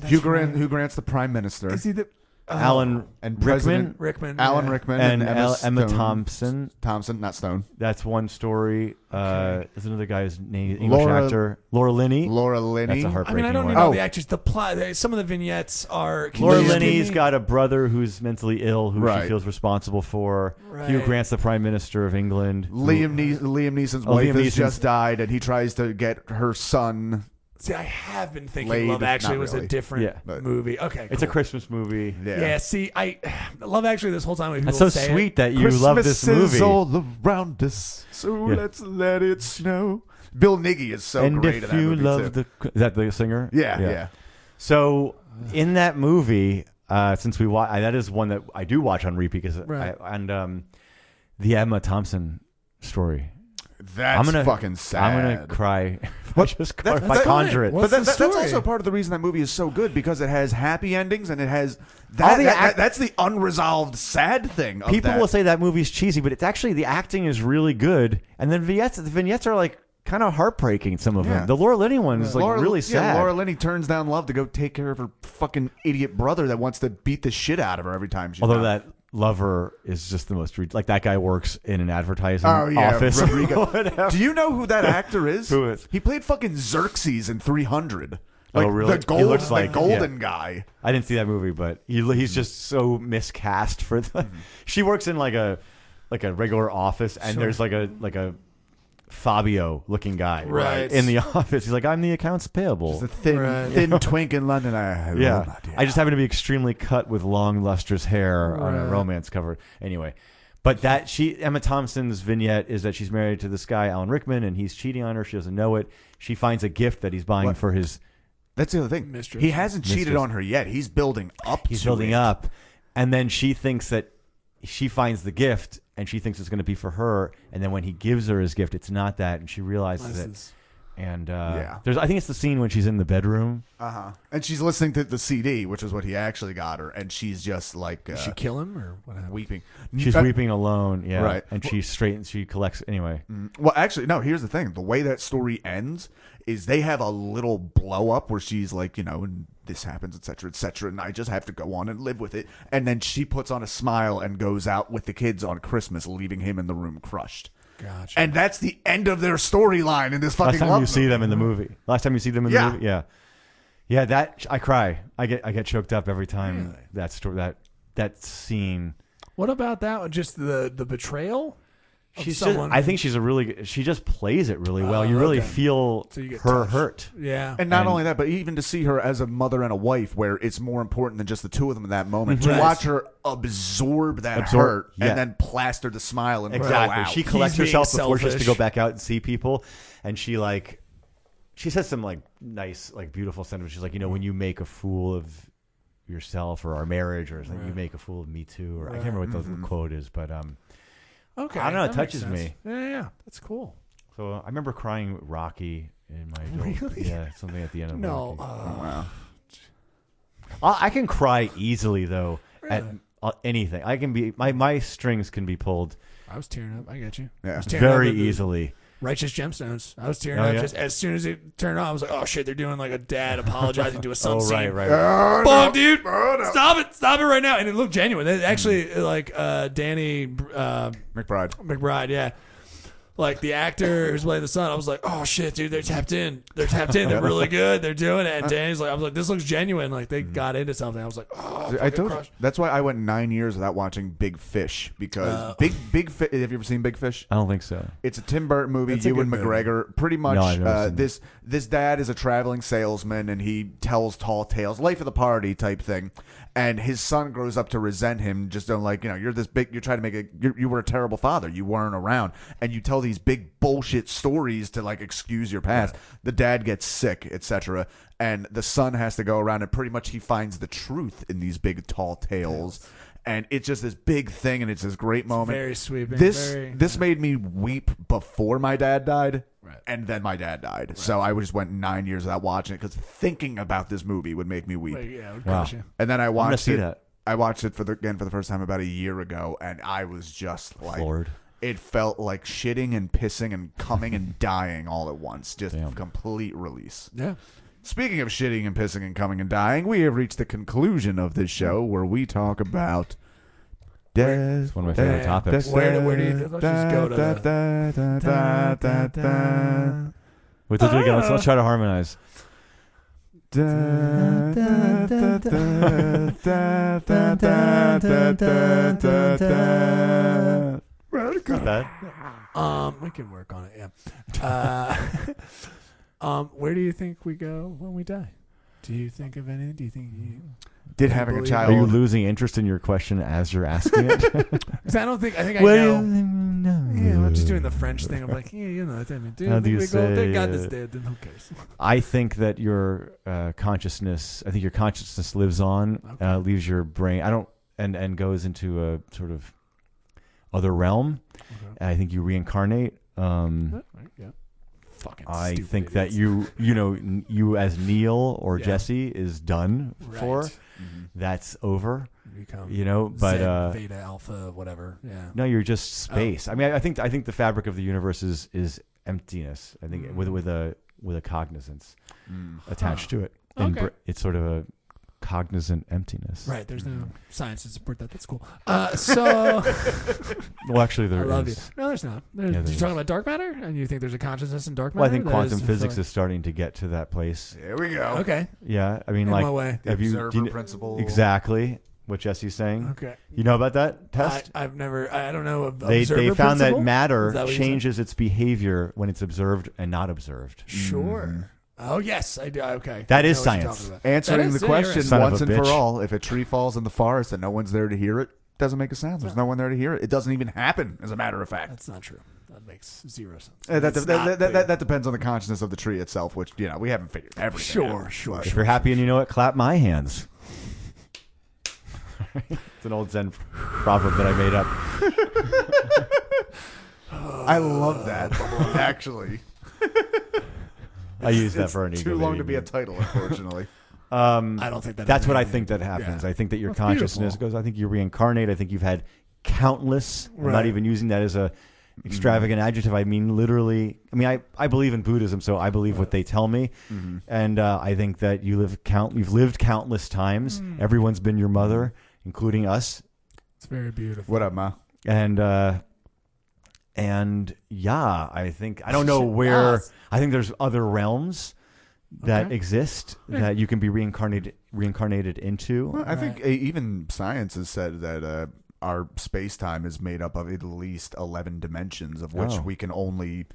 Hugh Grant's the Prime Minister. Is he the? Alan and Rickman. President Rickman. Alan yeah. Rickman And Emma Emma Stone. Thompson. Not Stone. That's one story. There's another guy's name, English Laura- actor. Laura Linney. Laura Linney. That's a I heartbreaking mean, I don't one. know Oh. the actors. The plot. Some of the vignettes are. can Laura you just give Linney's me- got a brother who's mentally ill, who Right. she feels responsible for. Right. Hugh Grant's the Prime Minister of England. Liam Neeson's wife Liam has Neeson's- just died, and he tries to get her son. See, I have been thinking Laid, Love Actually not was a really. different Yeah. But- movie. Okay, It's a cool. Christmas movie. Yeah. See, I Love Actually this whole time. When That's people so say sweet It, that you love this Christmas is movie. all around us, so Yeah. let's let it snow. Bill Nighy is so And great if in that you movie love too. is that the singer? Yeah. So in that movie, since we watch, that is one that I do watch on repeat because Right. the Emma Thompson story. That's I'm gonna fucking sad. I'm gonna cry. But I just that's- if I that's conjure fine. it. What's But the that's story? also part of the reason that movie is so good, because it has happy endings and it has All the that's the unresolved sad thing. Of People that. will say that movie's cheesy, but it's actually the acting is really good, and then the vignettes are like kind of heartbreaking. Some of Yeah. them. The Laura Linney one is like really sad. Yeah, Laura Linney turns down love to go take care of her fucking idiot brother that wants to beat the shit out of her every time she's Although down. that lover is just the most like that guy works in an advertising Oh yeah, office. Rodrigo. Whatever. Do you know who that actor is? Who is? He played fucking Xerxes in 300. Oh, Like really? the He looks like- golden guy. I didn't see that movie, but he's just so miscast for the. She works in like a regular office, and there's like a Fabio looking guy Right. in the office. He's like, I'm the accounts payable. Just a thin, Right. thin twink in London. Yeah, I just happen to be extremely cut with long, lustrous hair on a Right. romance cover. Anyway, but Emma Thompson's vignette is that she's married to this guy, Alan Rickman, and he's cheating on her. She doesn't know it. She finds a gift that he's buying What? for his. That's the other thing. Mistress. He hasn't cheated Mistress. on her yet. He's building up. He's to building it. up, and then she thinks that she finds the gift, and she thinks it's going to be for her. And then when he gives her his gift, it's not that, and she realizes it. And Yeah. I think it's the scene when she's in the bedroom. And she's listening to the CD, which is what he actually got her, and she's just like Did she kill him or what happened? weeping. She's weeping alone, yeah. Right. And she collects anyway. Well, actually, no. Here's the thing: the way that story ends is they have a little blow up where she's like, and this happens, etc., and I just have to go on and live with it. And then she puts on a smile and goes out with the kids on Christmas, leaving him in the room crushed. Gotcha. And that's the end of their storyline in this fucking Last time love you see movie. them in the movie. Last time you see them in Yeah. the movie, yeah. That I cry. I get choked up every time Really? that story that scene. What about that one? Just the betrayal? of She's someone? I think she's she just plays it really well. Oh, You really okay. feel So you get her touched. hurt. Yeah. And not And- only that, but even to see her as a mother and a wife, where it's more important than just the two of them in that moment. To Right. watch her absorb that Absorb- hurt yeah. and then plaster the smile and Exactly. go out. She collects being herself before she has to selfish. go back out and see people, and she says some nice beautiful sentiments. She's like, when you make a fool of yourself or our marriage, or something, you make a fool of me too, or I can't remember what the quote is, but Okay. I don't know, it that makes touches sense. me. Yeah. That's cool. So I remember crying with Rocky in my adult. Really? Yeah, something at the end of No. Rocky. I can cry easily though at anything. I can be my strings can be pulled I was tearing up. I get you. Yeah. I was tearing very up at the easily. Righteous Gemstones. I was tearing Oh, up yeah? just as soon as it turned on. I was like, "Oh shit, they're doing like a dad apologizing to a son." Oh scene. right. Fuck, dude! Stop it right now! And it looked genuine. They actually, Danny McBride. yeah. Like the actor who's playing the son, I was like, "Oh shit, dude! They're tapped in. They're really good. They're doing it." And Danny's like, "I was like, this looks genuine. Like they got into something." I was like, "Oh, I told you. crushed. That's why I went 9 years without watching Big Fish, because Big Fish. Have you ever seen Big Fish? I don't think so. It's a Tim Burton movie. That's a Ewan good movie. McGregor. Pretty much, No, I've never seen it. this dad is a traveling salesman, and he tells tall tales, life of the party type thing. And his son grows up to resent him. Just don't you're this big. You're trying to make you were a terrible father. You weren't around, and you tell these big bullshit stories to excuse your past. The dad gets sick, etc. And the son has to go around, and pretty much he finds the truth in these big tall tales. And it's just this big thing, and it's this great moment. Very sweeping. This made me weep before my dad died, Right. and then my dad died. So I just went 9 years without watching it, because thinking about this movie would make me weep. Yeah, it would Wow. crush you. And then I gonna watched see it. that. I watched it for the first time about a year ago, and I was just like, Floored. it felt like shitting and pissing and coming and dying all at once. Just Damn. complete release. Yeah. Speaking of shitting and pissing and coming and dying, we have reached the conclusion of this show where we talk about death. It's one of my favorite topics. Where do you? Let's just go to Wait, let's do it again. Let's try to harmonize. Not bad. We can work on it. Yeah. Where do you think we go when we die? Do you think of anything? Do you think you Did having a believe- Are you child. losing interest in your question as you're asking it? 'Cause I think I know. Yeah, I'm just doing the French thing. I'm like, yeah, you know, I mean, dude, How do you we go, say, God is dead, then who cares? I think that your consciousness. I think your consciousness lives on, Okay. leaves your brain. I don't, and goes into a sort of other realm. Okay. I think you reincarnate. Yeah. Fucking I stupid think that idiots. you as Neil or Yeah. Jesse is done for. Right. That's over. Become But Zen, Veda, Alpha, whatever. Yeah. no, you're just space. I mean, I think the fabric of the universe is emptiness. I think with a cognizance attached to it. And Okay. it's sort of a cognizant emptiness. Right. There's no science to support that. That's cool. So Well, actually, I there love you. is. No, there's not. there You're is. talking about dark matter, and you think there's a consciousness in dark matter? Well, I think That quantum is physics fuck- is starting to get to that place. There we go. Okay. Yeah, I mean, In like, what way? The have you observer do you kn- principle. exactly what Jesse's saying? Okay. You know about that test? I've never. I don't know. They Observer found principle? that matter Is that what you said? changes its behavior when it's observed and not observed. Sure. Oh yes, I do. Okay. That I is know what you're science. talking about. Answering That is- the yeah, you're question right. Son of once a and for bitch. all: if a tree falls in the forest and no one's there to hear it, doesn't make a sound. There's no one there to hear it. It doesn't even happen, as a matter of fact. That's not true. That makes zero sense. That That's not true. that depends on the consciousness of the tree itself, which we haven't figured everything out. Sure. If you're happy and you know it, clap my hands. It's an old Zen proverb that I made up. I love that, actually. I use that for an ego. Too long to baby be a meme. title, unfortunately. I don't think that. That's what I anything- think that happens. Yeah. I think that your That's consciousness beautiful. goes. I think you reincarnate. I think you've had countless. I'm not Right. even using that as a extravagant adjective. I mean literally. I mean I believe in Buddhism, so I believe what they tell me, and I think that you've lived countless times. Everyone's been your mother, including us, It's very beautiful. What up, Ma? and yeah, I think I don't know where. Yes. I think there's other realms that Okay. exist that you can be reincarnated into. Well, I think even science has said that our space time is made up of at least 11 dimensions, of which Oh. we can only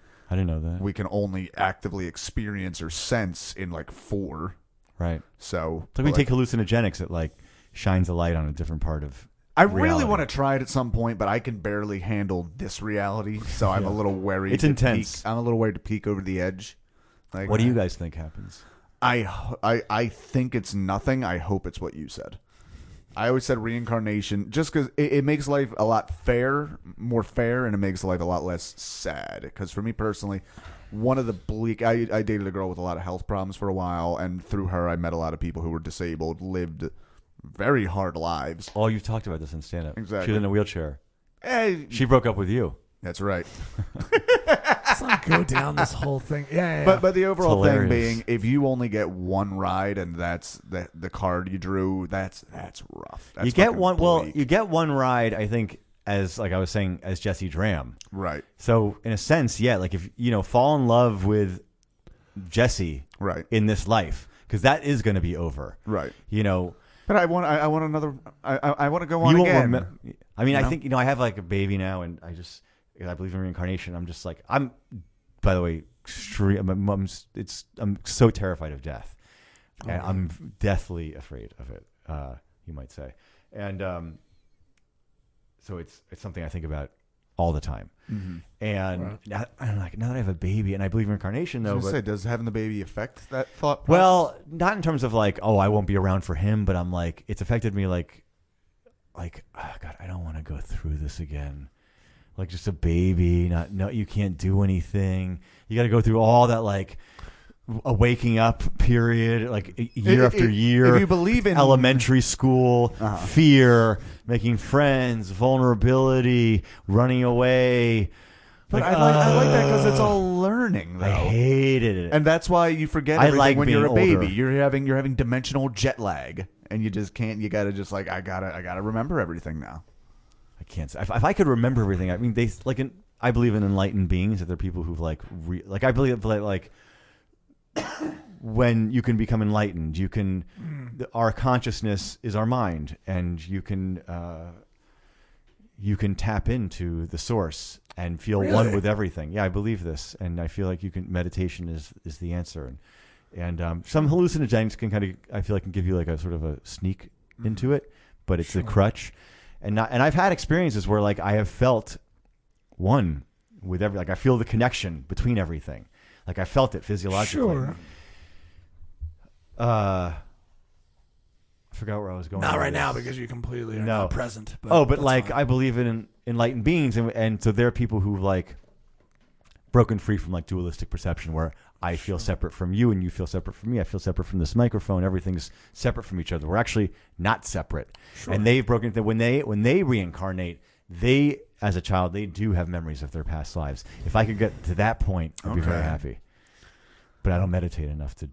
actively experience or sense in like 4. Right. So It's like we take hallucinogenics. It like shines a light on a different part of. I really reality. want to try it at some point, but I can barely handle this reality, so I'm a little wary. It's to intense. peek. I'm a little worried to peek over the edge. Like, What do you guys think happens? I think it's nothing. I hope it's what you said. I always said reincarnation, just because it makes life a lot more fair, and it makes life a lot less sad. Because for me personally, one of the bleak, I dated a girl with a lot of health problems for a while, and through her, I met a lot of people who were disabled, lived very hard lives. Oh, you've talked about this in stand-up. Exactly. She was in a wheelchair. Hey, She broke up with you. that's right. Let's not go down this whole thing. Yeah. But the overall thing hilarious. being, if you only get one ride and that's the card you drew, that's rough. That's You get fucking one. Well, bleak. you get one ride. I think, as like I was saying, as Jesse Dram. Right, So in a sense, yeah, like if fall in love with Jesse right, in this life, because that is going to be over. right. But I want another. I want to go on you won't again. I mean, You I know? think I have like a baby now, and I believe in reincarnation. I'm just like I'm. By the way, I'm so terrified of death. And I'm deathly afraid of it. You might say, and so it's something I think about all the time. Mm-hmm. And now that I have a baby, and I believe in reincarnation, I though. was But, gonna say, does having the baby affect that thought process? well, not in terms of like, oh, I won't be around for him, but I'm like, it's affected me like, oh God, I don't want to go through this again. Like just a baby, no, you can't do anything. You got to go through all that like a waking up period, like year after year. If you believe in elementary school, fear, making friends, vulnerability, running away, But Like, I like that because it's all learning, though. I hated it. And that's why you forget I everything like when being you're a baby. older. You're having dimensional jet lag, and you just can't. You gotta just like I gotta remember everything now. I can't say. If I could remember everything, I mean, I believe in enlightened beings. That they're people who've I believe like when you can become enlightened, you can. Our consciousness is our mind, and you can tap into the source and feel one with everything. Yeah, I believe this, and I feel like meditation is the answer, and some hallucinogens I feel like can give you like a sort of a sneak into it, but it's a crutch, and I've had experiences where like I have felt one with like I feel the connection between everything, like I felt it physiologically. Sure. I forgot where I was going. Not with right this. now because you completely are not present. But that's like fine. I believe in enlightened beings, and so there are people who've like broken free from like dualistic perception, where I feel separate from you and you feel separate from me. I feel separate from this microphone. Everything's separate from each other. We're actually not separate. Sure. And they've broken when they reincarnate, they as a child they do have memories of their past lives. If I could get to that point, I'd be very happy. But I don't meditate enough to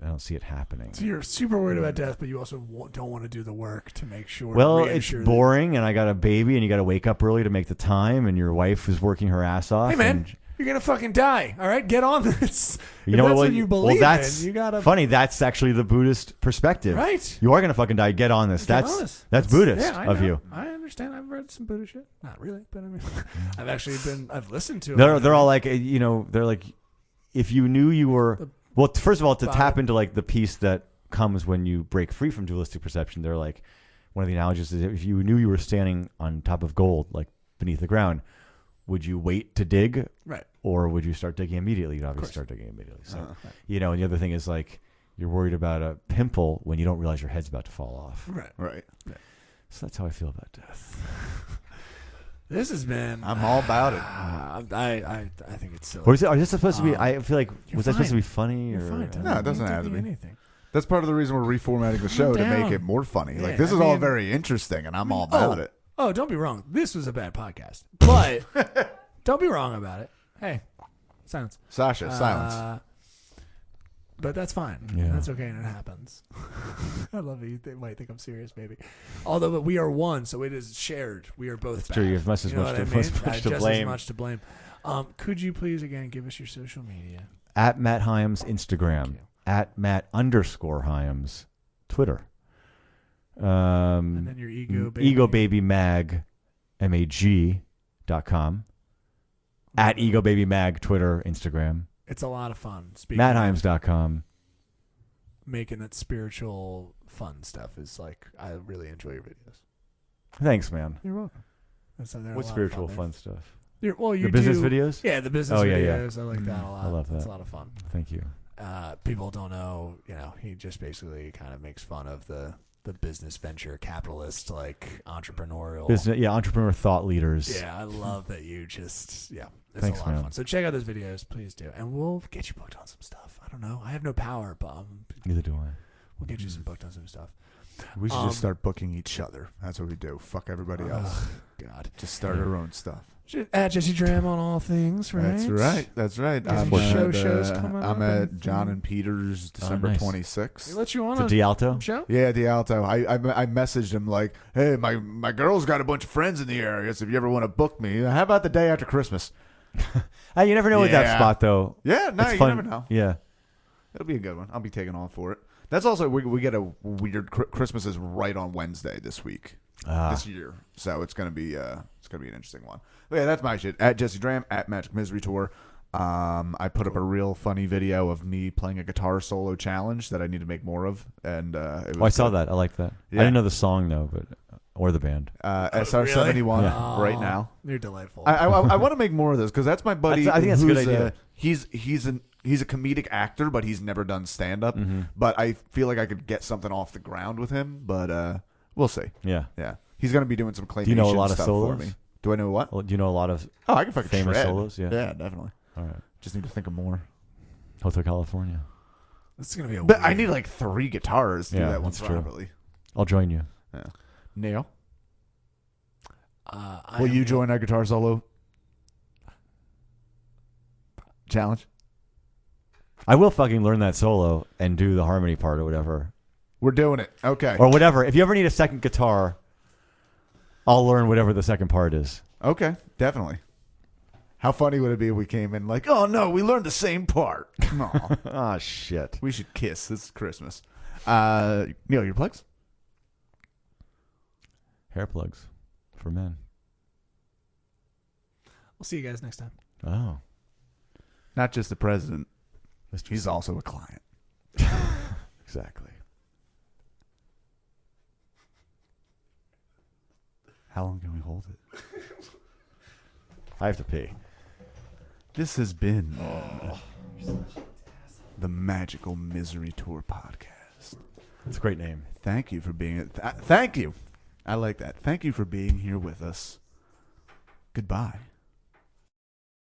I don't see it happening. So you're super worried about death, but you also don't want to do the work to make sure. Well, it's boring, and I got a baby, and you got to wake up early to make the time, and your wife is working her ass off. Hey man, and you're gonna fucking die. All right, get on this. you know what you believe that's in. You gotta funny. That's actually the Buddhist perspective. Right. You are gonna fucking die. Get on this. Get on this. That's Buddhist yeah, of know. you. I understand. I've read some Buddhist shit. Not really, but I mean, I've listened to. They're all like they're like if you knew you were. Well, first of all, to tap into like the peace that comes when you break free from dualistic perception, they're like one of the analogies is if you knew you were standing on top of gold, like beneath the ground, would you wait to dig, right, or would you start digging immediately? You'd obviously start digging immediately. So and the other thing is like you're worried about a pimple when you don't realize your head's about to fall off. Right. So that's how I feel about death. This has been. I'm all about it. I think it's silly. Or is this supposed to be? I feel like was that supposed to be funny? You're or fine. No, it doesn't have to be. Anything. That's part of the reason we're reformatting the show to down. make it more funny. Yeah, like this is all very interesting, and I'm all about it. Oh, don't be wrong. This was a bad podcast, but don't be wrong about it. Hey, silence. Sasha, silence. But that's fine. Yeah. That's okay, and it happens. I love it. They might think I'm serious, maybe. Although, but we are one, so it is shared. We are both. That's true. You have just as much to Just blame. as much to blame. Could you please again give us your social media? At Matt Hyams Instagram. At Matt_Hyams Twitter. And then your ego baby. EgoBabyMag MAG.com. At EgoBabyMag Twitter, Instagram. It's a lot of fun. MattHyams.com. Making it spiritual, fun stuff is like I really enjoy your videos. Thanks, man. You're welcome. What spiritual fun stuff? You The business videos? Yeah, the business videos. I like that a lot. I love that. It's a lot of fun. Thank you. People don't know, he just basically kind of makes fun of the business venture capitalist, like entrepreneurial. Entrepreneur thought leaders. Yeah, I love that you just, it's Thanks, a lot man. of fun. So check out those videos, please do. And we'll get you booked on some stuff. I don't know. I have no power, but Neither do I. we'll get you some booked on some stuff. We should just start booking each other. That's what we do. Fuck everybody else. God. Just start our own stuff. At Jesse Dram on all things, right? That's right. Some shows coming up I'm at and- John and Peter's December nice. 26th. He let you on The a D'Alto? show? Yeah, D'Alto. I messaged him like, hey, my girl's got a bunch of friends in the area, so if you ever want to book me, how about the day after Christmas? You never know with that Yeah. spot, though. Yeah, no, It's you fun. never know. Yeah. It'll be a good one. I'll be taking off for it. That's also, we get a weird, Christmas is right on Wednesday this week. This year, so it's gonna be an interesting one. But yeah, that's my shit. At Jesse Dram, at Magic Misery Tour. I put up a real funny video of me playing a guitar solo challenge that I need to make more of, and it was I saw that. I liked that. Yeah. I didn't know the song though, or the band. SR71 Yeah. right now. You're delightful. I want to make more of this because that's my buddy. I think that's a good who's, idea. He's a comedic actor, but he's never done stand up. Mm-hmm. But I feel like I could get something off the ground with him. But we'll see. Yeah. Yeah, he's gonna be doing some claymation. Do you know a lot of stuff solos? for me? Do I know what? Well, do you know a lot of Oh, I can fucking famous shred. solos? Yeah. Yeah, definitely. All right. Just need to think of more. Hotel California. This is gonna be a. But I weird- need like 3 guitars to do Yeah, that one that's true. properly. I'll join you. Yeah. Neil, I will am you the- join our guitar solo? Challenge? I will fucking learn that solo and do the harmony part or whatever. We're doing it. Okay. Or whatever. If you ever need a second guitar, I'll learn whatever the second part is. Okay, definitely. How funny would it be if we came in like, oh no, we learned the same part. Aw. Ah, shit. We should kiss. This is Christmas. Neil, your plugs? Hair plugs for men. We'll see you guys next time. Oh. Not just the president. Mr. He's also a client. Exactly. How long can we hold it? I have to pee. This has been the Magical Misery Tour podcast. It's a great name. Thank you for being thank you. I like that. Thank you for being here with us. Goodbye.